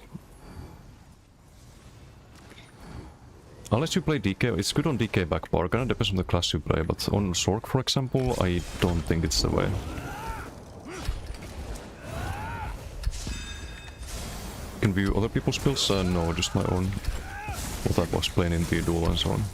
Unless you play DK, it's good on DK backbar, kinda depends on the class you play, but on Sork, for example, I don't think it's the way. Can view other people's builds? No, just my own. What I was playing in the duel and so on.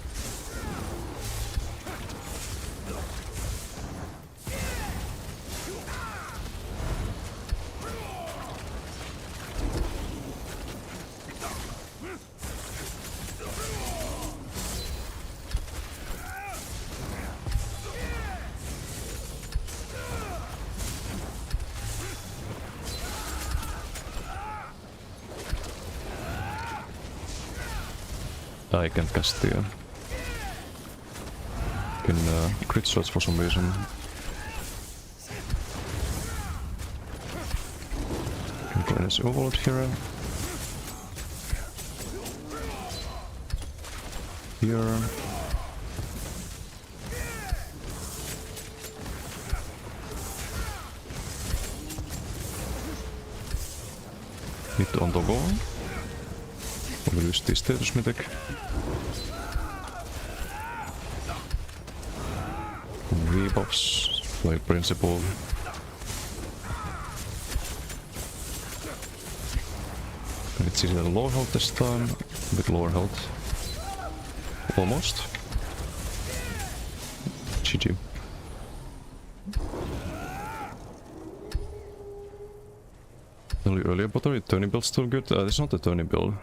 I can't cast the... can crit shots for some reason. Can play this Overlord here. Here. Hit on toggle. We'll use the status mythic. Rebuffs, like principle. It's either low health this time, a bit lower health. Almost. GG. Earlier, but are Tony build still good? This is not the Tony build.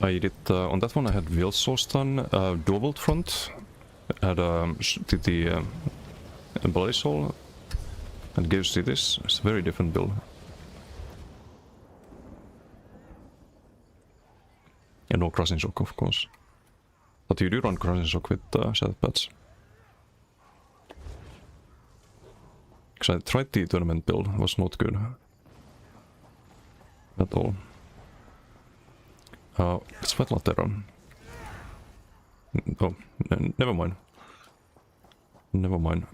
I did, on that one I had Will Source done, dual build front. Had the Bloody Soul and gives you this. It's a very different build. And no Crushing Shock, of course. But you do run Crushing Shock with Shadow Pads. Because I tried the tournament build, it was not good. At all. It's Fat Latera. Oh, never mind. Never mind.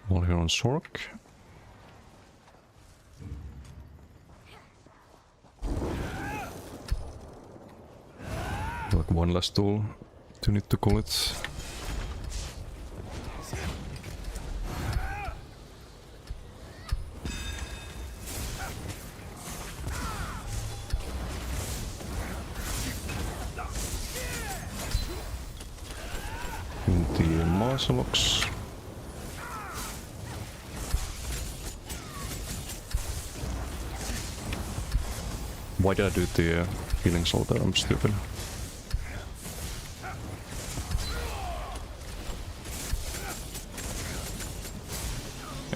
All here on Sork. Like one last tool to need to call it. The Marcelox. Why did I do the healing soul there? I'm stupid.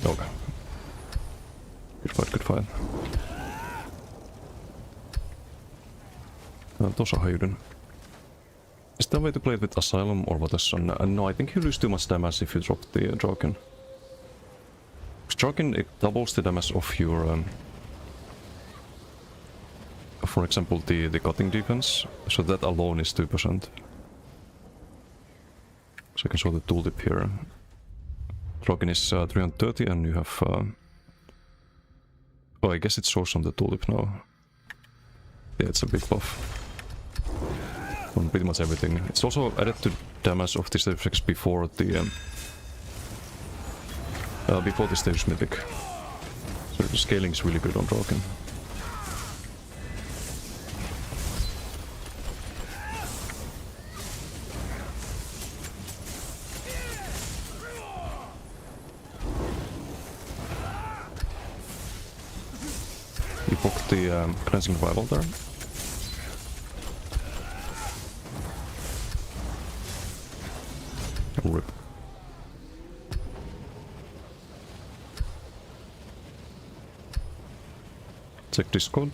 Okay. Good fight, good fight. Tossa Hayden. Is there a way to play it with Asylum or what is on? No, I think you lose too much damage if you drop the Draken. Draken, it doubles the damage of your... for example, the cutting defense, so that alone is 2%. So I can show the tooltip here. Draken is 330 and you have... oh, I guess it shows on the tooltip now. Yeah, it's a big buff. On pretty much everything. It's also added to damage of this effects before the status mythic. So the scaling is really good on Draken. You poke the Cleansing Revival there. Rip. Check Discord.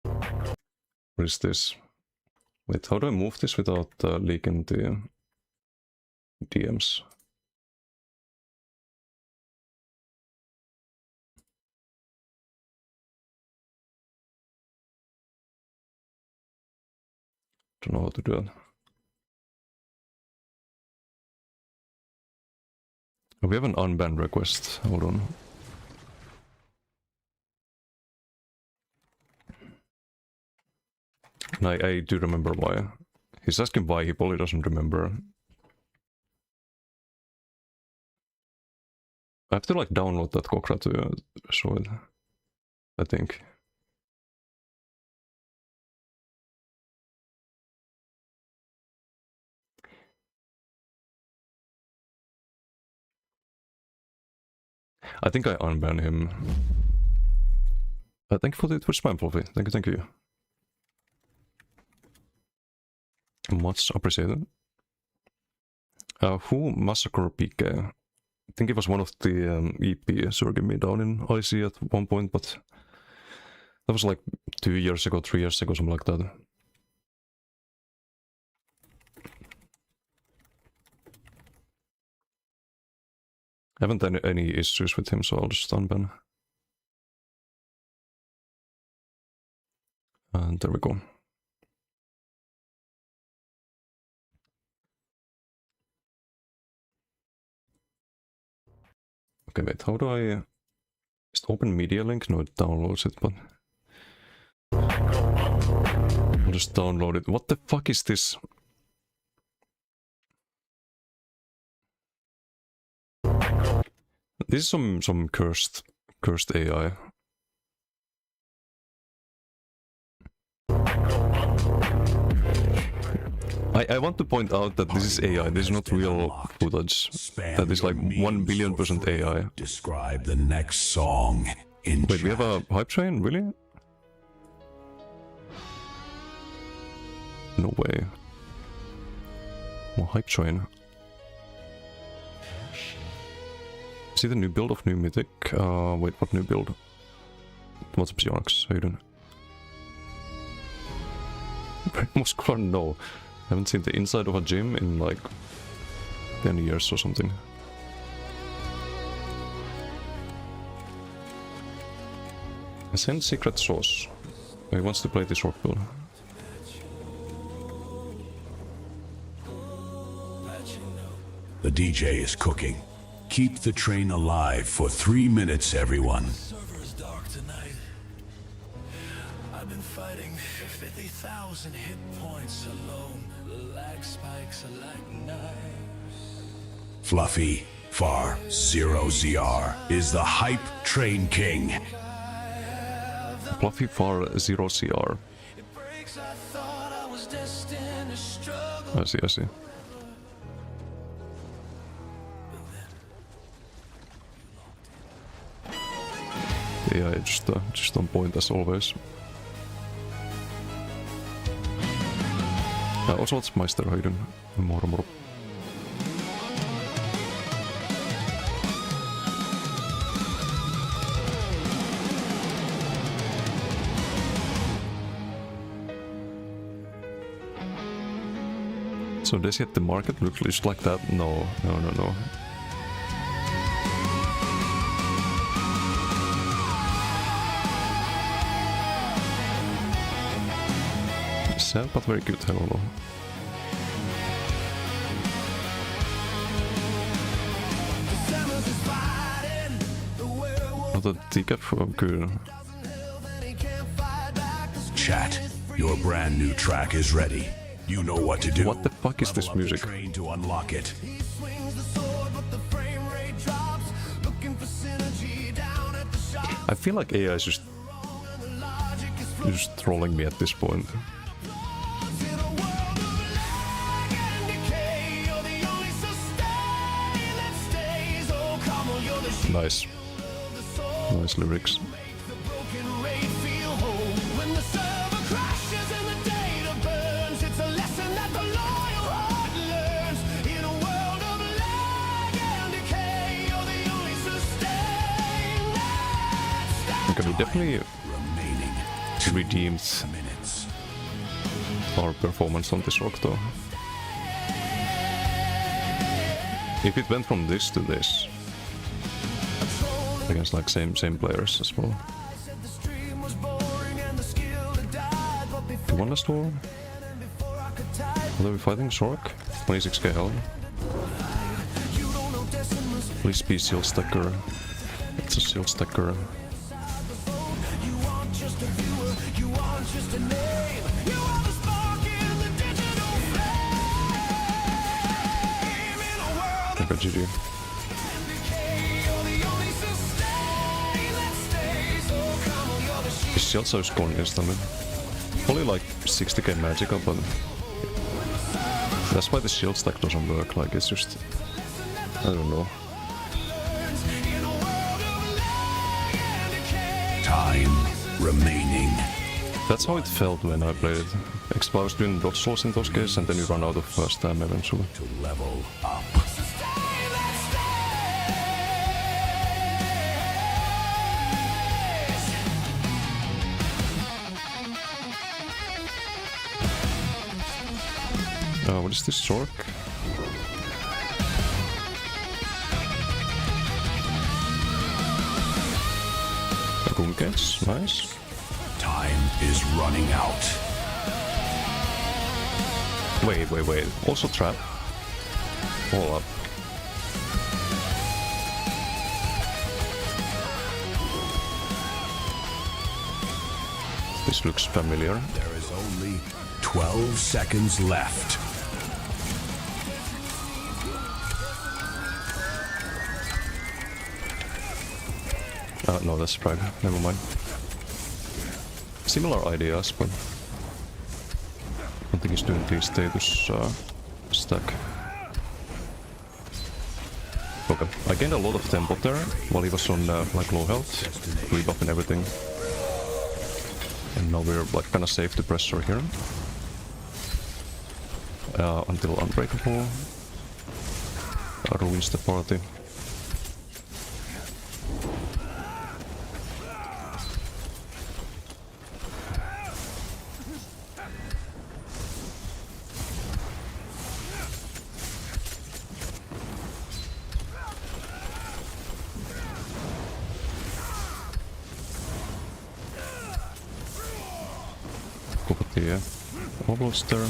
What is this? Wait, how do I move this without leaking the DMs? Don't know how to do that. Oh, we have an unbanned request. Hold on. And I do remember why. He's asking why, he probably doesn't remember. I have to like download that Kokra to show it, I think. I think I unban him. Thank you for the Twitch spam, Fluffy. Thank you. Much appreciated. Who Massacre PK? I think it was one of the EP surging me down in IC at one point, but that was like 2 years ago, 3 years ago, something like that. I haven't had any issues with him, so I'll just unban. And there we go. Okay, wait, how do I just open media link? No, it downloads it, but I'll just download it. What the fuck is this? This is some cursed AI. I want to point out that this is AI, this is not real footage. That is like 1,000,000,000% AI. Describe the next song in Wait, we have a hype train? Really? No way. Oh, hype train. See the new build of New Mythic? Wait, what new build? What's up, Sionax? How you doing? Moskva? No. I haven't seen the inside of a gym in like 10 years or something. I sent secret sauce. He wants to play this rock build. The DJ is cooking. Keep the train alive for 3 minutes, everyone. Server's dark tonight. I've been fighting 50,000 hit points alone. Lag spikes are like knives. Fluffy Far Zero ZR is the hype train king. Fluffy Far Zero CR. It breaks, I thought I was destined to struggle. I see. Yeah, just on point as always. Also, what's Meister Hayden? Moro. So does yet the market look just like that? No. Sad but very good, hello. Not a ticket for good. Chat, your brand new track is ready. You know what to do. What the fuck is this Level up the music? train to unlock it. I feel like AI is just trolling me at this point. Nice lyrics. Okay, we definitely Remaining redeemed minutes. our performance on this rock though. If it went from this to this, against like same players as well. One last war. What are we fighting? Shork? 26k health. Please be shield stacker. It's a shield stacker. Okay, GG. His shield so gone instantly. Only like 60k magical, but that's why the shield stack doesn't work. Like it's just, I don't know. Time remaining. That's how it felt when I played it. Except I was doing dodge souls in those cases, and then you run out of time eventually. To level up. What is this Zork? Room gates, nice. Time is running out. Wait. Also trap. All up. This looks familiar. There is only 12 seconds left. No, that's Prague. Never mind. Similar ideas, but I don't think he's doing the status stack. Okay, I gained a lot of tempo there while he was on like low health, rebuff and everything. And now we're like kinda safe to pressure here. Until Unbreakable ruins the party. Got the wobbles there.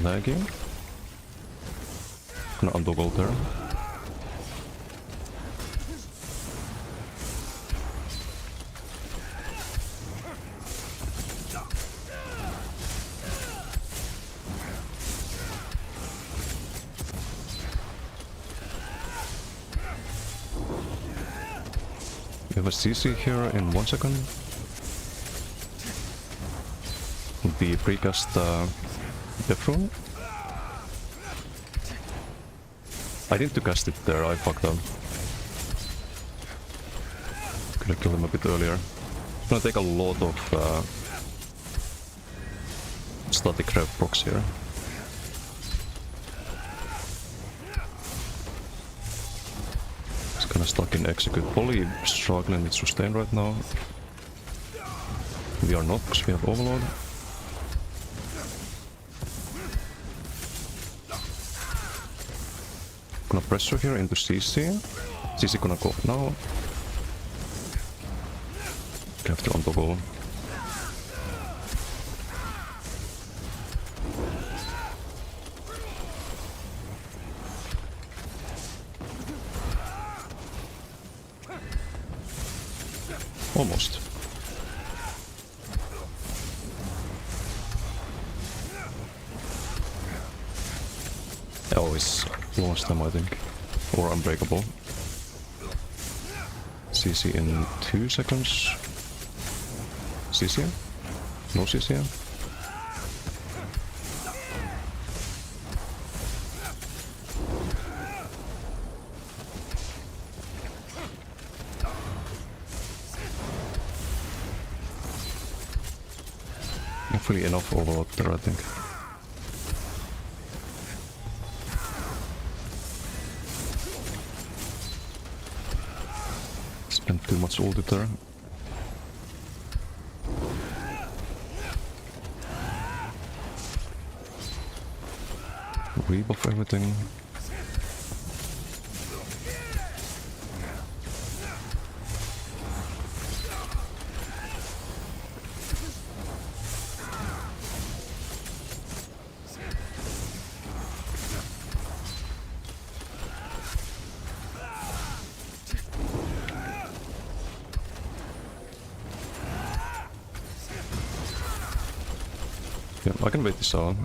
Lagging. Gonna untoggle there. We have a CC here in 1 second. The precast Death Rune. I didn't cast it there, I fucked up. Could have killed him a bit earlier. It's gonna take a lot of static rev procs here. It's kinda stuck in execute. Poly struggling with sustain right now. We are not, because we have Overload. Gonna pressure here into CC. CC gonna go now. Have to untoggle. Almost. Oh, it's lost them, I think. Or Unbreakable. CC in 2 seconds. CC? No CC? Hopefully enough overload there, I think. Spent too much ulti there. rebuff everything. Yeah, I can wait this out.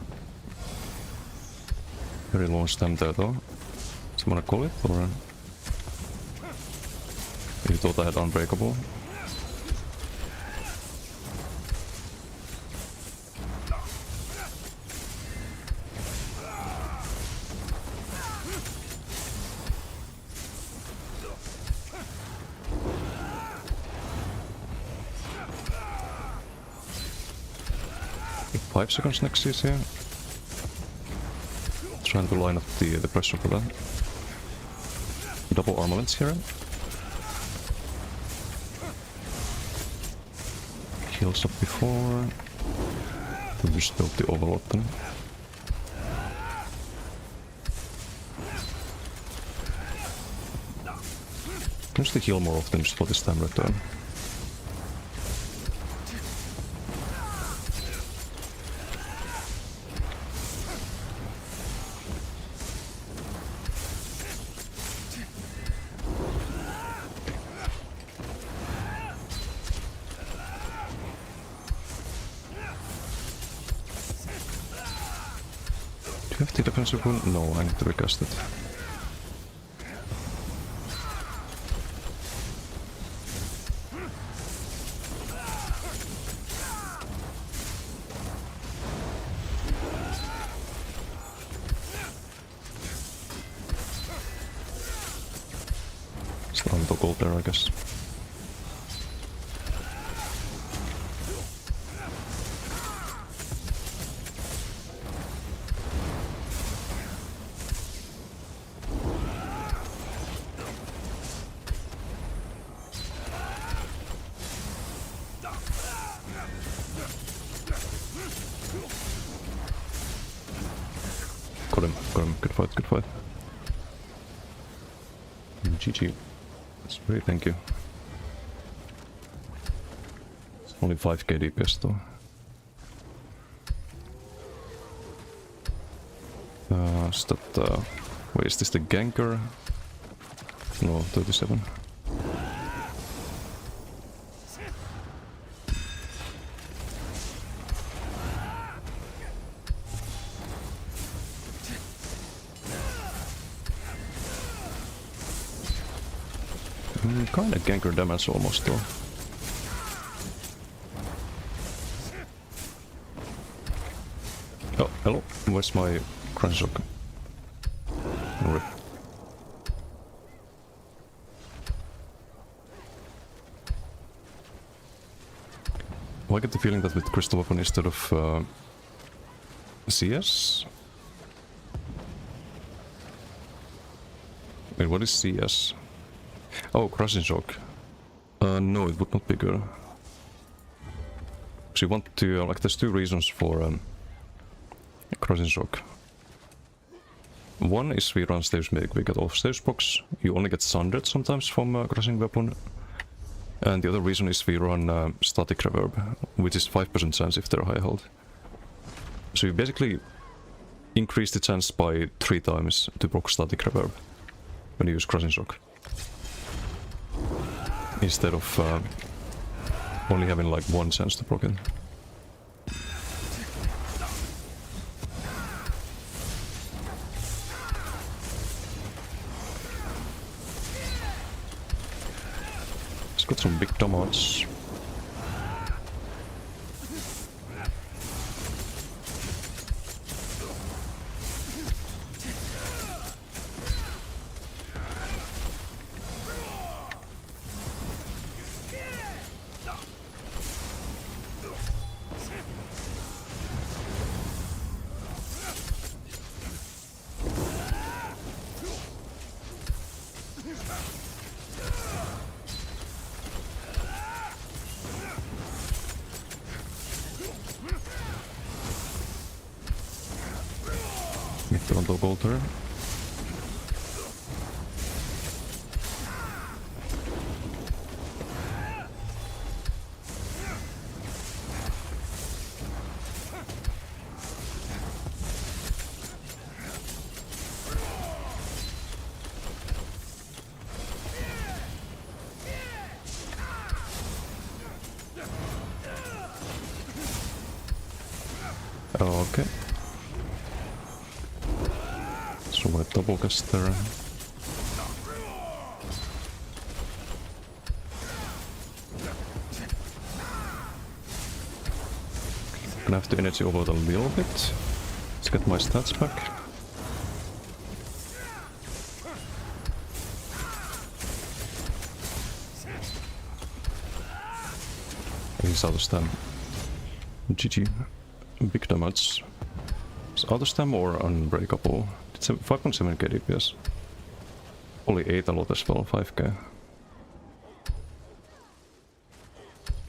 Very long stem there though. Someone call it, or you thought I had unbreakable? Like 5 seconds next CC. Trying to line up the pressure for that. Double armaments here. Heals up before. Then just build the overload then. Can just heal more often just for this time return. Do you have the defensive wound? No, I need to recast it. Still on the gold there, I guess. Got him. Good fight, good fight. GG. That's great, thank you. It's only 5k DPS though. Is that, wait, is this the ganker? No, 37. Kinda ganker damage almost though. Oh, hello. Where's my crunch shock? Rip. I get the feeling that with Crystal Weapon instead of CS? Wait, what is CS? Oh, Crushing Shock. No, it would not be good. So you want to, like, there's two reasons for Crushing Shock. One is we run stage make, we get off stage box. You only get sundered sometimes from Crushing Weapon. And the other reason is we run Static Reverb, which is 5% chance if they're high health. So you basically increase the chance by 3 times to proc Static Reverb when you use Crushing Shock. Instead of only having like 1 chance to proc it. It's got some big damage. Need to undo gold there. Okay. So I double cast there. Gonna have to energy overload a little bit to get my stats back. He's out of stam. GG. Big damage. Is out of stam or unbreakable? It's 5.7k DPS. Only 8 a lot as well, 5k.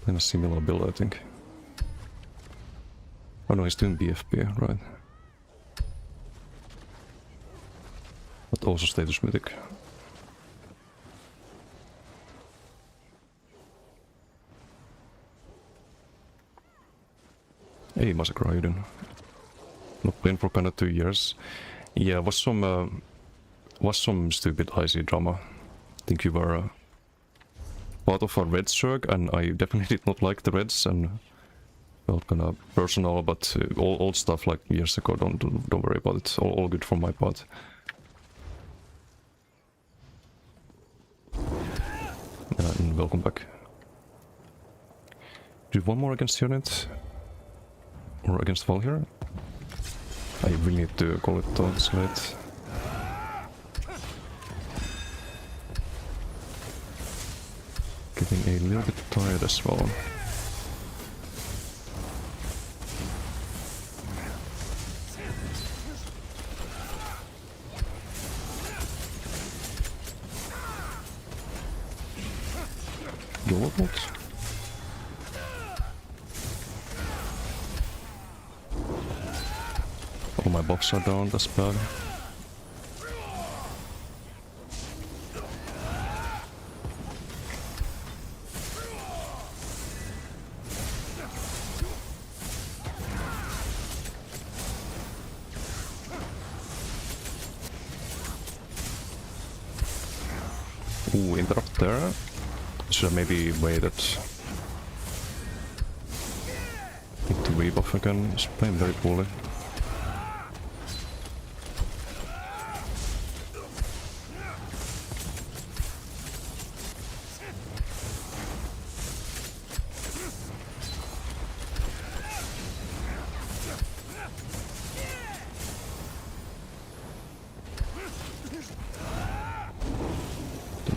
Playing a similar build, I think. Oh no, he's doing BFP, right. But also status mythic. Hey, Massacre, how you doing? Not playing for kinda 2 years. Yeah, was some stupid IC drama. I think you were part of a Reds Zerg, and I definitely did not like the Reds, and felt kinda personal, but old stuff like years ago, don't worry about it. All good from my part. And welcome back. Do one more against unit. Or against Val here. I really need to call it towards late. Getting a little bit tired as well. Dual bolt. All my buffs are down, that's bad. Ooh, interrupt there. Should I maybe waited? Need to rebuff again, he's playing very poorly.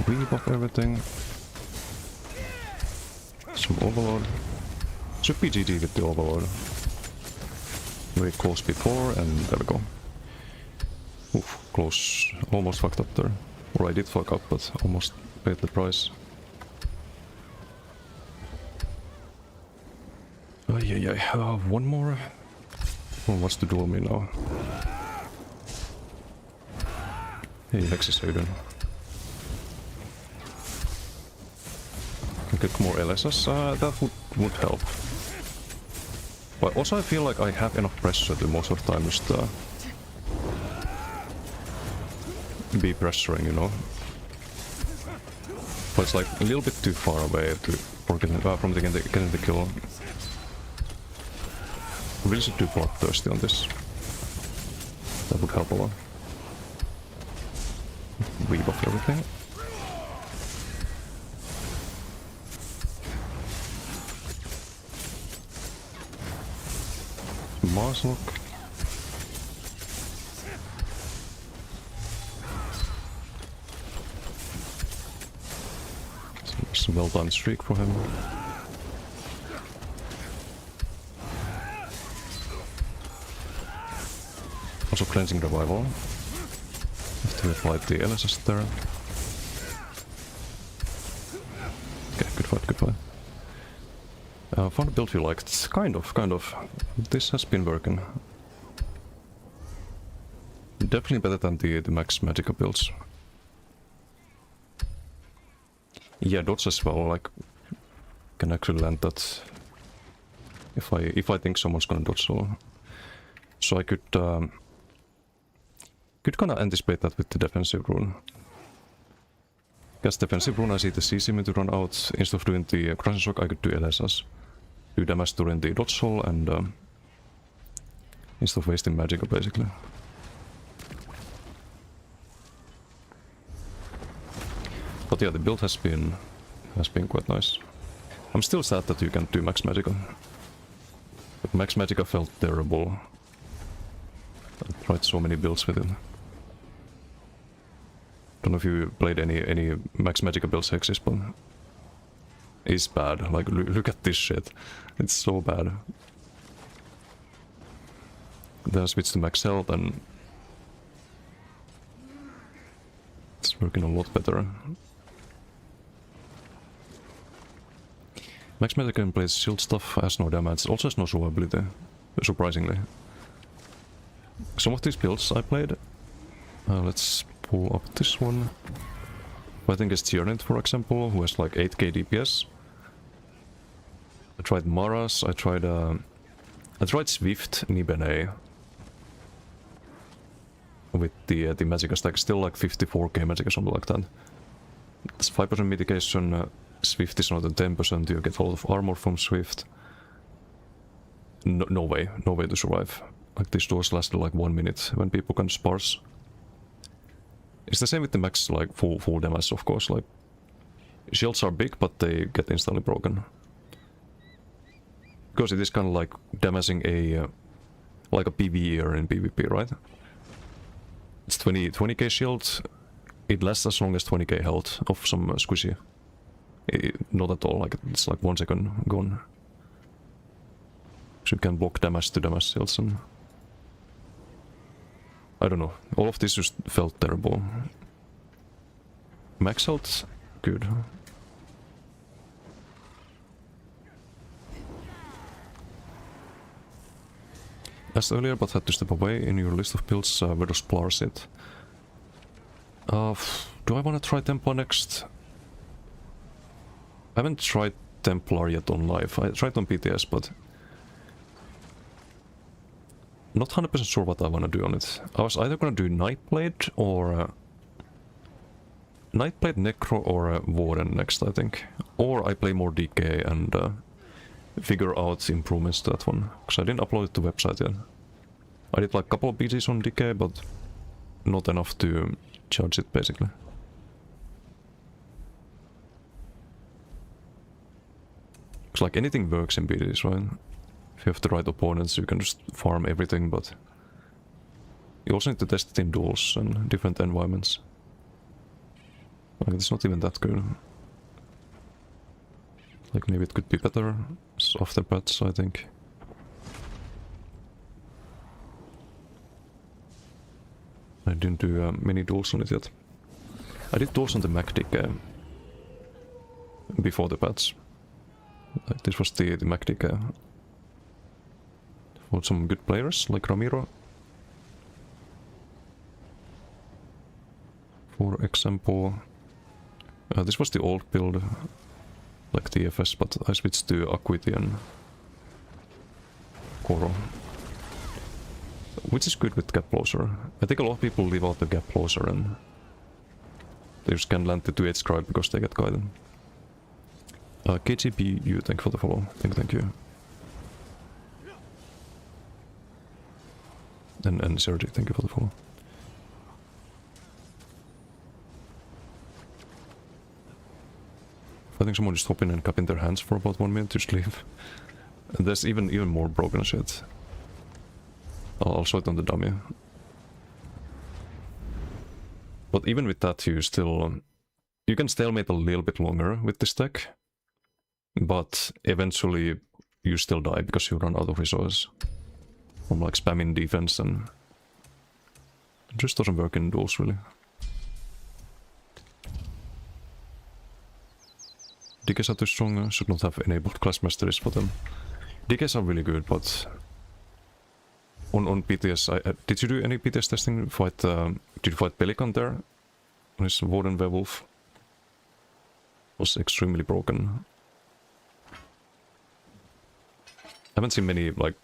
Rebuff everything. Some overload. Should be GG with the overload. Very close before, and there we go. Oof, close. Almost fucked up there. Or I did fuck up, but almost paid the price. Yeah. One more. Who wants to duel me now? Hey, Nexus, how you doing? Get more LSS, that would help. But also I feel like I have enough pressure to most of the time just be pressuring, you know. But it's like a little bit too far away from getting the kill. I really should do Bloodthirsty on this. That would help a lot. Rebuff everything. Marslock. It's a well-done streak for him. Also cleansing revival. Have to apply the LSS there. Okay, good fight. Found a build you liked. Kind of. This has been working. Definitely better than the max Magicka builds. Yeah, dodge as well, like, can actually land that if I think someone's gonna dodge, so I could kinda anticipate that with the defensive rune. Because defensive rune I see the CC to run out. Instead of doing the crushing shock, I could do LSS. Do damage during the dodge hole and instead of wasting Magicka basically. But yeah, the build has been quite nice. I'm still sad that you can't do max Magicka. But max Magicka felt terrible. I tried so many builds with it. Don't know if you played any max Magicka builds Hexis, but it's bad. Like look at this shit. It's so bad. Then I switched to max health and it's working a lot better. Max Magicka plays shield stuff, has no damage, also has no survivability, surprisingly. Some of these builds I played, let's pull up this one. I think it's Tyrant, for example, who has like 8k DPS. I tried Maras, I tried Swift Nibene. With the Magicka stack, still like 54k Magicka, something like that. It's 5% mitigation. Swift is not a 10%, you get a lot of armor from Swift. No way to survive. Like these doors lasted like 1 minute when people can sparse. It's the same with the max, like full damage, of course. Like shields are big, but they get instantly broken. Because it is kind of like damaging a like a PvEer in PvP, right? It's 20k shield. It lasts as long as 20k health of some squishy. Not at all, like it's like 1 second gone. So you can block damage to damage shields and I don't know, all of this just felt terrible. Max health, good. As earlier, but had to step away in your list of builds, where does Plar sit? Do I want to try Templar next? I haven't tried Templar yet on live. I tried on PTS, but not 100% sure what I want to do on it. I was either going to do Nightblade or Nightblade, Necro or Warden next, I think. Or I play more DK and figure out improvements to that one. Because I didn't upload it to the website yet. I did like a couple of PGs on DK, but not enough to charge it basically. Because like anything works in BDs, right? If you have the right opponents, you can just farm everything, but you also need to test it in duels and different environments. Like, it's not even that good. Like, maybe it could be better after patch, I think. I didn't do many duels on it yet. I did duels on the MacDick before the patch. Like, this was the MacDick for some good players, like Ramiro. For example, this was the old build, like TFS, but I switched to Acuity and Koro. Which is good with Gap Closer. I think a lot of people leave out the Gap Closer and they just can land the 2-8 scribe because they get guided. KGBU, thank you for the follow. Thank you. And Sergi, thank you for the follow. I think someone just hop in and cup in their hands for about 1 minute to just leave. And there's even more broken shit. I'll show it on the dummy. But even with that, you still... you can stalemate a little bit longer with this deck. But eventually you still die because you run out of resources. From like spamming defense and... it just doesn't work in duels really. DKs are too strong, should not have enabled class masteries for them. DKs are really good, but... On BTS, did you do any BTS testing? Did you fight Pelican there? On his Warden Werewolf? Was extremely broken. I haven't seen many, like,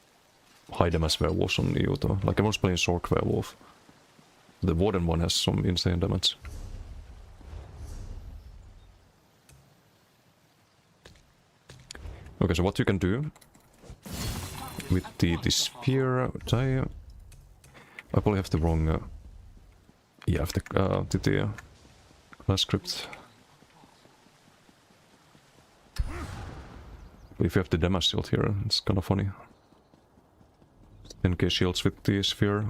high damage werewolves on EU though. Like, I was playing Sork Werewolf. The Warden one has some insane damage. Okay, so what you can do with the spear die, I probably have the wrong, yeah, I have the class script. But if you have the damage shield here, it's kind of funny. 10k shields with the sphere.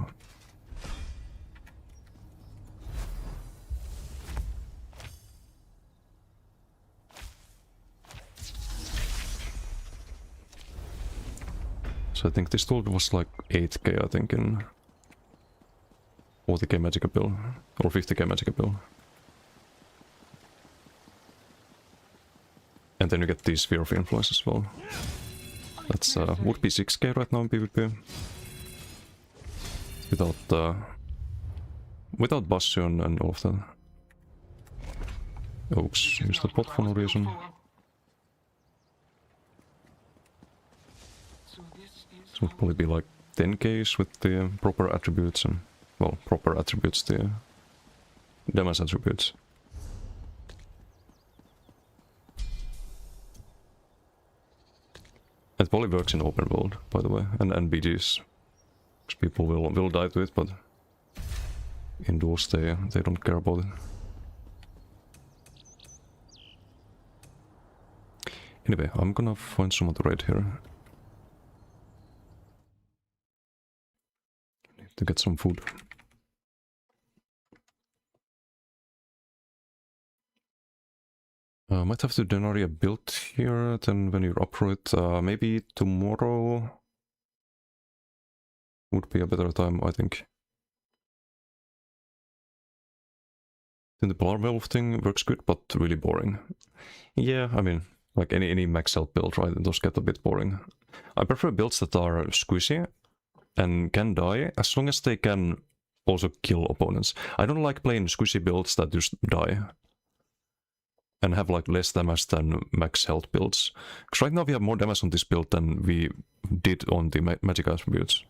So I think this tool was like 8k, I think, in 40k Magicka bill, or 50k Magicka bill. And then you get the Sphere of Influence as well. That's would be 6k right now in PvP. Without Bastion and all of that. Oops, used the bot for no reason. It would probably be like 10k's with the proper attributes and, well, proper attributes, the damage attributes. It probably works in open world, by the way, and BGs. Because people will die to it, but indoors they don't care about it. Anyway, I'm gonna find someone to raid here. Need to get some food. Might have to Denaria build here, then when you're up for it, maybe tomorrow would be a better time, I think. Then the Polar Werewolf thing works good, but really boring. Yeah, I mean, like any max health build, right? Those get a bit boring. I prefer builds that are squishy and can die, as long as they can also kill opponents. I don't like playing squishy builds that just die and have like less damage than max health builds. Because right now we have more damage on this build than we did on the magic attributes.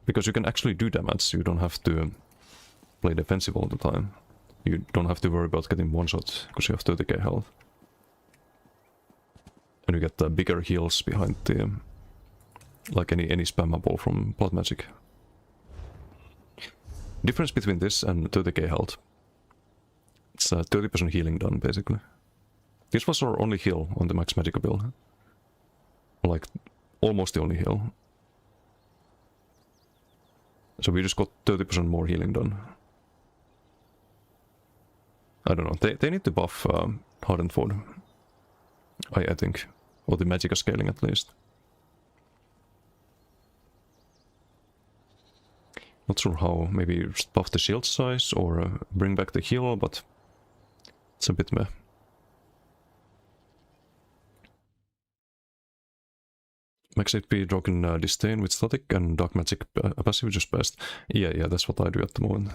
Because you can actually do damage, you don't have to play defensive all the time. You don't have to worry about getting one shot, because you have 30k health. And you get bigger heals behind the, like any spammable from Blood Magic. Difference between this and 30k health. It's 30% healing done, basically. This was our only heal on the Max Magicka build. Like, almost the only heal. So we just got 30% more healing done. I don't know, they need to buff Hardened Forge, I think. Or the Magicka scaling at least. Not sure how, maybe just buff the shield size or bring back the heal, but it's a bit meh. Max HP Dragon Disdain with static and Dark Magic passive just best. Yeah, that's what I do at the moment.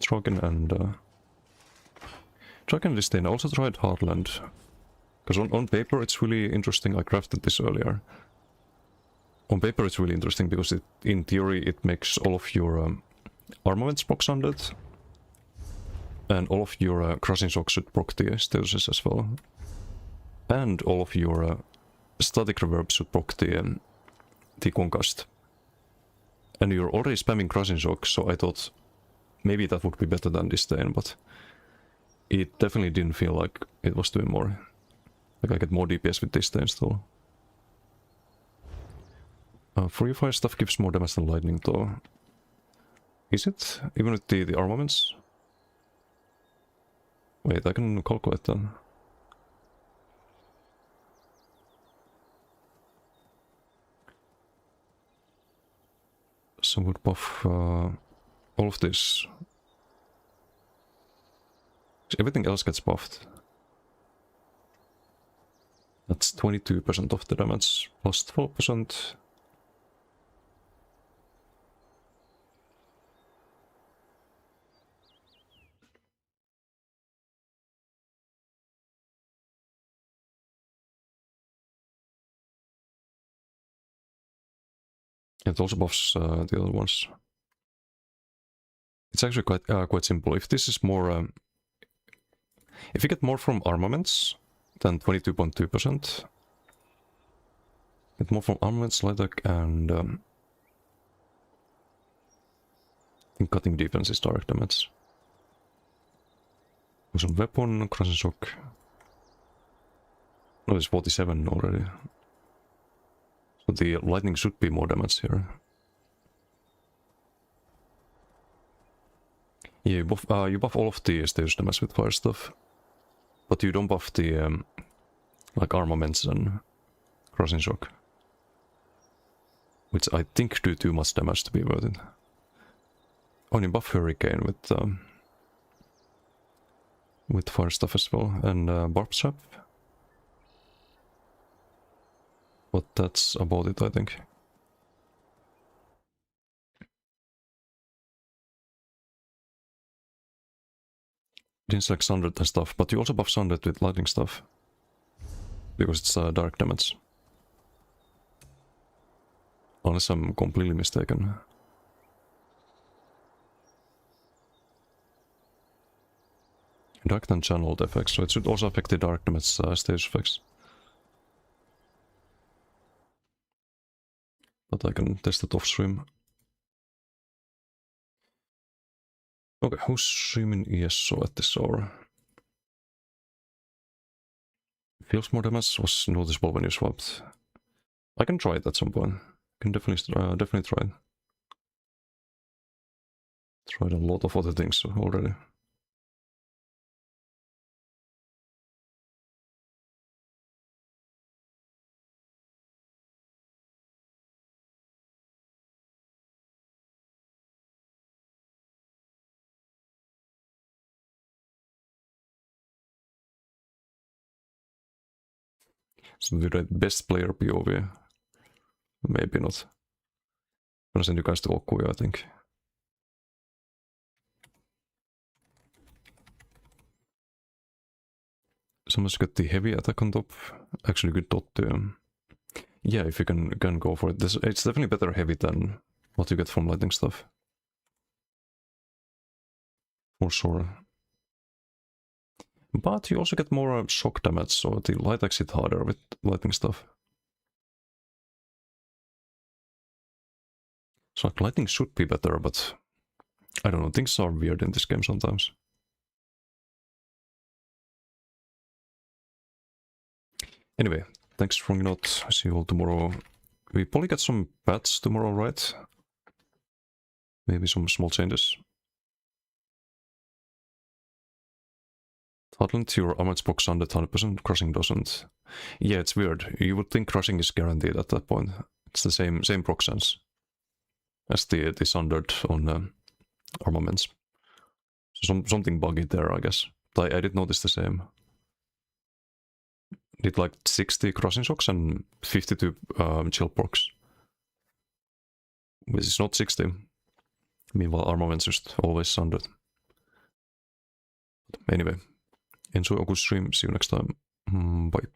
Dragon and Dragon Disdain. I also tried Heartland. Because on paper it's really interesting. I crafted this earlier. On paper it's really interesting because in theory it makes all of your armaments proc undead. And all of your Crushing Shock should proc the Statuses as well. And all of your static reverb should proc the Concussed. And you're already spamming Crushing Shock, so I thought maybe that would be better than Disdain, but it definitely didn't feel like it was doing more. Like I get more DPS with Disdain still. Free Fire stuff gives more damage than Lightning though. Is it? Even with the armaments? Wait, I can calculate that. So would buff all of this. So everything else gets buffed. That's 22% of the damage, plus 12%. It also buffs the other ones. It's actually quite simple. If this is more, if you get more from armaments than 22.2%, get more from armaments, light attack, and I think cutting defense is direct damage. Some weapon, crushing shock. No, it's 47 already. So the lightning should be more damage here. Yeah, you buff all of the stage damage with fire stuff, but you don't buff the like armaments and crossing shock, which I think do too much damage to be worth it. Only buff hurricane with fire stuff as well, and barb trap. But that's about it, I think. Didn't like Sundered and stuff, but you also buff Sundered with lightning stuff. Because it's dark damage. Unless I'm completely mistaken. Dark and channeled effects, so it should also affect the dark damage stage effects. But I can test it off stream. Okay, who's streaming ESO at this hour? Feels more damage was noticeable when you swapped. I can try it at some point. Can definitely try it. Tried a lot of other things already. So the best player POV? Maybe not. I'm gonna send you guys to Okuya, I think. Someone's got the heavy attack on top. Actually good dot to... yeah, if you can go for it. It's definitely better heavy than what you get from lightning stuff. For sure. But you also get more shock damage, so the light attacks hit harder with lightning stuff. So like, lightning should be better, but I don't know, things are weird in this game sometimes. Anyway, thanks for hanging out. See you all tomorrow. We probably get some bats tomorrow, right? Maybe some small changes. Talent, your armor box under 100%, crushing doesn't. Yeah, it's weird. You would think crushing is guaranteed at that point. It's the same proc sense as the Sundered on armaments. So something buggy there, I guess. But I did notice the same. Did like 60 crushing shocks and 52 chill procs. Which is not 60. Meanwhile, armaments just always Sundered. Anyway. Enjoy a good stream. See you next time. Bye.